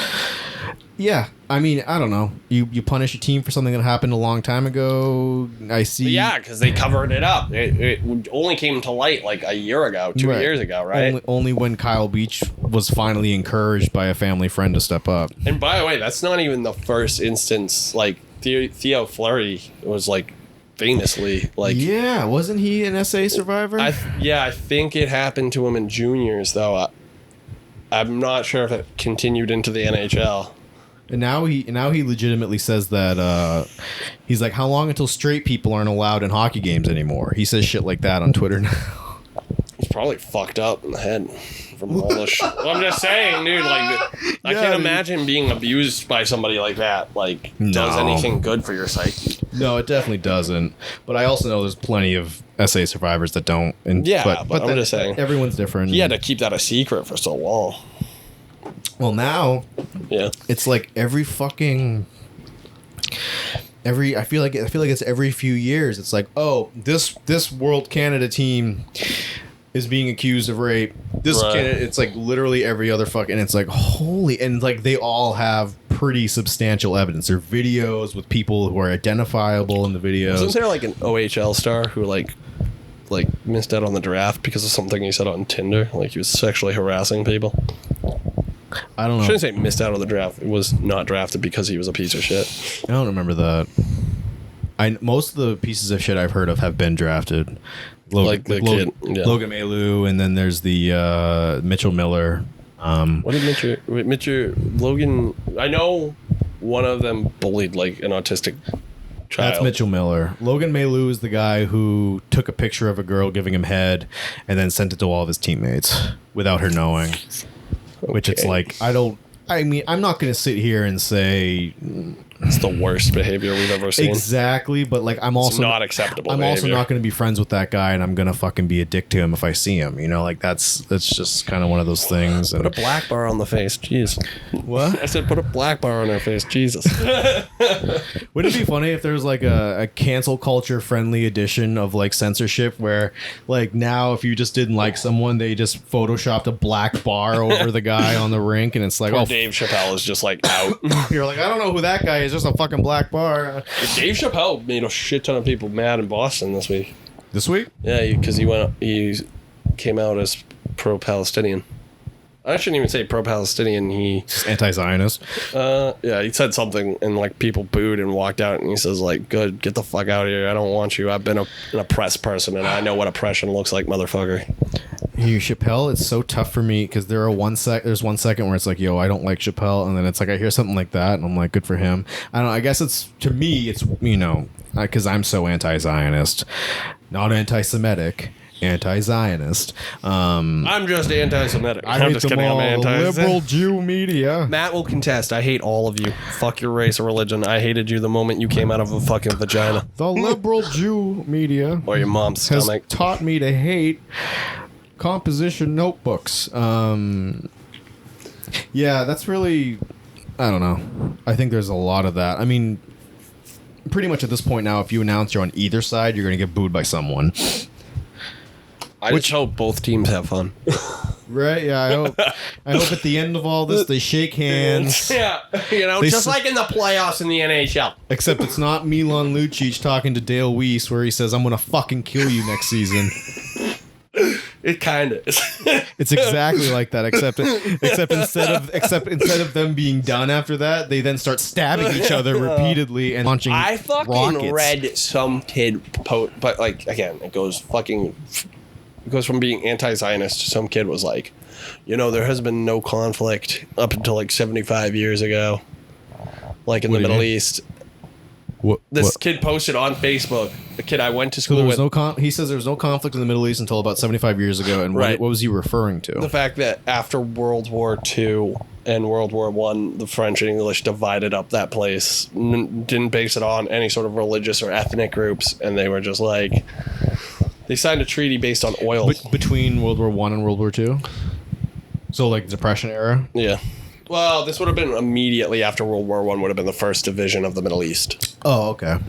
Yeah, I mean, I don't know. You punish a team for something that happened a long time ago. I see. Yeah, because they covered it up. It only came to light like a year ago, 2 years ago, right? Only when Kyle Beach was finally encouraged by a family friend to step up. And by the way, that's not even the first instance. Like Theo Fleury was like famously like. Yeah, wasn't he an SA survivor? I think it happened to him in juniors though. I'm not sure if it continued into the NHL. And now he legitimately says that he's like, how long until straight people aren't allowed in hockey games anymore? He says shit like that on Twitter now. He's probably fucked up in the head from all this shit. Well, I'm just saying, dude, like, I can't imagine being abused by somebody like that, like, does anything good for your psyche. No, it definitely doesn't. But I also know there's plenty of SA survivors that don't. And, but I'm just saying. Everyone's different. He had to keep that a secret for so long. Well, now, yeah, it's like I feel like it's every few years. It's like, oh, this World Canada team is being accused of rape. This Canada, it's like literally every other fucking. It's like holy, and like they all have pretty substantial evidence. There are videos with people who are identifiable in the videos. Wasn't there like an OHL star who like missed out on the draft because of something he said on Tinder? Like he was sexually harassing people. I don't know. I shouldn't say missed out on the draft. It was not drafted because he was a piece of shit. I don't remember that. Most of the pieces of shit I've heard of have been drafted. Logan Mailou, and then there's the Mitchell Miller. What did Logan? I know one of them bullied like an autistic child. That's Mitchell Miller. Logan Mailou is the guy who took a picture of a girl giving him head and then sent it to all of his teammates without her knowing. Which it's like, I'm not going to sit here and say it's the worst behavior we've ever seen. Exactly, but like it's not acceptable. I'm behavior. also not going to be friends with that guy, and I'm going to fucking be a dick to him if I see him. You know, like that's just kind of one of those things. Put a black bar on the face, jeez. What? I said put a black bar on her face, Jesus. Wouldn't it be funny if there was like a cancel culture friendly edition of like censorship where like now if you just didn't like someone, they just photoshopped a black bar over the guy on the rink, and it's like, poor Dave Chappelle is just like out. You're like, I don't know who that guy is. Just a fucking black bar. Dave Chappelle made a shit ton of people mad in Boston this week. This week? Yeah, because he came out as pro-Palestinian. I shouldn't even say pro-Palestinian. He's anti-Zionist. Yeah, he said something and like people booed and walked out, and he says like, "Good, get the fuck out of here. I don't want you. I've been an oppressed person, and I know what oppression looks like, motherfucker." Chappelle, it's so tough for me because there's 1 second where it's like, yo, I don't like Chappelle, and then it's like I hear something like that and I'm like, good for him. I don't know, I guess it's, to me, it's, you know, because I'm so anti-Zionist, not anti-Semitic, anti-Zionist. I'm just anti-Semitic. I'm just kidding. I'm anti-Zionist. Liberal Jew media. Matt will contest. I hate all of you. Fuck your race or religion. I hated you the moment you came out of a fucking vagina. The liberal Jew media or your mom's stomach has taught me to hate composition notebooks. Yeah, that's really, I don't know. I think there's a lot of that. I mean, pretty much at this point now, if you announce you're on either side, you're going to get booed by someone. I just hope both teams have fun. Right? Yeah, I hope at the end of all this they shake hands. Yeah, you know, just like in the playoffs in the NHL. Except it's not Milan Lucic talking to Dale Weiss where he says, "I'm gonna fucking kill you next season." It kind of is. It's exactly like that, except instead of them being done after that, they then start stabbing each other repeatedly and launching I fucking rockets. read some kid but like again, it goes from being anti-Zionist to some kid was like, you know, there has been no conflict up until like 75 years ago, like in the Middle East. This kid posted on Facebook. The kid I went to school with. He says there was no conflict in the Middle East until about 75 years ago. And what was he referring to? The fact that after World War II and World War I, the French and English divided up that place. Didn't base it on any sort of religious or ethnic groups. And they were just like... They signed a treaty based on oil. Between World War I and World War II? So like Depression era? Yeah. Well, this would have been immediately after World War I would have been the first division of the Middle East. Oh, okay.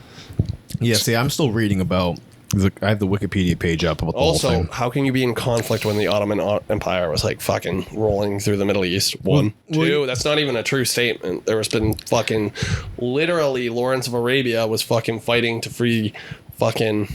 Yeah, see, I'm still reading about I have the Wikipedia page up about the Also, whole thing. how can you be in conflict when the Ottoman Empire was like fucking rolling through the Middle East? One. Two, that's not even a true statement. There has been fucking literally Lawrence of Arabia was fucking fighting to free fucking.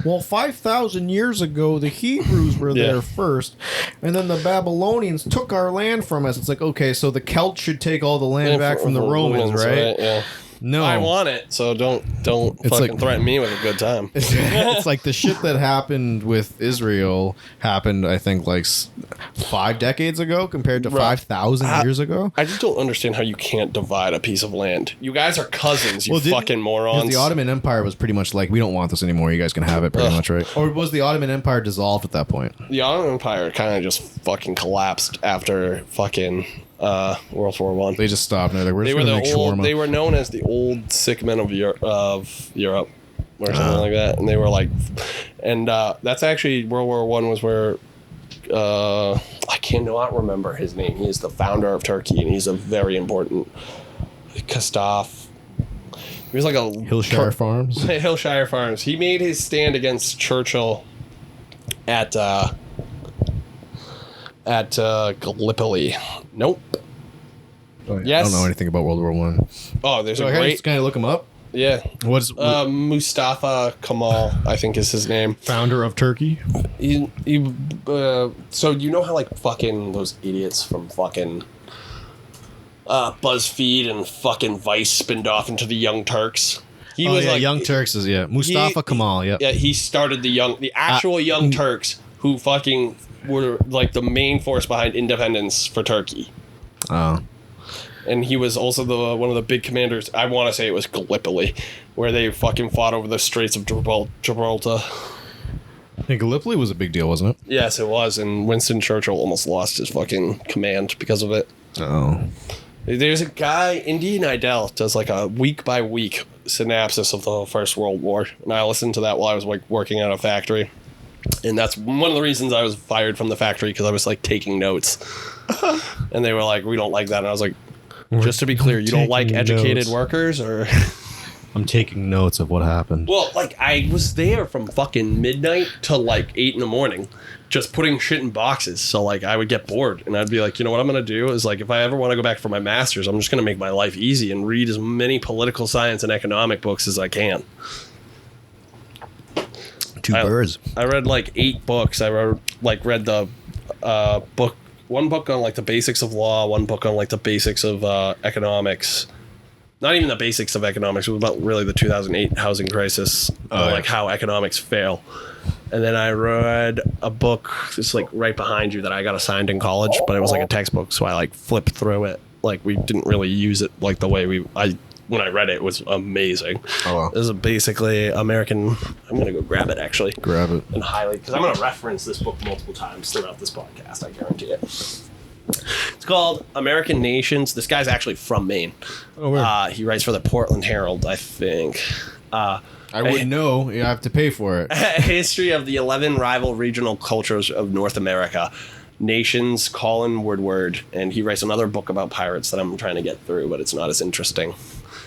Well, 5,000 years ago, the Hebrews were there first, and then the Babylonians took our land from us. It's like, okay, so the Celts should take all the land back from the Romans, right? Yeah. No. I want it, so don't fucking like, threaten me with a good time. It's like the shit that happened with Israel happened, I think, like 5 decades ago compared to 5,000 years ago. I just don't understand how you can't divide a piece of land. You guys are cousins, you fucking morons. The Ottoman Empire was pretty much like, we don't want this anymore. You guys can have it, pretty much, right? Or was the Ottoman Empire dissolved at that point? The Ottoman Empire kind of just fucking collapsed after fucking World War One. They just stopped. And we're just gonna make shawarma. They were known as the old sick men of Europe, or something like that. And they were like, and that's actually World War One was where I cannot remember his name. He is the founder of Turkey, and he's a very important Kastaf. He was like a Hillshire Farms. Hillshire Farms. He made his stand against Churchill at Gallipoli. Nope. Yes. I don't know anything about World War One. Oh, there's So a I great. just kind of look him up. Yeah. What's Mustafa Kemal, I think is his name. founder of Turkey? So you know how like fucking those idiots from fucking BuzzFeed and fucking Vice spinned off into the Young Turks? He was like Young Turks is Mustafa Kemal. Yeah. Yeah, he started the actual Young Turks who fucking were like the main force behind independence for Turkey. Oh. And he was also one of the big commanders. I want to say it was Gallipoli, where they fucking fought over the Straits of Gibraltar. Hey, Gallipoli was a big deal, wasn't it? Yes, it was. And Winston Churchill almost lost his fucking command because of it. Oh. There's a guy, Indian Idol, does like a week by week synopsis of the First World War. And I listened to that while I was like working at a factory. And that's one of the reasons I was fired from the factory, because I was like taking notes. And they were like, we don't like that. And I was like, just to be clear, you don't like educated workers, or? I'm taking notes of what happened. Well, like I was there from fucking midnight till like 8 a.m, just putting shit in boxes. So like I would get bored, and I'd be like, you know what I'm gonna do is like, if I ever want to go back for my master's, I'm just gonna make my life easy and read as many political science and economic books as I can. Two birds. I read like 8 books. I read the book. One book on like the basics of law, one book on like the basics of economics. Not even the basics of economics. It was about really the 2008 housing crisis, like how economics fail. And then I read a book that's like right behind you that I got assigned in college, but it was like a textbook, so I like flipped through it. Like we didn't really use it like the way when I read it, it was amazing. Oh, wow. This is basically American. I'm gonna go grab it actually. Grab it. And highlight, because I'm gonna reference this book multiple times throughout this podcast. I guarantee it. It's called American Nations. This guy's actually from Maine. Oh, where? He writes for the Portland Herald, I think. I wouldn't know. You have to pay for it. A history of the 11 rival regional cultures of North America. Nations, Colin Woodward, and he writes another book about pirates that I'm trying to get through, but it's not as interesting.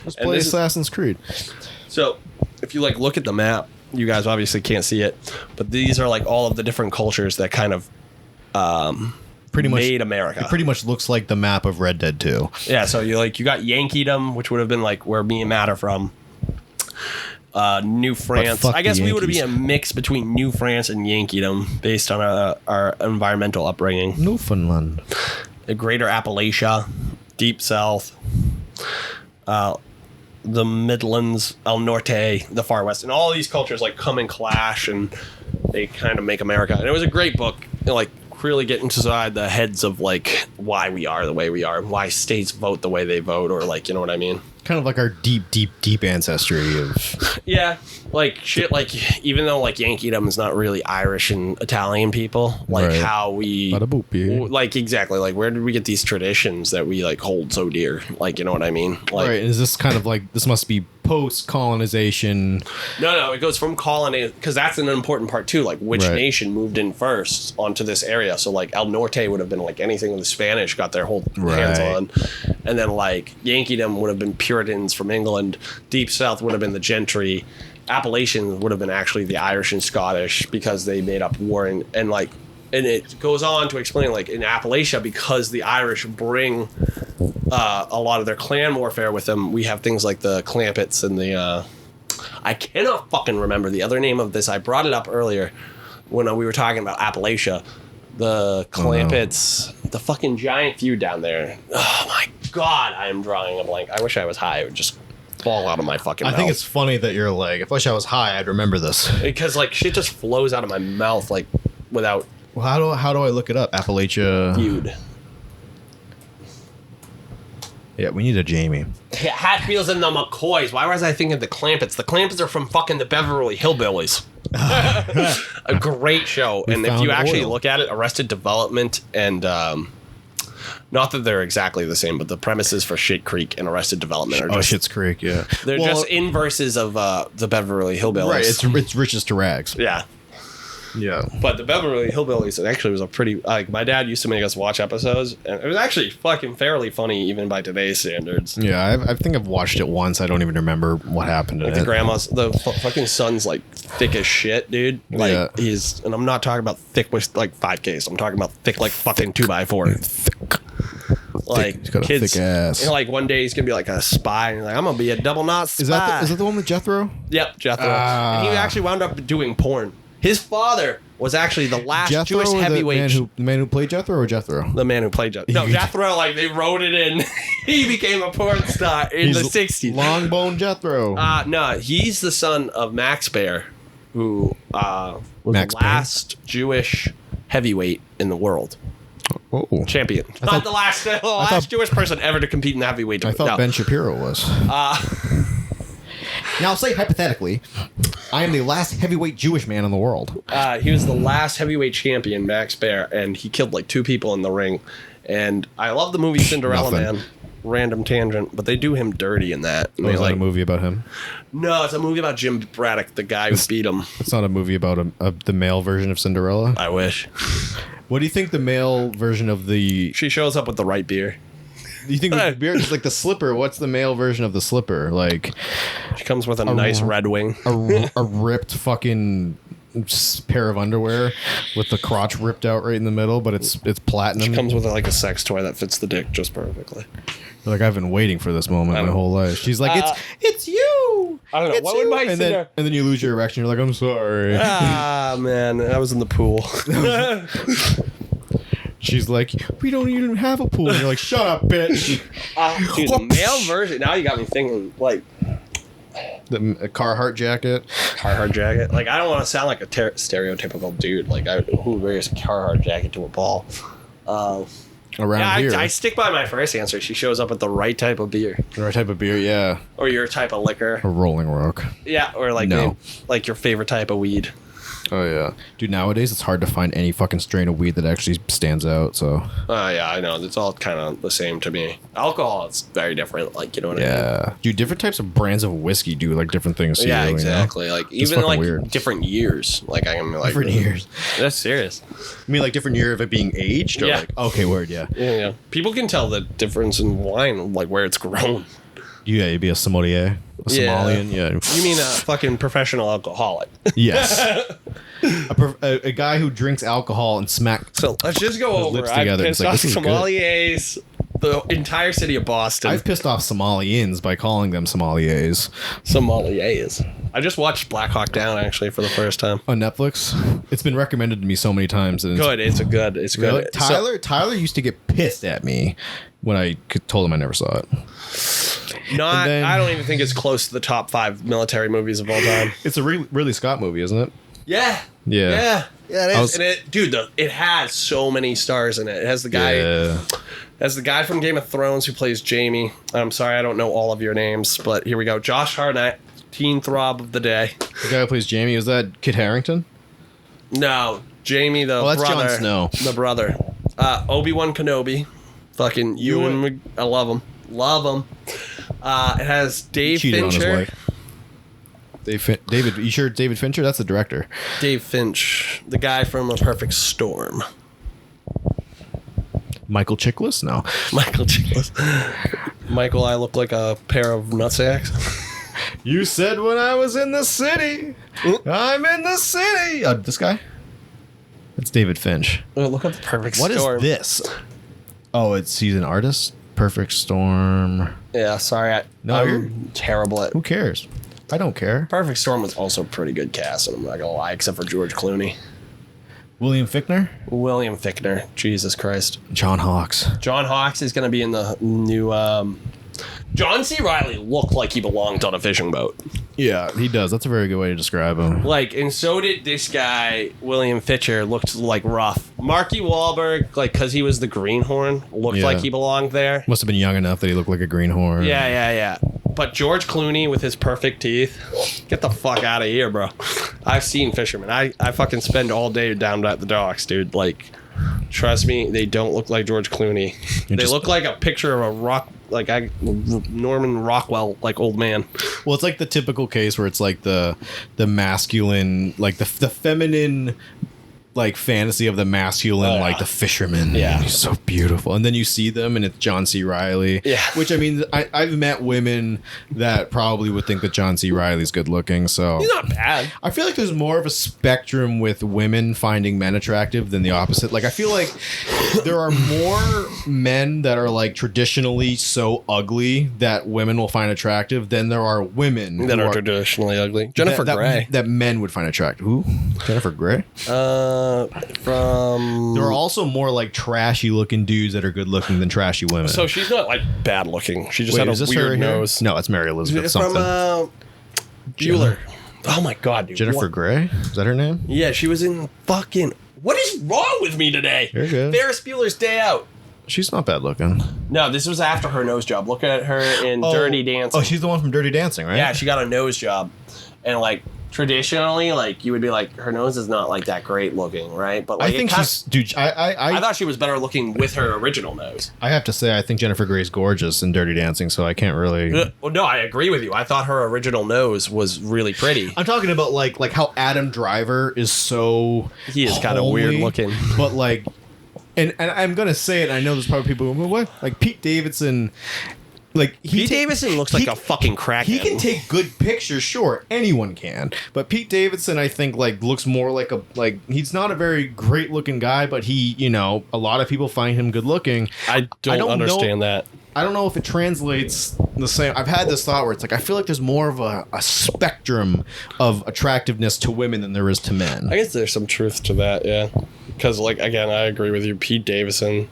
Let's play Assassin's Creed. So, if you like look at the map, you guys obviously can't see it, but these are like all of the different cultures that kind of pretty much made America. It pretty much looks like the map of Red Dead 2. Yeah, so you got Yankeedom, which would have been like where me and Matt are from. New France. I guess we would be a mix between New France and Yankeedom based on our environmental upbringing. Newfoundland. The Greater Appalachia, Deep South, the Midlands, El Norte, the Far West, and all these cultures like come and clash, and they kind of make America. And it was a great book, like really get inside the heads of like why we are the way we are, why states vote the way they vote, or like, you know what I mean? Kind of like our deep ancestry of yeah, like shit, like even though like Yankeedom is not really Irish and Italian people, like right. How we like exactly like where did we get these traditions that we like hold so dear, like, you know what I mean? Like, right. Is this kind of like, this must be post colonization? No, it goes from colony, because that's an important part too, like which right. nation moved in first onto this area. So like El Norte would have been like anything the Spanish got their whole hands on, and then like Yankeedom would have been Puritans from England. Deep South would have been the gentry, Appalachians would have been actually the Irish and Scottish because they made up war and it goes on to explain like in Appalachia because the Irish bring a lot of their clan warfare with them. We have things like the Clampets and the I cannot fucking remember the other name of this. I brought it up earlier when we were talking about Appalachia. The Clampets, the fucking giant feud down there. Oh my god, I am drawing a blank. I wish I was high. It would just fall out of my fucking mouth. I think it's funny that you're like, if I wish I was high, I'd remember this. Because like shit just flows out of my mouth like without. Well, how do I look it up? Appalachia feud. Yeah, we need a Jamie. Hatfields and the McCoys. Why was I thinking the Clampets? The Clampets are from fucking the Beverly Hillbillies. A great show. And if you actually look at it, Arrested Development and not that they're exactly the same, but the premises for Shit Creek and Arrested Development are just Schitt's Creek, yeah. They're just inverses of the Beverly Hillbillies. Right, it's riches to rags. Yeah. Yeah. But the Beverly Hillbillies actually was a pretty like my dad used to make us watch episodes and it was actually fucking fairly funny even by today's standards. Yeah, I think I've watched it once. I don't even remember what happened in it. The grandma's the fucking son's like thick as shit, dude. Like he's and I'm not talking about thick with like 5Ks. I'm talking about thick like fucking 2x4. Thick. Like he's got a kids, thick ass. You know, like one day he's gonna be like a spy and like I'm gonna be a double knot spy. Is that the one with Jethro? Yep, Jethro. And he actually wound up doing porn. His father was actually the last Jethro Jewish heavyweight. The man who played Jethro or Jethro? The man who played Jethro. No, Jethro, like, they wrote it in. He became a porn star in the 60s. Longbone Jethro. No, he's the son of Max Baer, who was Max the last Jewish heavyweight in the world. Oh. Champion. Not the last Jewish person ever to compete in the heavyweight division. I thought Ben Shapiro was. Now, say hypothetically, I am the last heavyweight Jewish man in the world. He was the last heavyweight champion, Max Baer, and he killed like 2 people in the ring. And I love the movie Cinderella Man. Random tangent, but they do him dirty in that. Oh, is that a movie about him? No, it's a movie about Jim Braddock, the guy who beat him. It's not a movie about the male version of Cinderella? I wish. What do you think the male version of the... She shows up with the right beer. Do you think the beer is like the slipper? What's the male version of the slipper? Like, she comes with a nice Red Wing, a ripped fucking pair of underwear with the crotch ripped out right in the middle, but it's platinum. She comes with like a sex toy that fits the dick just perfectly. Like, I've been waiting for this moment my whole life. She's like, it's you. I don't know. What would my and then you lose your erection. You're like, I'm sorry. Ah, man, I was in the pool. She's like, we don't even have a pool. And you're like, shut up, bitch. Dude, the male version. Now you got me thinking, like, the Carhartt jacket. Carhartt jacket. Like, I don't want to sound like a stereotypical dude. Like, who wears a Carhartt jacket to a ball? Around here. I stick by my first answer. She shows up with the right type of beer. The right type of beer, yeah. Or your type of liquor. A Rolling Rock. Yeah, or like like your favorite type of weed. Oh, yeah. Dude, nowadays it's hard to find any fucking strain of weed that actually stands out, so... Yeah, I know. It's all kind of the same to me. Alcohol, it's very different, like, you know what I mean? Yeah. Dude, different types of brands of whiskey do, like, different things too. Yeah, exactly. You know? Like, even, like, weird. different years. Like, I can, like... Different years. That's serious. You mean, like, different year of it being aged? Or like, okay, word, yeah. Yeah. People can tell the difference in wine, like, where it's grown. Yeah, you'd be a sommelier. A Somalian, yeah. You mean a fucking professional alcoholic? Yes. a guy who drinks alcohol and smacks. So let's just go over. I've pissed off sommeliers, the entire city of Boston. I've pissed off Somalians by calling them sommeliers. Sommeliers. I just watched Black Hawk Down actually for the first time on Netflix. It's been recommended to me so many times. And it's good. It's good. Tyler used to get pissed at me when I told him I never saw it. I don't even think it's close to the top 5 military movies of all time. It's a Ridley Scott movie, isn't it? Yeah. Yeah. Yeah, it is. It has so many stars in it. It has the guy. Yeah. As the guy from Game of Thrones who plays Jaime. I'm sorry, I don't know all of your names, but here we go. Josh Hartnett, teen throb of the day. The guy who plays Jaime, is that Kit Harington? No, Jaime the brother. Jon Snow. The brother. Obi-Wan Kenobi. Fucking Ewan. I love him. Love him. It has Dave Fincher. David, you sure David Fincher? That's the director. Dave Finch, the guy from A Perfect Storm. Michael Chiklis? No. Michael Chiklis. Michael, I look like a pair of nutsacks. You said when I was in the city, I'm in the city. This guy? That's David Finch. Oh, look at the Perfect What Storm. is this? Oh, he's an artist? Perfect Storm. Yeah, sorry. I'm terrible at... Who cares? I don't care. Perfect Storm was also a pretty good cast, and I'm not going to lie, except for George Clooney. William Fichtner? William Fichtner. Jesus Christ. John Hawkes. John Hawkes is going to be in the new... John C. Reilly looked like he belonged on a fishing boat. Yeah, he does. That's a very good way to describe him. Like, and so did this guy, William Fichtner, looked like rough. Marky Wahlberg, like, because he was the greenhorn, looked like he belonged there. Must have been young enough that he looked like a greenhorn. Yeah. But George Clooney with his perfect teeth, get the fuck out of here, bro. I've seen fishermen. I fucking spend all day down at the docks, dude. Like, trust me, they don't look like George Clooney. They look like a picture of a Norman Rockwell, like, old man. Well, it's like the typical case where it's like the masculine, like the feminine, like fantasy of the masculine, like the fisherman. Yeah. He's so beautiful. And then you see them and it's John C. Reilly. Yeah. Which, I mean, I've met women that probably would think that John C. Reilly's good looking. So He's not bad. I feel like there's more of a spectrum with women finding men attractive than the opposite. Like, I feel like there are more men that are like traditionally so ugly that women will find attractive than there are women That are traditionally ugly. Jennifer Grey. that men would find attractive. Who? Jennifer Grey? From... There are also more like trashy looking dudes that are good looking than trashy women. So she's not like bad looking. She just had is a this her weird here? nose. No, it's Mary Elizabeth something. From Bueller. Oh my god, dude. Jennifer What? Grey? Is that her name? Yeah, she was in fucking... What is wrong with me today? You're good. Ferris Bueller's Day Out. She's not bad looking. No, this was after her nose job. Look at her in Dirty Dancing. Oh, she's the one from Dirty Dancing, right? Yeah, she got a nose job. And like traditionally, like you would be like, her nose is not like that great looking, right? But like, I think she's... Dude, I thought she was better looking with her original nose. I have to say, I think Jennifer Grey's gorgeous in Dirty Dancing, so I can't really... Well, no, I agree with you. I thought her original nose was really pretty. I'm talking about like how Adam Driver is so... He is kind of weird looking. But like... And I'm going to say it, and I know there's probably people who... What? Like Pete Davidson... Like Pete Davidson looks like a fucking crackhead. He can take good pictures, sure. Anyone can. But Pete Davidson, I think, like looks more like he's not a very great looking guy, but he, you know, a lot of people find him good looking. I don't understand that. I don't know if it translates the same. I've had this thought where it's like, I feel like there's more of a spectrum of attractiveness to women than there is to men. I guess there's some truth to that, yeah. Because, like, again, I agree with you. Pete Davidson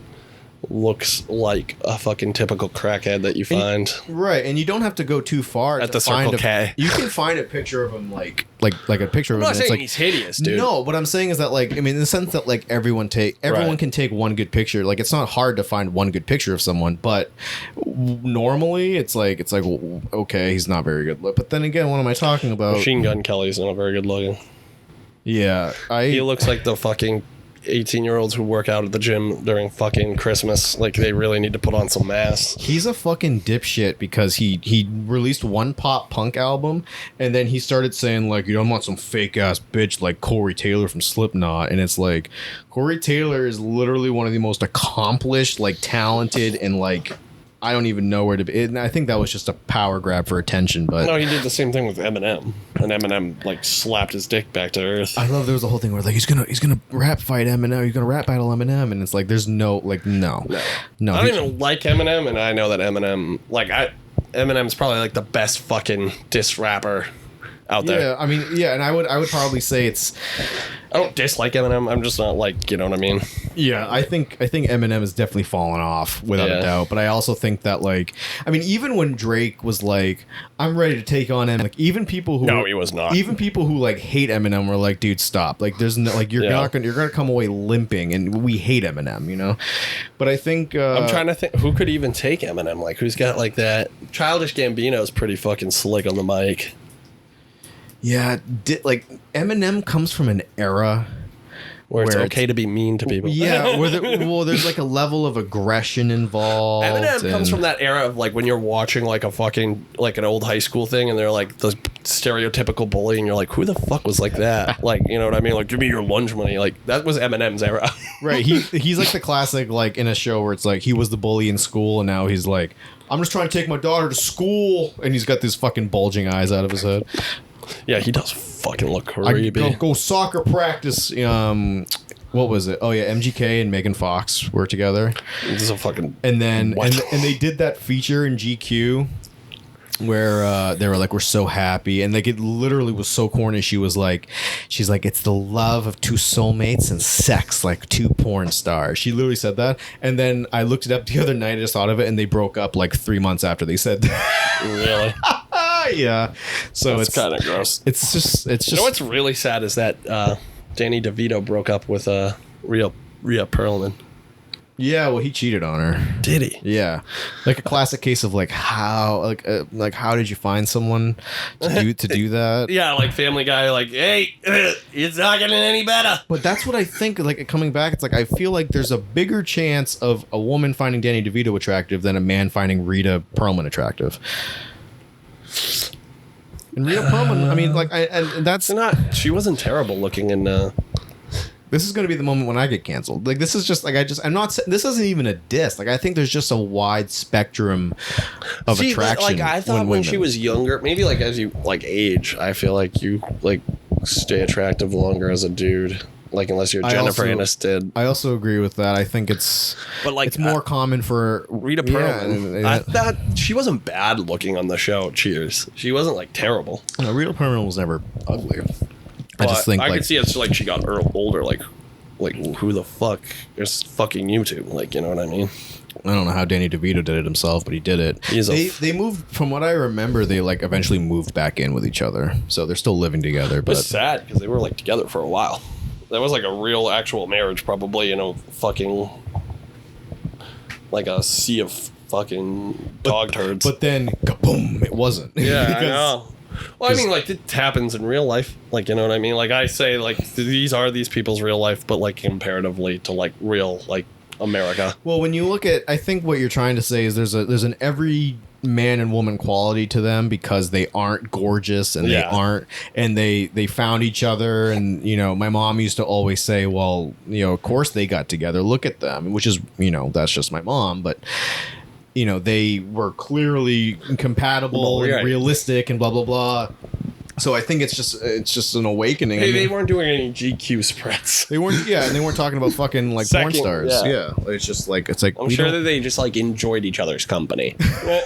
looks like a fucking typical crackhead that you find. Right, and you don't have to go too far at to the find Circle K. You can find a picture of him like a picture of him. I'm not saying like, he's hideous, dude. No, what I'm saying is that like, I mean, in the sense that like everyone can take one good picture. Like, it's not hard to find one good picture of someone, but normally it's like well, okay, he's not very good. But then again, what am I talking about? Machine Gun Kelly's not very good looking. Yeah, he looks like the fucking 18-year-olds who work out at the gym during fucking Christmas. Like, they really need to put on some masks. He's a fucking dipshit because he released one pop punk album and then he started saying like, you don't want some fake ass bitch like Corey Taylor from Slipknot, and it's like, Corey Taylor is literally one of the most accomplished, like talented, and like I don't even know where to be. And I think that was just a power grab for attention. But no, he did the same thing with Eminem, and Eminem like slapped his dick back to earth. I love there was a whole thing where like he's gonna rap fight Eminem, he's gonna rap battle Eminem, and it's like there's no like no. I don't even like Eminem, and I know that Eminem's probably like the best fucking diss rapper out there. Yeah, I mean, yeah, and I would probably say it's. I don't dislike Eminem. I'm just not like, you know what I mean? Yeah, I think Eminem has definitely fallen off without a doubt. But I also think that like, I mean, even when Drake was like, I'm ready to take on Eminem, like even people who he was not. Even people who like hate Eminem were like, dude, stop. Like, there's no like you're gonna come away limping, and we hate Eminem, you know. But I think I'm trying to think who could even take Eminem. Like, who's got like that? Childish Gambino's pretty fucking slick on the mic. Yeah, like Eminem comes from an era where it's okay to be mean to people. Yeah, there's like a level of aggression involved. Eminem comes from that era of like when you're watching like a fucking like an old high school thing, and they're like the stereotypical bully, and you're like, who the fuck was like that? Like, you know what I mean? Like, give me your lunch money. Like, that was Eminem's era. Right. He's like the classic like in a show where it's like he was the bully in school, and now he's like, I'm just trying to take my daughter to school, and he's got these fucking bulging eyes out of his head. Yeah, he does fucking look creepy. Go soccer practice. What was it? Oh yeah, MGK and Megan Fox were together. This is a fucking and they did that feature in GQ where they were like, we're so happy, and like it literally was so corny. She's like, it's the love of two soulmates and sex like two porn stars. She literally said that, and then I looked it up the other night. I just thought of it, and they broke up like 3 months after they said that. Really? Yeah. So it's kind of gross. It's just. You know what's really sad is that Danny DeVito broke up with Rhea Perlman. Yeah, well, he cheated on her. Did he? Yeah, like a classic case of like how how did you find someone to do that? Yeah, like Family Guy, like, hey, it's not getting any better. But that's what I think. Like coming back, it's like I feel like there's a bigger chance of a woman finding Danny DeVito attractive than a man finding Rita Perlman attractive. And Rita Perlman, I mean, like, and that's not. She wasn't terrible looking in. This is going to be the moment when I get canceled. Like, this is just like I'm not. This isn't even a diss. Like, I think there's just a wide spectrum of attraction. Like, I thought when she was younger, maybe like as you like age, I feel like you like stay attractive longer as a dude. Like, unless you're Jennifer Aniston. I also agree with that. I think it's more common for Rita Perlman. I thought she wasn't bad looking on the show. Cheers. She wasn't like terrible. No, Rita Perlman was never ugly. I just think I could see it's like she got older. Like who the fuck is fucking YouTube? Like, you know what I mean? I don't know how Danny DeVito did it himself, but he did it. They moved, from what I remember, they like eventually moved back in with each other, so they're still living together. But it's sad because they were like together for a while. That was like a real actual marriage, probably, you know, fucking like a sea of fucking dog turds. But then, kaboom, it wasn't. Yeah, I know. Well, I mean, like, it happens in real life. Like, you know what I mean? Like, I say, like, these are these people's real life, but, like, comparatively to, like, real, like, America. Well, when you look at, I think what you're trying to say is there's an every man and woman quality to them because they aren't gorgeous and they found each other. And, you know, my mom used to always say, well, you know, of course they got together. Look at them, which is, you know, that's just my mom. But, you know, they were clearly compatible and realistic and blah, blah, blah. So I think it's just an awakening. Hey, they weren't doing any GQ spreads. They weren't, and they weren't talking about fucking like porn stars. Yeah, it's just like I'm sure that they just like enjoyed each other's company.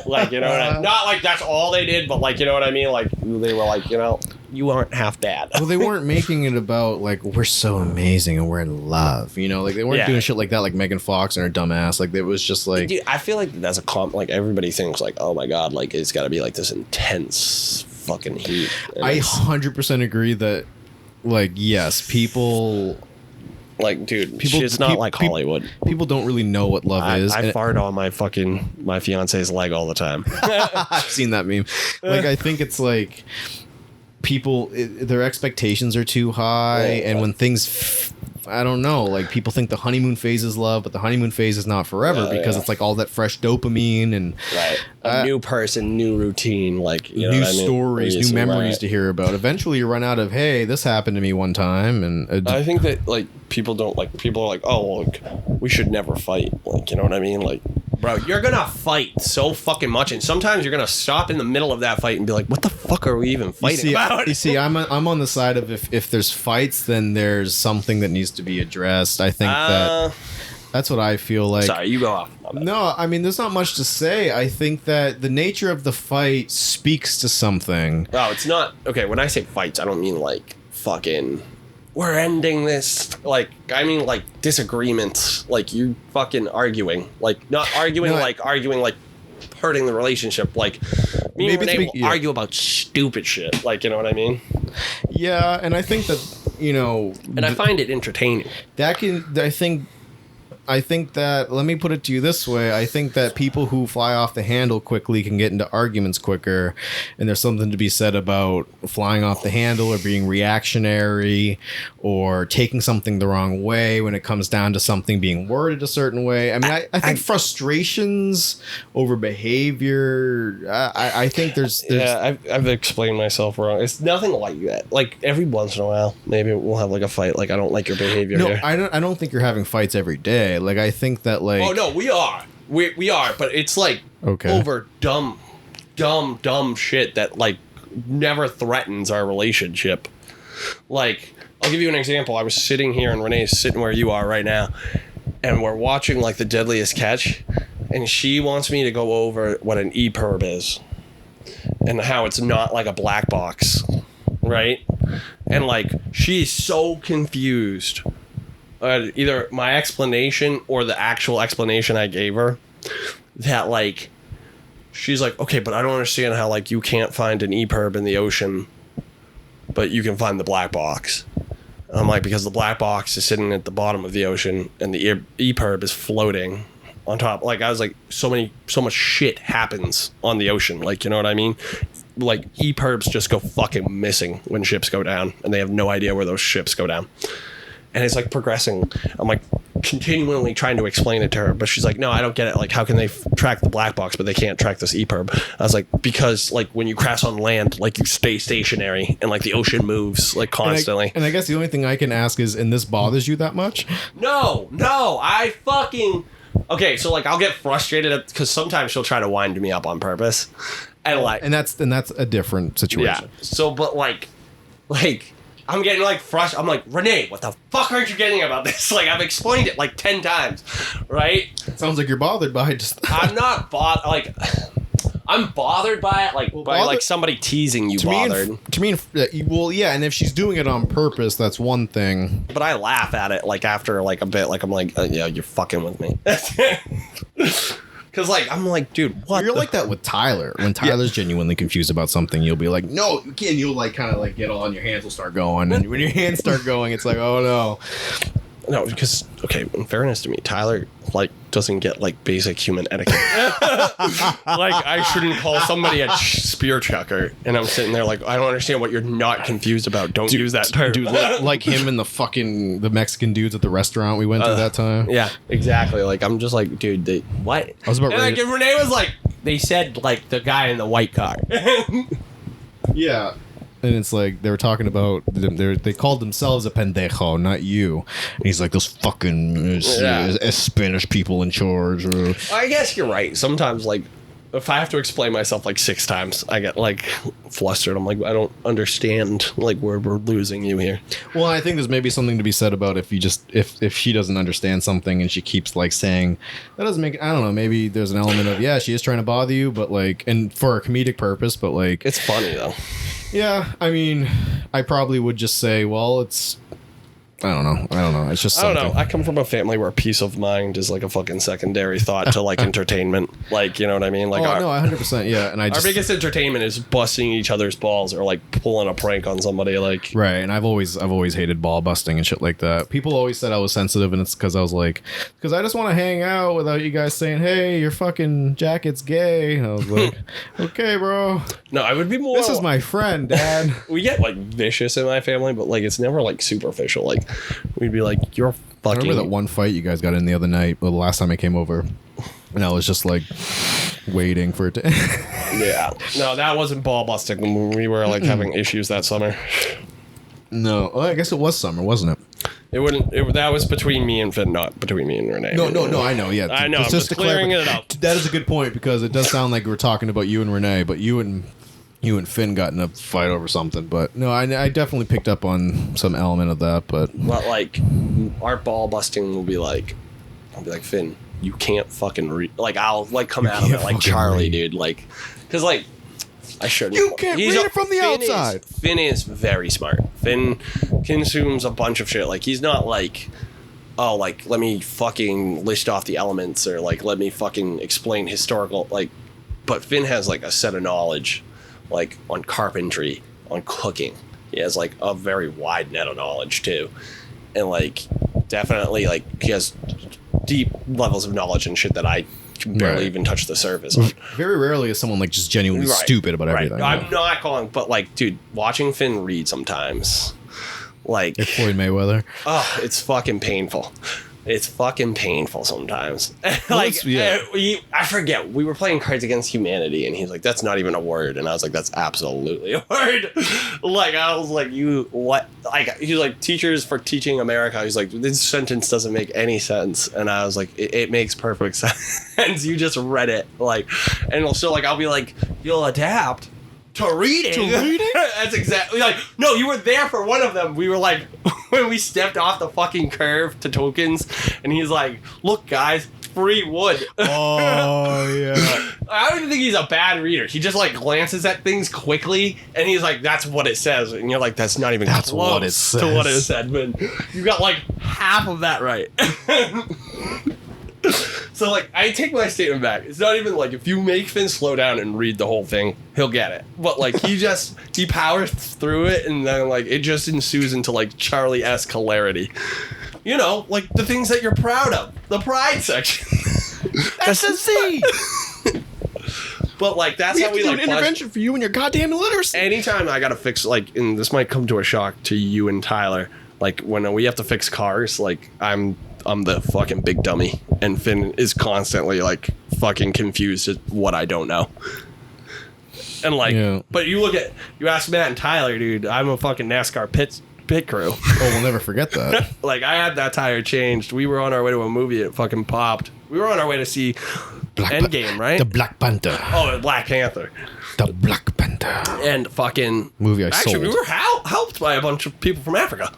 Like, you know, not like that's all they did, but like, you know what I mean. Like they were like, you know, you aren't half bad. Well, they weren't making it about like we're so amazing and we're in love. You know, like they weren't doing shit like that, like Megan Fox and her dumbass. Like it was just like. Dude, I feel like that's like everybody thinks like, oh my god, like it's got to be like this intense fucking heat. I 100% agree that, like, yes, people, like, dude, it's not like Hollywood. People don't really know what love is. I fart on my fiance's leg all the time. I've seen that meme. Like, I think it's like people, their expectations are too high, and when things. I don't know. Like, people think the honeymoon phase is love, but the honeymoon phase is not forever because it's like all that fresh dopamine and a new person, new routine, like, you know, new stories, new memories to hear about. Eventually, you run out of, hey, this happened to me one time, and I think that like people are like, oh, like, we should never fight. Like, you know what I mean? Like, bro, you're gonna fight so fucking much, and sometimes you're gonna stop in the middle of that fight and be like, what the fuck are we even fighting about? You see, I'm on the side of if there's fights, then there's something that needs to be addressed. I think that's what I feel like. Sorry, you go off. No, I mean, there's not much to say. I think that the nature of the fight speaks to something. Oh, it's not okay. When I say fights, I don't mean like fucking we're ending this. Like, I mean like disagreements. Like, you fucking arguing. Like, not arguing like arguing like hurting the relationship. Like, me and Renee will argue about stupid shit. Like, you know what I mean? Yeah, and I think that, you know, and I find it entertaining. I think that, let me put it to you this way. I think that people who fly off the handle quickly can get into arguments quicker. And there's something to be said about flying off the handle or being reactionary or taking something the wrong way when it comes down to something being worded a certain way. I mean, I think frustrations over behavior, I think there's yeah, I've explained myself wrong. It's nothing like that. Like, every once in a while, maybe we'll have like a fight. Like, I don't like your behavior here. I don't think you're having fights every day. Like, I think that, like... Oh, no, we are. We are, but it's like Okay. Over dumb shit that like never threatens our relationship. Like, I'll give you an example. I was sitting here and Renee's sitting where you are right now, and we're watching like The Deadliest Catch, and she wants me to go over what an EPIRB is and how it's not like a black box, right? And like, she's so confused. Either my explanation or the actual explanation I gave her, that like, she's like, okay, but I don't understand how like you can't find an EPIRB in the ocean, but you can find the black box. And I'm like, because the black box is sitting at the bottom of the ocean and the EPIRB is floating on top. Like, I was like, so much shit happens on the ocean. Like, you know what I mean? Like, EPIRBs just go fucking missing when ships go down, and they have no idea where those ships go down. And it's like progressing. I'm like continually trying to explain it to her, but she's like, no, I don't get it. Like, how can they track the black box, but they can't track this EPIRB? I was like, because like when you crash on land, like you stay stationary and like the ocean moves like constantly. And I guess the only thing I can ask is, and this bothers you that much? No, I fucking... Okay, so like I'll get frustrated because sometimes she'll try to wind me up on purpose. And like... And that's a different situation. Yeah. So, but like... I'm getting like frustrated. I'm like, Renee, what the fuck aren't you getting about this? Like, I've explained it like 10 times, right? It sounds like you're bothered by it. I'm not bothered. Like, I'm bothered by it. Like, by like somebody teasing you bothered. Well, yeah, and if she's doing it on purpose, that's one thing. But I laugh at it like after like a bit. Like, I'm like, yeah, you're fucking with me. Because, like, I'm like, dude, what? You're like that with Tyler. When Tyler's genuinely confused about something, you'll be like, no, you can't. You'll, like, kind of, like, get on. Your hands will start going. And when your hands start going, it's like, oh, no. No, because, okay, in fairness to me, Tyler, like, doesn't get, like, basic human etiquette. Like, I shouldn't call somebody a spear chucker. And I'm sitting there like, I don't understand what you're not confused about. Don't use that term. Dude, like him and the Mexican dudes at the restaurant we went to that time. Yeah, exactly. Like, I'm just like, dude, what? I was about and, like, and Renee was like, they said, like, the guy in the white car. Yeah. And it's like they were talking about they called themselves a pendejo, not you. And he's like, those fucking Spanish people in charge. I guess you're right. Sometimes, like, if I have to explain myself like 6 times, I get like flustered. I'm like, I don't understand. Like, we're losing you here. Well, I think there's maybe something to be said about if she doesn't understand something and she keeps like saying that doesn't make. I don't know. Maybe there's an element of she is trying to bother you, but like, and for a comedic purpose, but like, it's funny though. Yeah, I mean, I probably would just say, well, it's... I don't know. It's just something. I don't know. I come from a family where peace of mind is like a fucking secondary thought to like entertainment. Like, you know what I mean? Like, no, 100%. Yeah, and our biggest entertainment is busting each other's balls or like pulling a prank on somebody. Like, right. And I've always hated ball busting and shit like that. People always said I was sensitive, and it's because I was like, because I just want to hang out without you guys saying, hey, your fucking jacket's gay. And I was like, okay, bro. No, I would be more. This is my friend, Dad. We get like vicious in my family, but like it's never like superficial. Like, we'd be like, you're fucking... I remember that one fight you guys got in the other night, the last time I came over, and I was just like waiting for it to... Yeah. No, that wasn't ball busting. We were like having issues that summer. No. Well, I guess it was summer, wasn't it? That was between me and Finn, not between me and Renee. No, I know, yeah. I know, I'm just clearing it up. That is a good point, because it does sound like we're talking about you and Renee, but you and Finn got in a fight over something. But no, I definitely picked up on some element of that. But like, our ball busting will be like, I'll be like, Finn, you can't fucking read. Like, I'll like come out of it like Charlie, dude. Like, because like, I shouldn't. You can't read it from the outside. Finn is very smart. Finn consumes a bunch of shit. Like, he's not like, oh, like, let me fucking list off the elements, or like, let me fucking explain historical, like, but Finn has like a set of knowledge, like on carpentry, on cooking. He has like a very wide net of knowledge too. And like, definitely like, he has deep levels of knowledge and shit that I can barely even touch the surface on. Very rarely is someone like just genuinely stupid about everything. I'm not calling, but like, dude, watching Finn read sometimes, like Floyd Mayweather. Oh, it's fucking painful. It's fucking painful sometimes. I forget. We were playing Cards Against Humanity, and he's like, "That's not even a word," and I was like, "That's absolutely a word." Like I was like, "You what?" Like he's like, "Teachers for teaching America." He's like, "This sentence doesn't make any sense," and I was like, "It makes perfect sense." You just read it, like, and so like I'll be like, "You'll adapt." To reading? That's exactly like, no, you were there for one of them. We were like, when we stepped off the fucking curve to tokens, and he's like, look, guys, free wood. Oh, yeah. I don't even think he's a bad reader. He just like glances at things quickly, and he's like, that's what it says. And you're like, that's not even close what it says. to what it said, man. You got like half of that right. So, like, I take my statement back. It's not even, like, if you make Finn slow down and read the whole thing, he'll get it. But, like, he powers through it, and then, like, it just ensues into, like, Charlie-esque hilarity. You know, like, the things that you're proud of. The pride section. That's the Z! But, like, that's how we, like, do an intervention for you and your goddamn illiteracy. Anytime I gotta fix, like, and this might come to a shock to you and Tyler, like, when we have to fix cars, like, I'm the fucking big dummy, and Finn is constantly like fucking confused at what I don't know. And like, but you ask Matt and Tyler, dude, I'm a fucking NASCAR pit crew. Oh, we'll never forget that. Like, I had that tire changed. We were on our way to a movie. It fucking popped. We were on our way to see Endgame, right? The Black Panther. Oh, Black Panther. The Black Panther. And fucking movie I sold. Actually, we were helped by a bunch of people from Africa.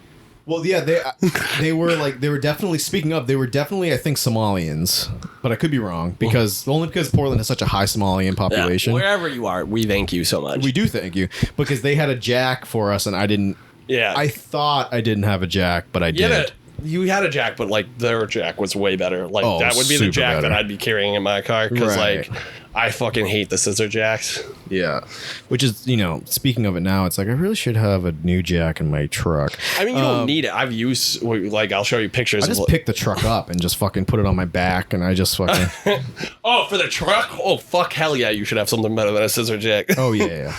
Well, yeah, they were definitely, speaking of, they were definitely, I think, Somalians, but I could be wrong because Portland has such a high Somalian population. Yeah, wherever you are, we thank you so much. We do thank you because they had a jack for us and I didn't. Yeah, I thought I didn't have a jack, but I did. You had a jack, but like their jack was way better. Like that would be the jack better that I'd be carrying in my car because like I fucking hate the scissor jacks. Yeah, which is, you know, speaking of it now, it's like I really should have a new jack in my truck. I mean, you don't need it. I've used, like, I'll show you pictures. I just pick the truck up and just fucking put it on my back, and I just fucking. Oh, for the truck? Oh, fuck, hell yeah! You should have something better than a scissor jack. Oh yeah.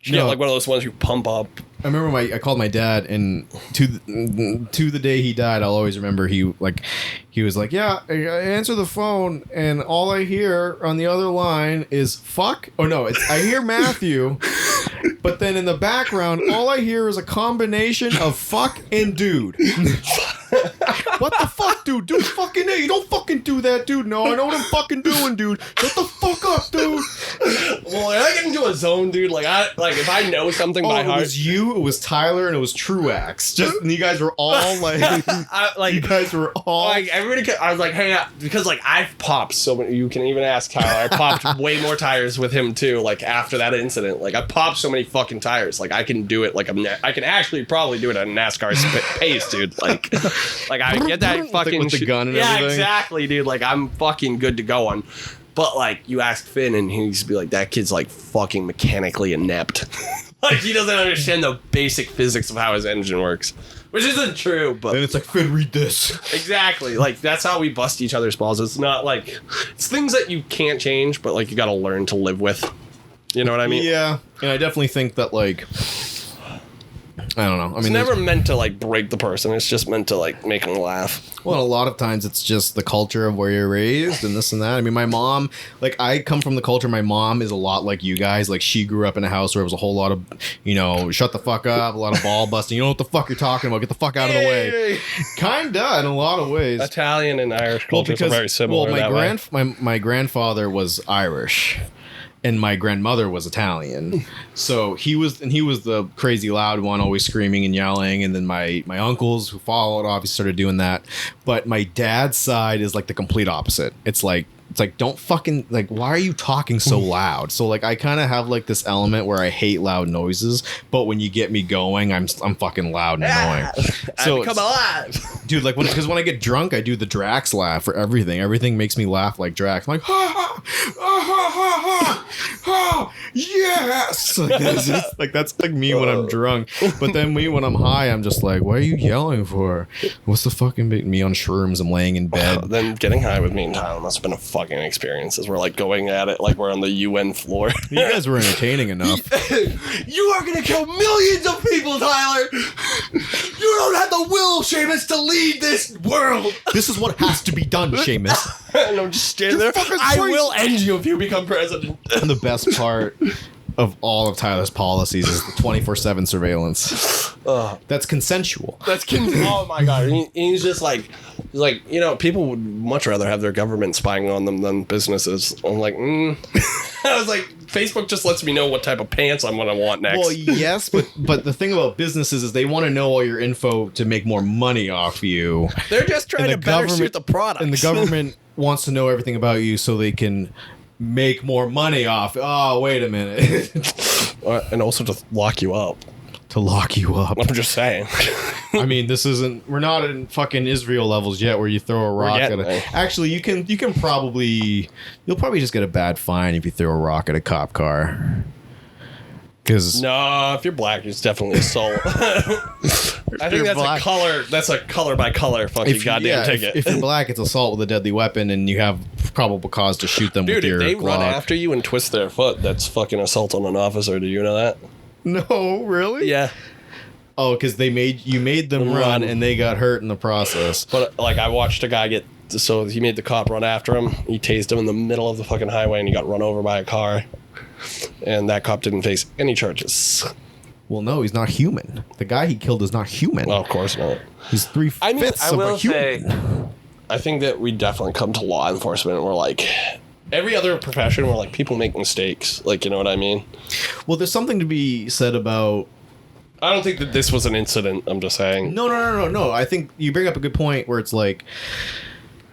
You get like one of those ones you pump up. I remember I called my dad, and to the day he died, I'll always remember he was like, yeah, I answer the phone, and all I hear on the other line is fuck. Oh no, I hear Matthew, but then in the background, all I hear is a combination of fuck and dude. What the fuck, dude? Dude, fucking A. You don't fucking do that, dude. No, I know what I'm fucking doing, dude. Shut the fuck up, dude. Well, I get into a zone, dude. Like if I know something by heart. It was you, it was Tyler, and it was Truax. And you guys were all like, you guys were all like, everybody. I was like, hey, because like I've popped so many. You can even ask Tyler. I popped way more tires with him too. Like after that incident, like I popped so many fucking tires. Like I can do it. Like I can actually probably do it at a NASCAR pace, dude. Like I get that fucking with the gun and everything. Yeah, exactly, dude. Like I'm fucking good to go on. But like you ask Finn and he used to be like, that kid's like fucking mechanically inept. Like he doesn't understand the basic physics of how his engine works. Which isn't true, but then it's like, Finn, read this. Exactly. Like that's how we bust each other's balls. It's not like it's things that you can't change, but like you gotta learn to live with. You know what I mean? Yeah. And I definitely think that like I don't know. I mean, it's never meant to like break the person. It's just meant to like make them laugh. Well, a lot of times it's just the culture of where you're raised and this and that. I mean, my mom, like I come from the culture. My mom is a lot like you guys. Like she grew up in a house where it was a whole lot of, you know, shut the fuck up, a lot of ball busting. You know what the fuck you're talking about? Get the fuck out of the way. Kinda in a lot of ways. Italian and Irish cultures are very similar. Well, my grandfather was Irish. And my grandmother was Italian, so he was the crazy loud one, always screaming and yelling. And then my uncles who followed obviously started doing that. But my dad's side is like the complete opposite. It's like don't fucking like, why are you talking so loud? So like I kind of have like this element where I hate loud noises, but when you get me going, I'm fucking loud and annoying. So come alive, dude. Like because when I get drunk, I do the Drax laugh for everything. Everything makes me laugh like Drax. I'm like ha ha ha ha ha yes. Like that's like me when I'm drunk. But then when I'm high, I'm just like, what are you yelling for? What's the fucking big me on shrooms? I'm laying in bed. Then getting high with me and Tyler must have been a fucking experiences. We're like going at it like we're on the UN floor. You guys were entertaining enough. You are gonna kill millions of people, Tyler. You don't have the will, Seamus, to lead this world. This is what has to be done, Seamus. And I'm just standing there. I will end you if you become president. And the best part of all of Tyler's policies is the 24/7 surveillance. That's consensual. Oh my god! He's just like, people would much rather have their government spying on them than businesses. I'm like, I was like, Facebook just lets me know what type of pants I'm gonna want next. Well, yes, but the thing about businesses is they want to know all your info to make more money off you. They're just trying to better suit the product, and the government wants to know everything about you so they can make more money off. Oh, wait a minute. And also to lock you up. To lock you up. I'm just saying. I mean, we're not in fucking Israel levels yet where you throw a rock at Actually, you'll probably just get a bad fine if you throw a rock at a cop car. No, if you're black, it's definitely assault. I think that's a color by color fucking goddamn ticket. If you're black, it's assault with a deadly weapon, and you have probable cause to shoot them with your Dude, if they Glock. run after you and twist their foot, that's fucking assault on an officer. Do you know that? No, really? Yeah. Oh, because you made them run, and they got hurt in the process. But I watched a guy so he made the cop run after him. He tased him in the middle of the fucking highway, and he got run over by a car. And that cop didn't face any charges. Well, no, he's not human. The guy he killed is not human. Well, of course not. He's 3/5 of a human. I think that we definitely come to law enforcement and we're like, every other profession, we're like, people make mistakes. Like, you know what I mean? Well, there's something to be said about... I don't think that this was an incident, I'm just saying. No. I think you bring up a good point where it's like...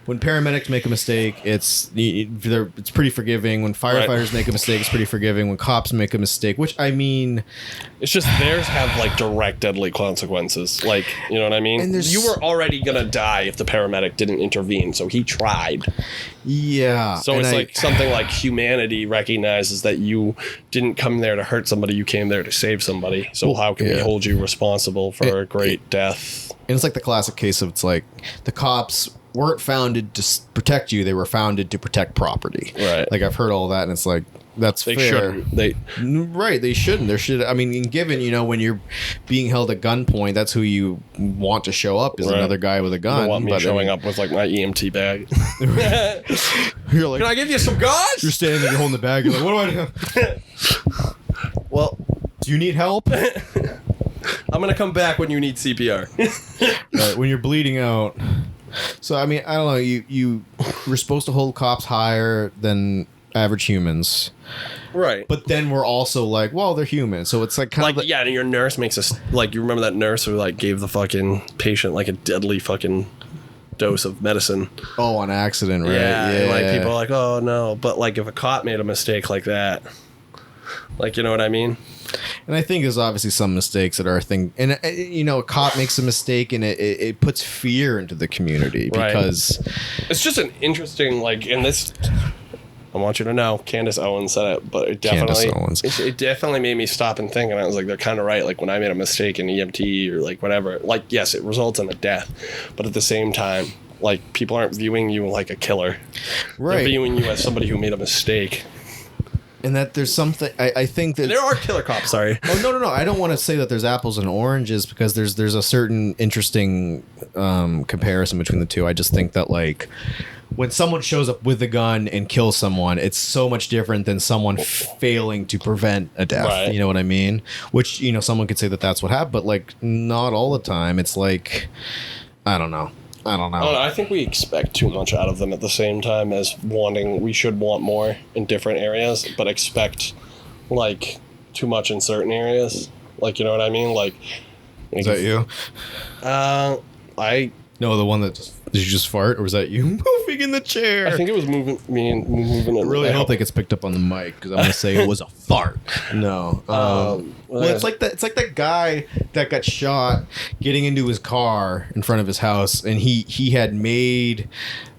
When paramedics make a mistake, it's pretty forgiving. When firefighters make a mistake, it's pretty forgiving. When cops make a mistake, which I mean... It's just theirs have like direct deadly consequences. Like, you know what I mean? And you were already going to die if the paramedic didn't intervene, so he tried. Yeah. So it's like something like humanity recognizes that you didn't come there to hurt somebody, you came there to save somebody. So how can we hold you responsible for a great death? And it's like the classic case of it's like the cops weren't founded to protect you, they were founded to protect property. Right. Like I've heard all that and it's like that's they fair. Shouldn't. They shouldn't. There should. I mean, given when you're being held at gunpoint, that's who you want to show up is another guy with a gun. You don't want me showing up with like my EMT bag. You're like, can I give you some guns? You're standing there, you're holding the bag. You're like, what do I do? Well, do you need help? I'm gonna come back when you need CPR. Right, when you're bleeding out. So I mean, I don't know. You were supposed to hold cops higher than average humans, right? But then we're also like, well, they're human, so it's like kind of yeah. And your nurse makes us like, you remember that nurse who like gave the fucking patient like a deadly fucking dose of medicine? Oh, on accident, right? Yeah. Like people are like, oh no, but like if a cop made a mistake like that, like, you know what I mean? And I think there's obviously some mistakes that are a thing. And, a cop makes a mistake and it puts fear into the community because... It's just an interesting, like, in this... I want you to know, Candace Owens said it, but it definitely made me stop and think. And I was like, they're kind of right. Like, when I made a mistake in EMT or, like, whatever, like, yes, it results in a death. But at the same time, like, people aren't viewing you like a killer. Right. They're viewing you as somebody who made a mistake. And that there's something I think that there are killer cops. Sorry. Oh no! I don't want to say that there's apples and oranges because there's a certain interesting comparison between the two. I just think that like when someone shows up with a gun and kills someone, it's so much different than someone failing to prevent a death. Right. You know what I mean? Which someone could say that that's what happened, but like not all the time. It's like I don't know. I think we expect too much out of them at the same time as we should want more in different areas, but expect like too much in certain areas. Like, you know what I mean? Like, is that you? No, the one that did you just fart, or was that you moving in the chair? I think it was moving. I really hope that gets picked up on the mic because I'm gonna say it was a fart. No. Well, it's like that. It's like that guy that got shot getting into his car in front of his house, and he had made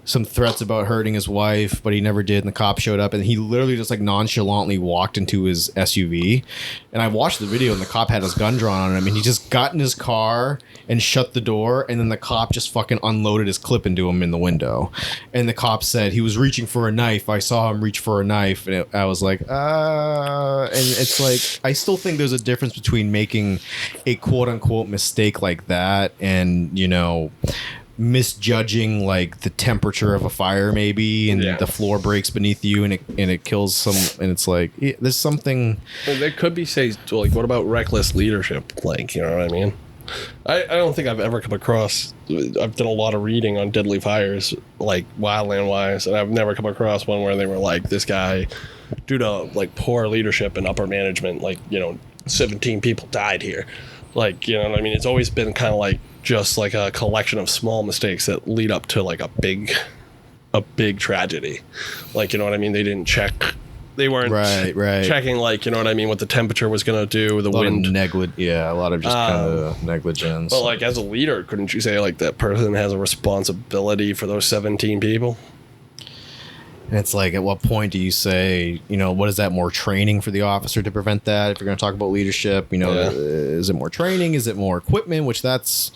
some threats about hurting his wife, but he never did, and the cop showed up, and he literally just like nonchalantly walked into his SUV. And I watched the video, and the cop had his gun drawn on him, and he just got in his car and shut the door, and then the cop just fucking unloaded his clip into him in the window. And the cop said he was reaching for a knife. I saw him reach for a knife, and I was like, and it's like, I still think there's a difference between making a quote-unquote mistake like that and, you know, misjudging like the temperature of a fire maybe, and the floor breaks beneath you and it kills some, and it's like there's something. Well, there could be like, what about reckless leadership? Like, you know what I mean? I don't think I've ever come across. I've done a lot of reading on deadly fires, like wildland wise, and I've never come across one where they were like, this guy, due to like poor leadership and upper management, like, you know, 17 people died here. Like, you know what I mean? It's always been kind of like just like a collection of small mistakes that lead up to like a big tragedy. Like, you know what I mean? They didn't check. They weren't checking, like, you know what I mean, what the temperature was going to do, the wind. A lot of just kind of negligence. But like, as a leader, couldn't you say like that person has a responsibility for those 17 people? And it's like, at what point do you say, you know, what is that, more training for the officer to prevent that? If you're going to talk about leadership, you know, is it more training? Is it more equipment? Which that's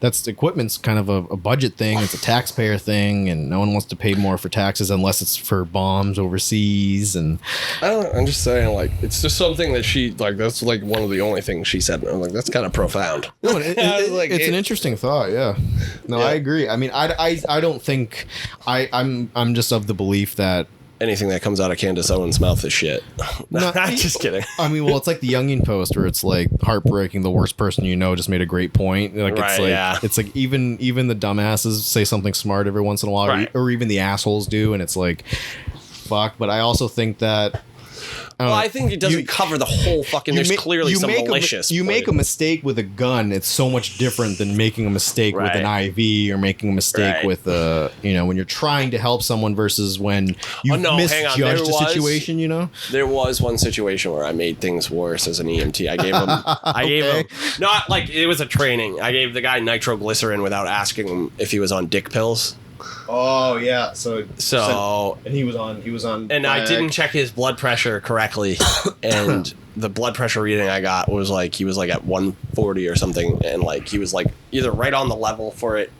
equipment's kind of a budget thing. It's a taxpayer thing, and no one wants to pay more for taxes unless it's for bombs overseas. And I'm just saying, like, it's just something that she, like, that's like one of the only things she said. And I'm like, that's kind of profound. No, it's an interesting thought. Yeah. No, I agree. I mean, I don't think I'm just of the belief that anything that comes out of Candace Owens' mouth is shit. No, just kidding. I mean, well, it's like the Youngin post where it's like heartbreaking. The worst person you know just made a great point. Like, it's like even the dumbasses say something smart every once in a while, or even the assholes do, and it's like, fuck. But I also think that. I think it doesn't cover the whole fucking. There's clearly some malicious. You make a mistake with a gun. It's so much different than making a mistake with an IV or making a mistake with you know, when you're trying to help someone versus when you misjudged the situation. You know, there was one situation where I made things worse as an EMT. I gave him, not like it was a training. I gave the guy nitroglycerin without asking him if he was on dick pills. Oh yeah, so and he was on, and I didn't check his blood pressure correctly, and the blood pressure reading I got was like he was like at 140 or something, and like he was like either right on the level for it,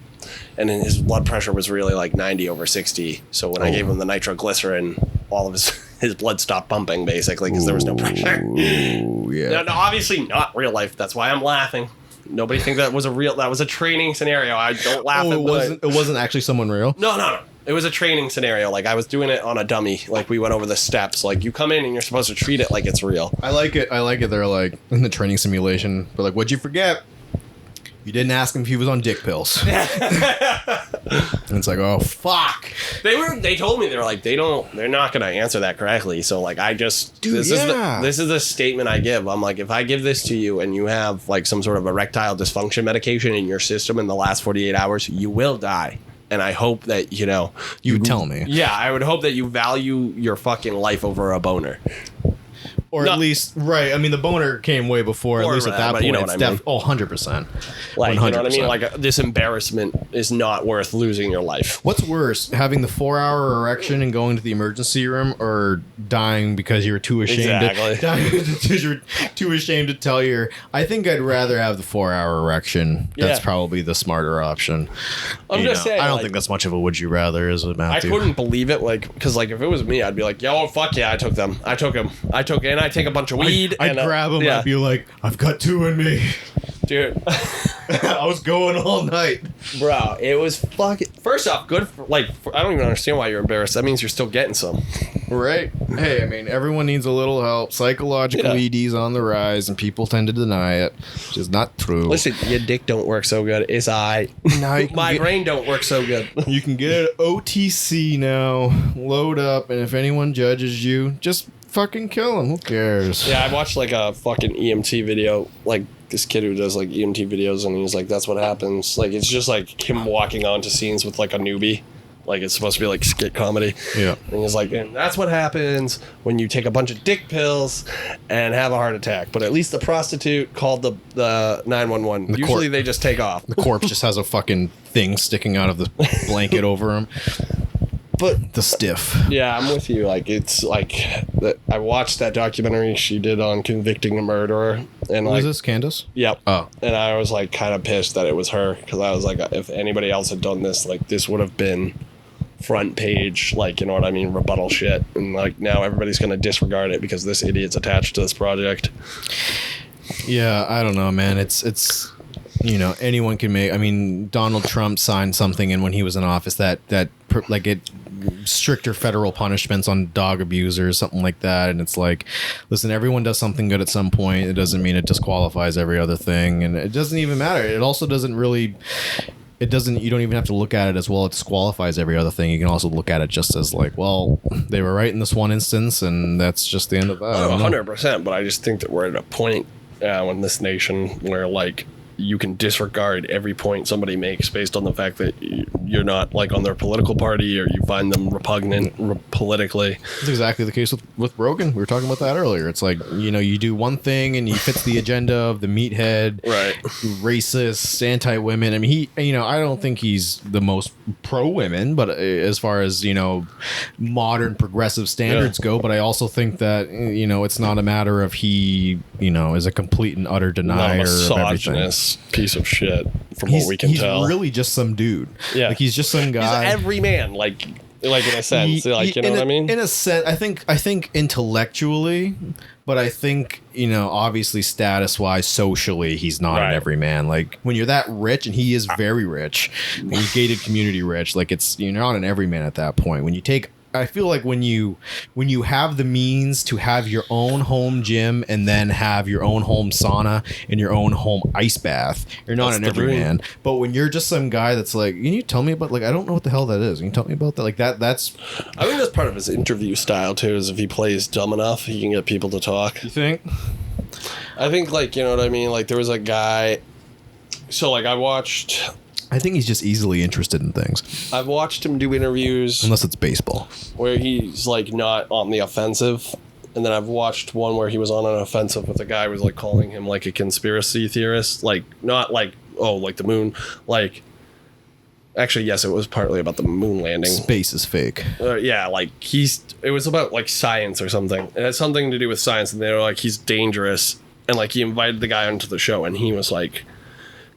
and then his blood pressure was really like 90/60. So when I gave him the nitroglycerin, all of his blood stopped pumping basically because there was no pressure. No, obviously not real life. That's why I'm laughing. Nobody think that was a training scenario. I don't laugh at it. It wasn't actually someone real? No. It was a training scenario. Like, I was doing it on a dummy. Like, we went over the steps. Like, you come in and you're supposed to treat it like it's real. I like it. They're like, in the training simulation, but like, what'd you forget? You didn't ask him if he was on dick pills. And it's like, oh fuck. They told me they're not gonna answer that correctly. So like, I just this is the statement I give. I'm like, if I give this to you and you have like some sort of erectile dysfunction medication in your system in the last 48 hours, you will die. And I hope that, you know, you would tell me. Yeah, I would hope that you value your fucking life over a boner. Or at least, right. I mean, the boner came way before, at least at that point. You know what I mean? 100%. Like, 100%. You know what I mean? Like, this embarrassment is not worth losing your life. What's worse, having the 4-hour erection and going to the emergency room, or dying because you were too ashamed to tell your... I think I'd rather have the 4-hour erection. Yeah. That's probably the smarter option. I'm just saying. I don't think that's much of a would you rather, is it, Matthew? I couldn't believe it, like, because, like, if it was me, I'd be like, yo, fuck yeah, I took them. I took him. And I take a bunch of weed. I'd grab him. Yeah. I'd be like, I've got 2 in me. Dude. I was going all night. Bro, it was fucking... First off, good for, like... I don't even understand why you're embarrassed. That means you're still getting some. Right. Hey, I mean, everyone needs a little help. Psychological ED's on the rise, and people tend to deny it, which is not true. Listen, your dick don't work so good. It's my brain don't work so good. You can get it OTC now. Load up, and if anyone judges you, just fucking kill him. Who cares? Yeah, I watched like a fucking EMT video, like this kid who does like EMT videos, and he's like, that's what happens. Like, it's just like him walking onto scenes with like a newbie. Like it's supposed to be like skit comedy. Yeah. And he's like, and that's what happens when you take a bunch of dick pills and have a heart attack. But at least the prostitute called the 911. Usually they just take off. The corpse just has a fucking thing sticking out of the blanket over him. But the stiff. Yeah, I'm with you. Like it's like I watched that documentary she did on convicting a murderer, and Who is this, Candace? Yep. Oh, and I was like kind of pissed that it was her because I was like, if anybody else had done this, like this would have been front page, like you know what I mean, rebuttal shit, and like now everybody's gonna disregard it because this idiot's attached to this project. Yeah, I don't know, man. It's. You know, anyone can make. I mean, Donald Trump signed something in when he was in office that like it stricter federal punishments on dog abusers, something like that. And it's like, listen, everyone does something good at some point. It doesn't mean it disqualifies every other thing, and it doesn't even matter. It also doesn't really. It doesn't. You don't even have to look at it as well. It disqualifies every other thing. You can also look at it just as like, well, they were right in this one instance, and that's just the end of that. 100%. But I just think that we're at a point in this nation where like. You can disregard every point somebody makes based on the fact that you're not like on their political party or you find them repugnant politically. That's exactly the case with Rogan. We were talking about that earlier. It's like, you know, you do one thing and he fits the agenda of the meathead, right? Racist, anti-women. I mean, I don't think he's the most pro-women, but as far as, you know, modern progressive standards go, but I also think that, you know, it's not a matter of he, you know, is a complete and utter denier of everything. Piece of shit from what we can tell. He's really just some dude. Yeah. Like he's just some guy. He's every man, like in a sense. Like you know what I mean? In a sense, I think intellectually, but I think, you know, obviously status wise, socially, he's not an everyman. Like when you're that rich, and he is very rich, and he's gated community rich, like you're not an everyman at that point. When you take I feel like when you have the means to have your own home gym and then have your own home sauna and your own home ice bath, you're not an everyman. But when you're just some guy that's like, can you tell me about, like, I don't know what the hell that is. Can you tell me about that? Like that's I think that's part of his interview style too, is if he plays dumb enough, he can get people to talk. You think? I think, like, you know what I mean? Like there was a guy, so like I think he's just easily interested in things. I've watched him do interviews. Unless it's baseball. Where he's, like, not on the offensive. And then I've watched one where he was on an offensive with a guy who was, like, calling him, like, a conspiracy theorist. Like, not like, oh, like the moon. Like, actually, yes, it was partly about the moon landing. Space is fake. Yeah, like, it was about, like, science or something. It had something to do with science. And they were like, he's dangerous. And, like, he invited the guy onto the show. And he was, like,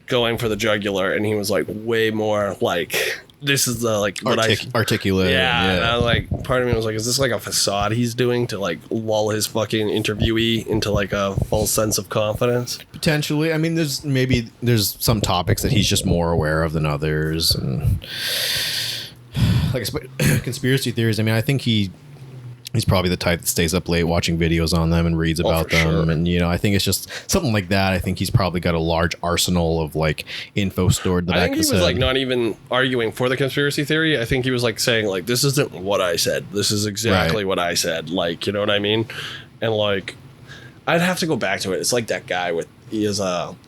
going for the jugular, and he was like way more like, this is the like what articulate. Yeah, and I was like, part of me was like, is this like a facade he's doing to like lull his fucking interviewee into like a false sense of confidence? Potentially. I mean, there's some topics that he's just more aware of than others, and like conspiracy theories. I mean, I think he's probably the type that stays up late watching videos on them and reads about them. Sure. And, you know, I think it's just something like that. I think he's probably got a large arsenal of, like, info stored. I think he was, like, not even arguing for the conspiracy theory. I think he was, like, saying, like, this isn't what I said. This is exactly what I said. Like, you know what I mean? And, like, I'd have to go back to it. It's like that guy he has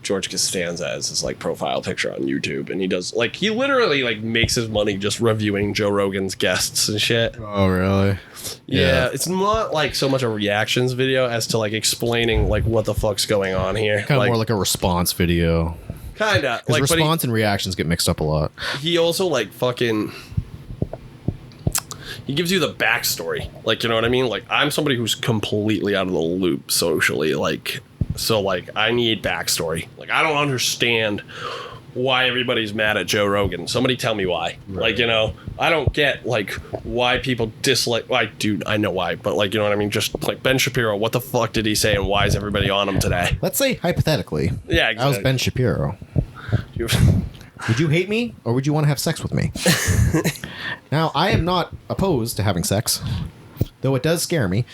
George Costanza as his like profile picture on YouTube, and he does like he literally like makes his money just reviewing Joe Rogan's guests and shit. Oh really? Yeah, it's not like so much a reactions video as to like explaining like what the fuck's going on here. Kind of like, more like a response video. Kinda. Like response and reactions get mixed up a lot. He also like fucking. He gives you the backstory. Like, you know what I mean? Like, I'm somebody who's completely out of the loop socially. Like, so, like, I need backstory. Like, I don't understand why everybody's mad at Joe Rogan. Somebody tell me why. Right. Like, you know, I don't get, like, why people dislike... Like, dude, I know why. But, like, you know what I mean? Just, like, Ben Shapiro, what the fuck did he say and why is everybody on him today? Let's say, hypothetically. Yeah, exactly. I was Ben Shapiro. Would you hate me, or would you want to have sex with me? Now, I am not opposed to having sex, though it does scare me.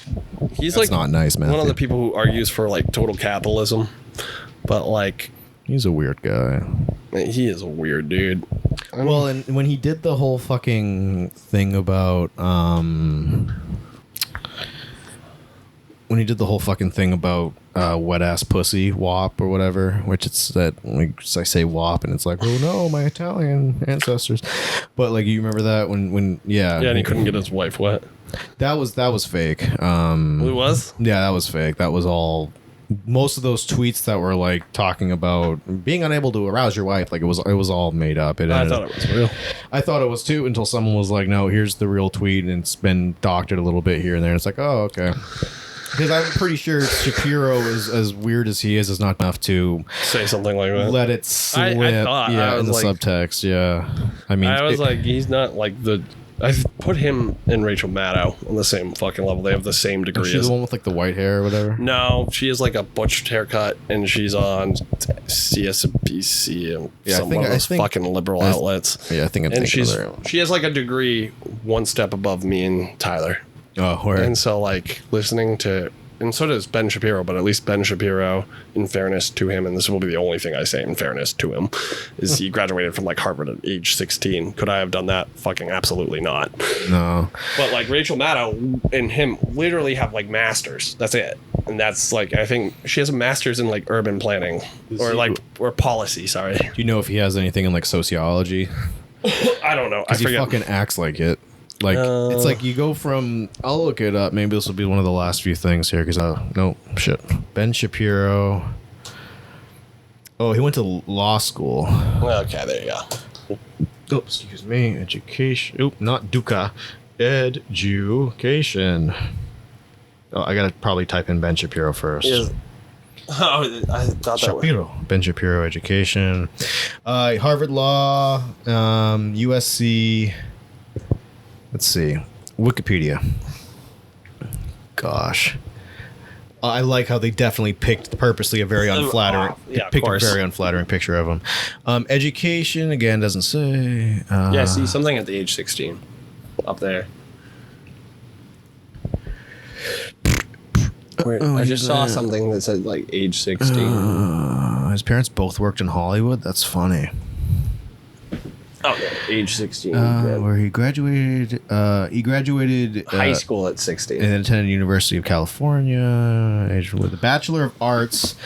He's That's like not nice, man. One of the people who argues for like total capitalism, but like he's a weird guy. He is a weird dude. Well, and when he did the whole fucking thing about when he did the whole fucking thing about wet ass pussy WAP or whatever, which it's that like I say WAP and it's like, oh no, my Italian ancestors. But like, you remember that when Yeah, and he couldn't get his wife wet. That was fake. It was? Yeah, that was fake. That was all. Most of those tweets that were like talking about being unable to arouse your wife, like it was all made up. I thought it was real. I thought it was too, until someone was like, "No, here's the real tweet," and it's been doctored a little bit here and there. And it's like, oh, okay. Because I'm pretty sure Shapiro, is as weird as he is not enough to say something like that. Let it slip, I in the like, subtext. Yeah, I mean, I was like, he's not like the. I put him and Rachel Maddow on the same fucking level. They have the same degree. Is she the one with like the white hair or whatever? No, she has like a butch haircut, and she's on CSBC and some of those fucking liberal outlets. Yeah, I think I'm thinking of her. She has like a degree one step above me and Tyler. Oh, where? And so like listening to. And so does Ben Shapiro, but at least Ben Shapiro, in fairness to him, and this will be the only thing I say in fairness to him, is he graduated from like Harvard at age 16. Could I have done that? Fucking absolutely not. No. But like Rachel Maddow and him literally have like masters. That's it. And that's like, I think she has a master's in like urban planning or policy. Sorry. Do you know if he has anything in like sociology? I don't know. I forget. He fucking acts like it. Like, it's like you go from, I'll look it up. Maybe this will be one of the last few things here. Because, no, shit. Ben Shapiro. Oh, he went to law school. Okay, there you go. Oh, excuse me. Education. Oop, not Duca. Education. Oh, I got to probably type in Ben Shapiro first. Oh, I thought Shapiro. That was Ben Shapiro, education. Harvard Law, USC. Let's see. Wikipedia. Gosh. I like how they definitely picked purposely a very unflattering a very unflattering picture of him. Education, again, doesn't say. Yeah, see, something at the age 16. Up there. I just saw something that said, like, age 16. His parents both worked in Hollywood? That's funny. Oh, yeah, age 16. Where he graduated. He graduated high school at 16 and then attended University of California. With a Bachelor of Arts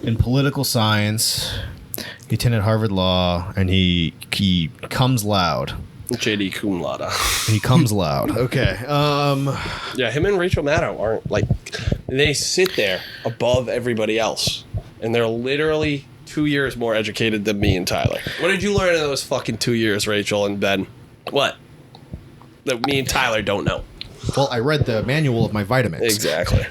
in Political Science. He attended Harvard Law, and he comes loud. JD cum laude. He comes loud. Okay. Yeah, him and Rachel Maddow aren't like, they sit there above everybody else, and they're literally 2 years more educated than me and Tyler. What did you learn in those fucking 2 years, Rachel and Ben? What? That me and Tyler don't know. Well, I read the manual of my vitamins. Exactly.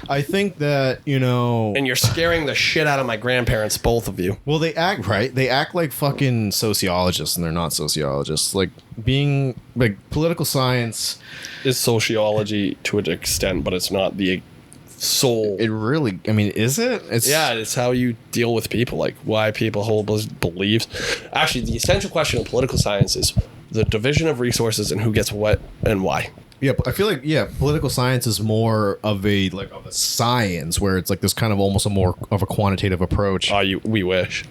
I think that, And you're scaring the shit out of my grandparents, both of you. Well, they act, right? They act like fucking sociologists, and they're not sociologists. Like, being, like, political science is sociology to an extent, but it's not the soul. It really, is it? It's how you deal with people, like why people hold beliefs. Actually, the essential question of political science is the division of resources and who gets what and why. Yeah, I feel like political science is more of a science where it's like this kind of almost a more of a quantitative approach. Oh, we wish,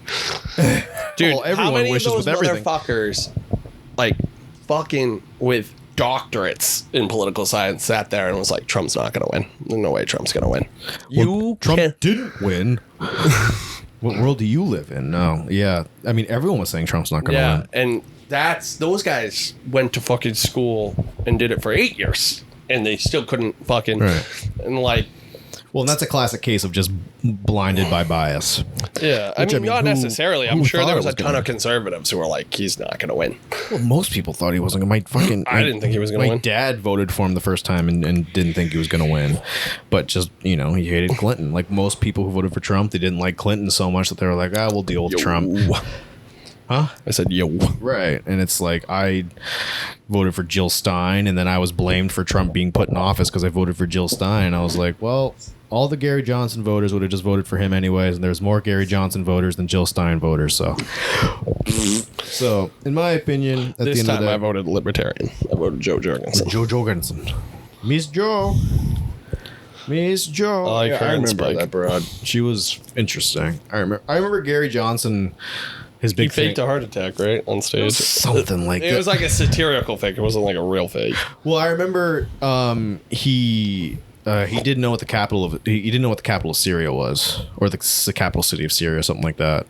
dude. Well, everyone how many wishes of those with everything. motherfuckers, like fucking with doctorates in political science, sat there and was like, Trump's not gonna win. There's no way Trump's gonna win. Trump didn't win. What world do you live in? No. Yeah. Everyone was saying Trump's not gonna win. And those guys went to fucking school and did it for 8 years, and they still couldn't fucking and like. Well, and that's a classic case of just blinded by bias. Yeah, not necessarily. I'm sure there was a ton of conservatives who were like, he's not going to win. Well, most people thought he wasn't going to win. I didn't think he was going to win. My dad voted for him the first time and didn't think he was going to win. But just, he hated Clinton. Like most people who voted for Trump, they didn't like Clinton so much that they were like, we'll deal with Trump. Huh? I said, yo. Right. And it's like, I voted for Jill Stein, and then I was blamed for Trump being put in office because I voted for Jill Stein. I was like, well, all the Gary Johnson voters would have just voted for him anyways, and there's more Gary Johnson voters than Jill Stein voters, so. So, in my opinion, at this the end time of the day, I voted Libertarian. I voted Joe Jorgensen. Joe Jorgensen. Miss Joe. I like her. I remember that broad. She was interesting. I remember Gary Johnson. His big he faked a heart attack, right, on stage. Something like that. It was like a satirical fake. It wasn't like a real fake. Well, I remember he he didn't know what the capital of he didn't know what the capital of Syria was, or the capital city of Syria, or something like that.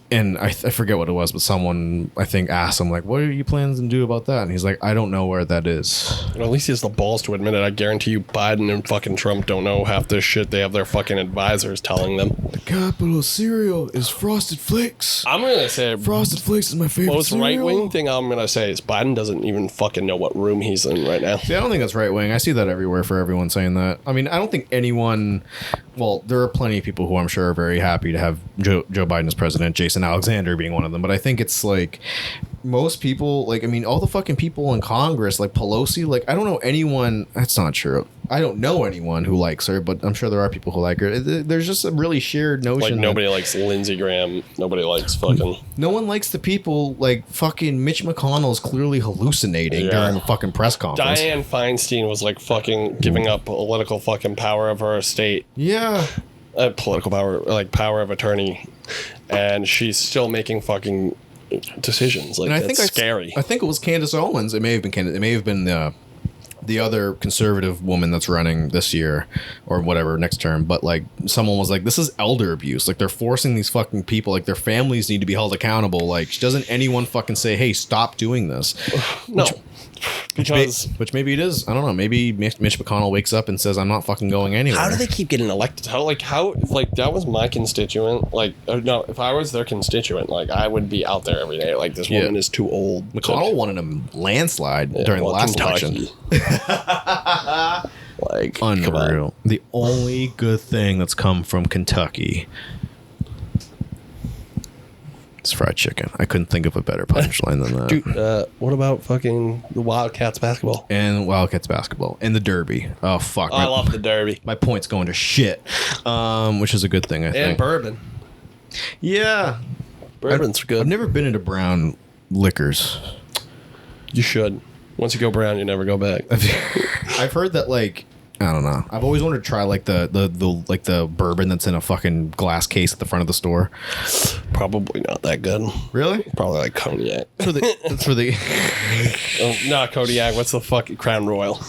And I forget what it was, but someone, I think, asked him, like, what are you planning to do about that? And he's like, I don't know where that is. Well, at least he has the balls to admit it. I guarantee you Biden and fucking Trump don't know half this shit. They have their fucking advisors telling them. The capital of cereal is Frosted Flakes. I'm going to say... Frosted Flakes is my favorite most cereal. right-wing thing I'm going to say is Biden doesn't even fucking know what room he's in right now. See, I don't think that's right-wing. I see that everywhere for everyone saying that. I mean, I don't think anyone... Well, there are plenty of people who I'm sure are very happy to have Joe Biden as president, Jason Alexander being one of them. But I think it's like most people, like, I mean, all the fucking people in Congress, like Pelosi, like, I don't know anyone. That's not true. I don't know anyone who likes her, but I'm sure there are people who like her. There's just a really shared notion. Like, nobody likes Lindsey Graham. Nobody likes fucking... No one likes the people, like, fucking Mitch McConnell's clearly hallucinating during a fucking press conference. Dianne Feinstein was, like, fucking giving up political fucking power of her estate. Yeah. Political power, like, power of attorney. And she's still making fucking decisions. Like, it's scary. I think it was Candace Owens. It may have been Candace. It may have been the other conservative woman that's running this year or whatever next term, but like someone was like, this is elder abuse. Like, they're forcing these fucking people, like, their families need to be held accountable. Like, doesn't anyone fucking say, hey, stop doing this? No. Which maybe it is. I don't know. Maybe Mitch McConnell wakes up and says, I'm not fucking going anywhere. How do they keep getting elected? How that was my constituent. Like, no, if I was their constituent, like, I would be out there every day. Like, this woman is too old. McConnell wanted a landslide during the last election. Like, unreal. The only good thing that's come from Kentucky is fried chicken. I couldn't think of a better punchline than that. Dude, what about fucking the Wildcats basketball? And Wildcats basketball. And the Derby. Oh, fuck. I love the Derby. My point's going to shit. Which is a good thing, I think. And bourbon. Yeah. Bourbon's good. I've never been into brown liquors. You should. Once you go brown, you never go back. I've heard that, like, I don't know. I've always wanted to try like the bourbon that's in a fucking glass case at the front of the store. Probably not that good. Really? Probably like cognac. That's for the not cognac. What's the fucking Crown Royal?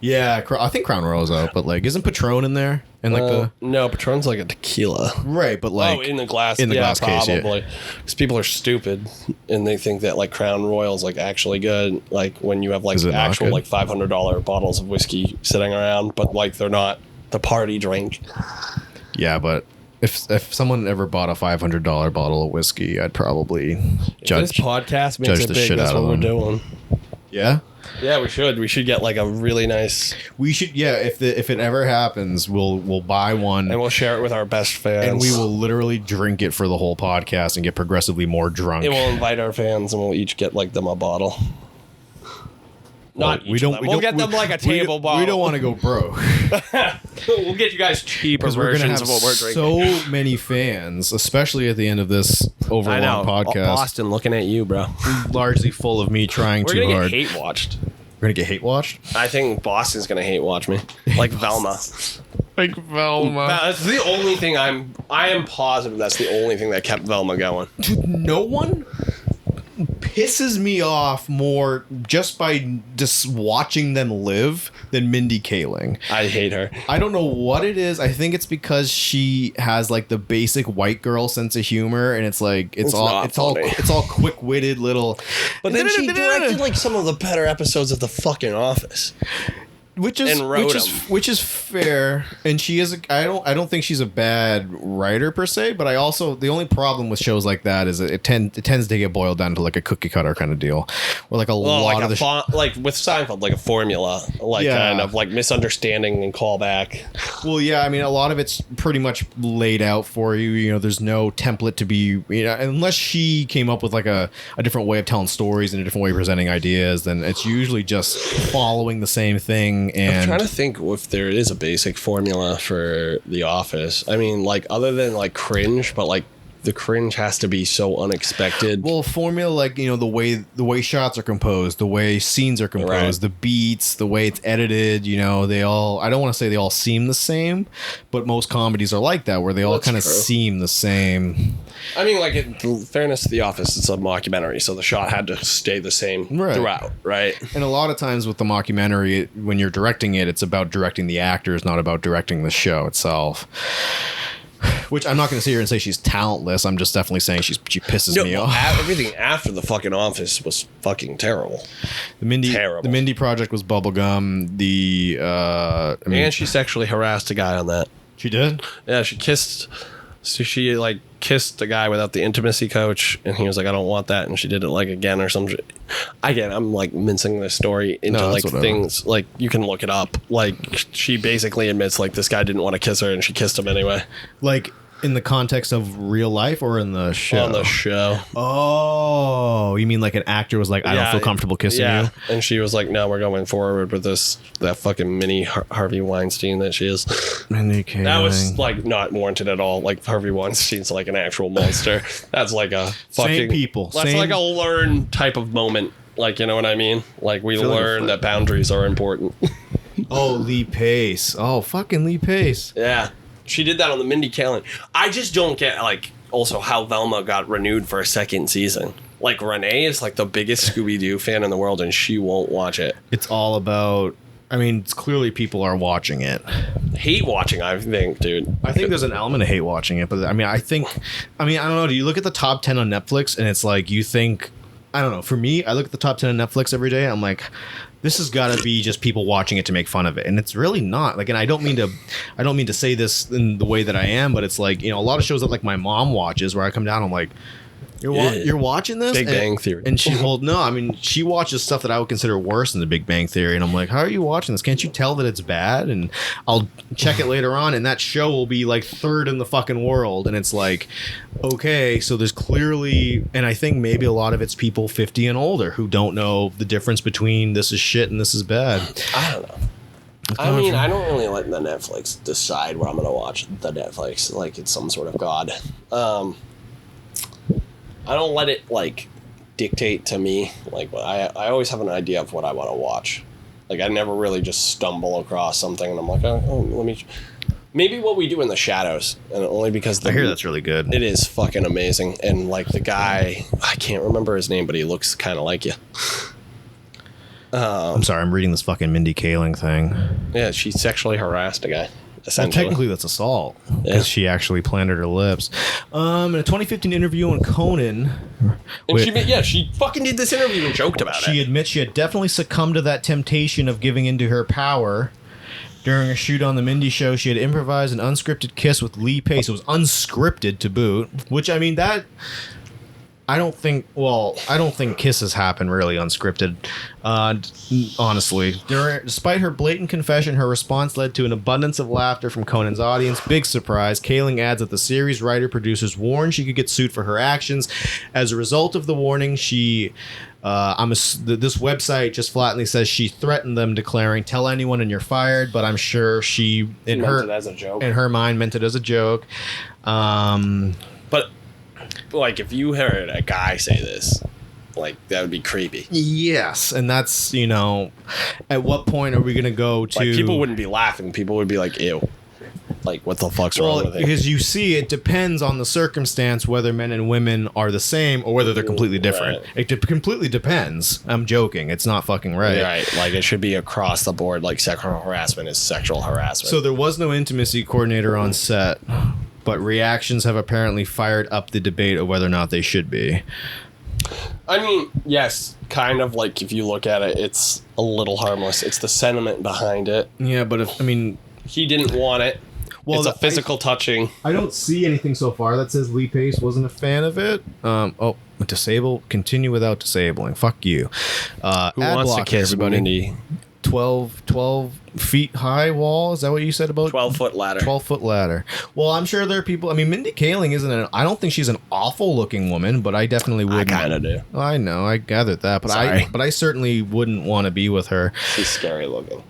Yeah, I think Crown Royal's out, but like, isn't Patron in there? And like no, Patron's like a tequila, right? But like, in the glass, glass case, probably. Because people are stupid and they think that like Crown Royal's like actually good. Like when you have like actual like $500 bottles of whiskey sitting around, but like they're not the party drink. Yeah, but if someone ever bought a $500 bottle of whiskey, I'd probably judge. If this podcast makes it big, that's what we're doing. Yeah. Yeah, we should. We should get like a really nice. We should. Yeah, if it ever happens, we'll buy one and we'll share it with our best fans. And we will literally drink it for the whole podcast and get progressively more drunk. And we'll invite our fans and we'll each get like them a bottle. Not each of them. We'll get them like a table bottle. We don't want to go broke. We'll get you guys cheaper versions of what we're drinking. So many fans, especially at the end of this overlong podcast. Boston looking at you, bro. Largely full of me trying too hard. We're gonna get hate watched. We're gonna get hate watched? I think Boston's gonna hate watch me. Like Velma. Like Velma. That's the only thing I am positive that's the only thing that kept Velma going. Dude, no one pisses me off more just by just watching them live than Mindy Kaling. I hate her. I don't know what it is. I think it's because she has like the basic white girl sense of humor, and it's like it's all quick-witted little. But then she directed like some of the better episodes of The fucking Office. Which is fair, and she is. I don't think she's a bad writer per se, but I also the only problem with shows like that is it tends to get boiled down to like a cookie cutter kind of deal, where like lot of the like with Seinfeld, like a formula, like kind of like misunderstanding and callback. Well, yeah, I mean a lot of it's pretty much laid out for you. You know, there's no template to be, unless she came up with like a different way of telling stories and a different way of presenting ideas, then it's usually just following the same thing. And I'm trying to think if there is a basic formula for The Office. I mean, like, other than, like, cringe, but, like, the cringe has to be so unexpected. Well, formula, like, the way shots are composed, the way scenes are composed, Right. the beats, the way it's edited, they all, I don't want to say they all seem the same, but most comedies are like that, where they all That's kind of true. seem the same. I mean, like, in fairness to The Office, it's a mockumentary, so the shot had to stay the same Right. throughout, right? And a lot of times with the mockumentary, when you're directing it, it's about directing the actors, not about directing the show itself. Which I'm not going to sit here and say she's talentless. I'm just definitely saying she pisses me off. Everything after the fucking Office was fucking terrible. The Mindy Terrible. The Mindy Project was bubblegum. And she sexually harassed a guy on that. She did? Yeah, she kissed the guy without the intimacy coach, and he was like, I don't want that, and she did it like again or something. Again, I'm like mincing this story into No, like that's whatever. things, like you can look it up. Like she basically admits like this guy didn't want to kiss her and she kissed him anyway. Like in the context of real life or in the show? On the show. Oh, you mean like an actor was like, I don't feel comfortable kissing you? And she was like, no, we're going forward with that fucking mini Harvey Weinstein that she is. Mindy That was Kaling. like not warranted at all. Like Harvey Weinstein's like an actual monster. That's like a fucking Same people. That's Same- like a learn type of moment. Like, you know what I mean? Like we Feel like a learn that boundaries are important. Oh, Lee Pace. Oh, fucking Lee Pace. Yeah. She did that on the Mindy Kaling. I just don't get like also how Velma got renewed for a second season. Like Renee is like the biggest Scooby-Doo fan in the world and she won't watch it. It's all about, it's clearly people are watching it. Hate watching, I think, dude. I think there's an element of hate watching it, but I don't know. Do you look at the top 10 on Netflix and it's like you think, I don't know. For me, I look at the top 10 on Netflix every day. I'm like, this has got to be just people watching it to make fun of it, and it's really not. Like, and I don't mean to say this in the way that I am, but it's like, a lot of shows that like my mom watches, where I come down, I'm like, you're watching this? Big Bang Theory. And she watches stuff that I would consider worse than the Big Bang Theory, and I'm like, how are you watching this? Can't you tell that it's bad? And I'll check it later on, and that show will be like third in the fucking world, and it's like, okay, so there's clearly, and I think maybe a lot of it's people 50 and older who don't know the difference between this is shit and this is bad. I don't know. I mean, I don't really let the Netflix decide where I'm going to watch the Netflix. Like, it's some sort of god. I don't let it, like, dictate to me. Like, I always have an idea of what I want to watch. Like, I never really just stumble across something and I'm like, oh let me... Maybe What We Do in the Shadows, and only because I hear that's really good. It is fucking amazing. And, like, the guy... I can't remember his name, but he looks kind of like you. I'm sorry, I'm reading this fucking Mindy Kaling thing. Yeah, she sexually harassed a guy. Well, Essentially. technically, that's assault because Yeah. she actually planted her lips. In a 2015 interview on Conan, And she fucking did this interview and joked about she it. admits she had definitely succumbed to that temptation of giving into her power. During a shoot on the Mindy Show, she had improvised an unscripted kiss with Lee Pace. It was unscripted to boot, which that. I don't think kisses happen really unscripted, honestly. Despite her blatant confession, her response led to an abundance of laughter from Conan's audience. Big surprise. Kaling adds that the series writer-producers warned she could get sued for her actions. As a result of the warning, this website just flatly says she threatened them, declaring, "Tell anyone and you're fired." But I'm sure she, in it as a joke. in her mind, meant it as a joke. But, like, if you heard a guy say this, like, that would be creepy. Yes, and that's, at what point are we going to go to... Like, people wouldn't be laughing. People would be like, ew. Like, what the fuck's wrong with it? Because you see, it depends on the circumstance whether men and women are the same or whether they're completely different. Right. It completely depends. I'm joking. It's not fucking right. Right. Like, it should be across the board. Like, sexual harassment is sexual harassment. So there was no intimacy coordinator on set, but reactions have apparently fired up the debate of whether or not they should be. I mean, yes, kind of. Like, if you look at it, it's a little harmless. It's the sentiment behind it. Yeah, but He didn't want it. Well, it's a physical touching. I don't see anything so far that says Lee Pace wasn't a fan of it. Continue without disabling. Fuck you. Who wants to kiss Mindy? 12 feet high wall. Is that what you said about 12-foot ladder? 12-foot ladder. Well, I'm sure there are people. I mean, Mindy Kaling I don't think she's an awful looking woman, but I definitely wouldn't. I kind of do. I know, I gathered that, but I certainly wouldn't want to be with her. She's scary looking.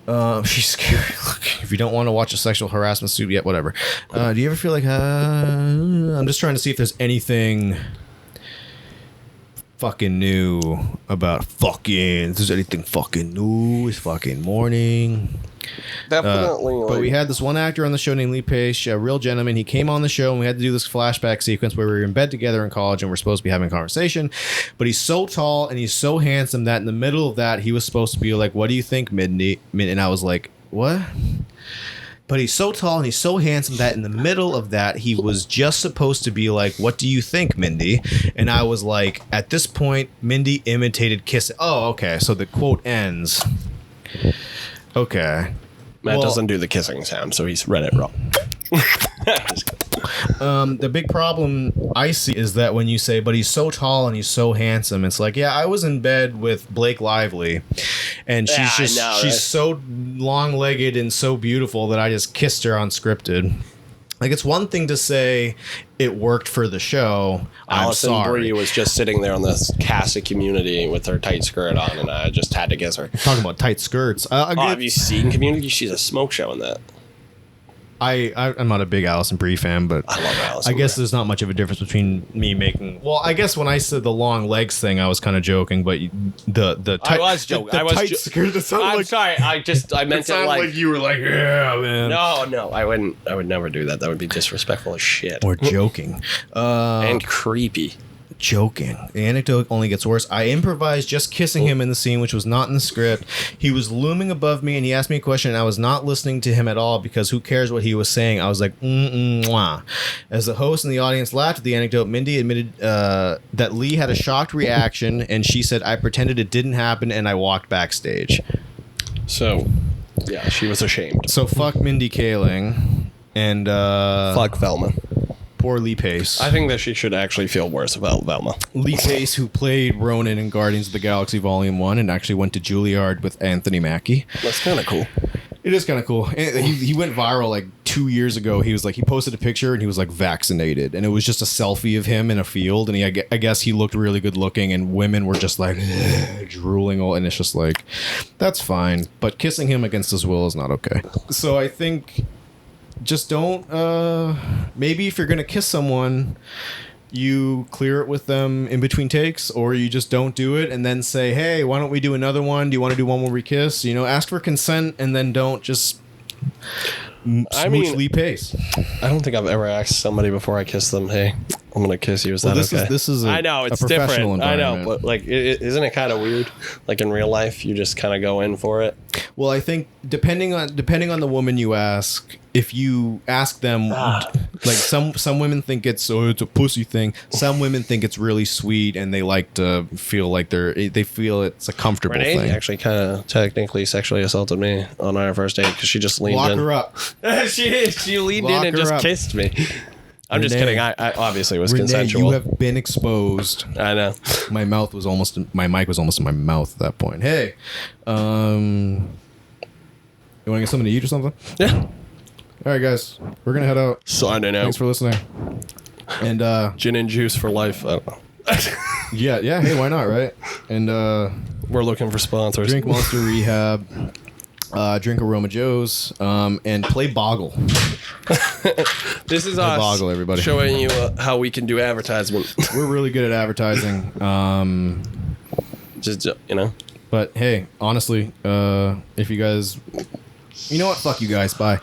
She's scary looking. If you don't want to watch a sexual harassment suit yet, whatever. Do you ever feel like I'm just trying to see if there's anything fucking new about if there's anything fucking new, it's fucking morning. Definitely. But we had this one actor on the show named Lee Pace, a real gentleman. He came on the show and we had to do this flashback sequence where we were in bed together in college and we're supposed to be having a conversation. But he's so tall and he's so handsome that in the middle of that, he was supposed to be like, "What do you think, Mindy?" And I was like, "What?" But he's so tall and he's so handsome that in the middle of that, he was just supposed to be like, "What do you think, Mindy?" And I was like, at this point, Mindy imitated kissing. Oh, okay. So the quote ends. Okay. Matt doesn't do the kissing sound, so he's read it wrong. The big problem I see is that when you say, "But he's so tall and he's so handsome," it's like, yeah, I was in bed with Blake Lively, and she's so long-legged and so beautiful that I just kissed her unscripted. Like, it's one thing to say it worked for the show. Allison I'm sorry. Brie was just sitting there on this cast of Community with her tight skirt on, and I just had to kiss her. Talking about tight skirts. Have you seen Community? She's a smoke show in that. I'm not a big Allison Brie fan, but I love Allison. I guess there's not much of a difference between me making. Well, I guess when I said the long legs thing, I was kind of joking, but the tight, I was joking. tight skirt. I'm sorry. I meant it like you were like, yeah, man. No, I wouldn't. I would never do that. That would be disrespectful as shit. Or joking. And creepy. Joking. The anecdote only gets worse. I improvised just kissing him in the scene, which was not in the script. He was looming above me and he asked me a question and I was not listening to him at all because who cares what he was saying. I was like, mwah. As the host and the audience laughed at the anecdote, Mindy admitted that Lee had a shocked reaction and she said, "I pretended it didn't happen and I walked backstage." So, yeah, she was ashamed. So fuck Mindy Kaling and fuck Velma. Poor Lee Pace. I think that she should actually feel worse about Velma. Lee Pace, who played Ronan in Guardians of the Galaxy Volume 1 and actually went to Juilliard with Anthony Mackie. That's kind of cool. It is kind of cool. And he went viral like 2 years ago. He posted a picture and he was like vaccinated. And it was just a selfie of him in a field. And I guess he looked really good looking and women were just like drooling. And it's just like, that's fine. But kissing him against his will is not okay. So I think... just don't maybe if you're gonna kiss someone, you clear it with them in between takes, or you just don't do it and then say, "Hey, why don't we do another one? Do you want to do one where we kiss?" Ask for consent and then don't just smooch Lee Pace. I don't think I've ever asked somebody before I kiss them, "Hey, I'm gonna kiss you." Is that okay? This is I know it's different. I know, but like, isn't it kind of weird? Like in real life, you just kind of go in for it. Well, I think depending on the woman you ask, if you ask them, like some women think it's a pussy thing. Some women think it's really sweet, and they like to feel like they feel it's a comfortable Renee thing. actually kind of technically sexually assaulted me on our first date because she just leaned Lock in. her up. she leaned in and just kissed me. I'm just kidding. I obviously was Renee, consensual. you have been exposed. I know. My mic was almost in my mouth at that point. Hey, you want to get something to eat or something? Yeah. All right, guys, we're gonna head out. Signing out. Thanks for listening. And gin and juice for life. I don't know. yeah. Hey, why not, right? And we're looking for sponsors. Drink Monster Rehab. Drink Aroma Joe's, and play Boggle. This is us, Boggle, everybody. Showing you how we can do advertisement. We're really good at advertising. Just But hey, honestly, if you guys, you know what? Fuck you guys. Bye.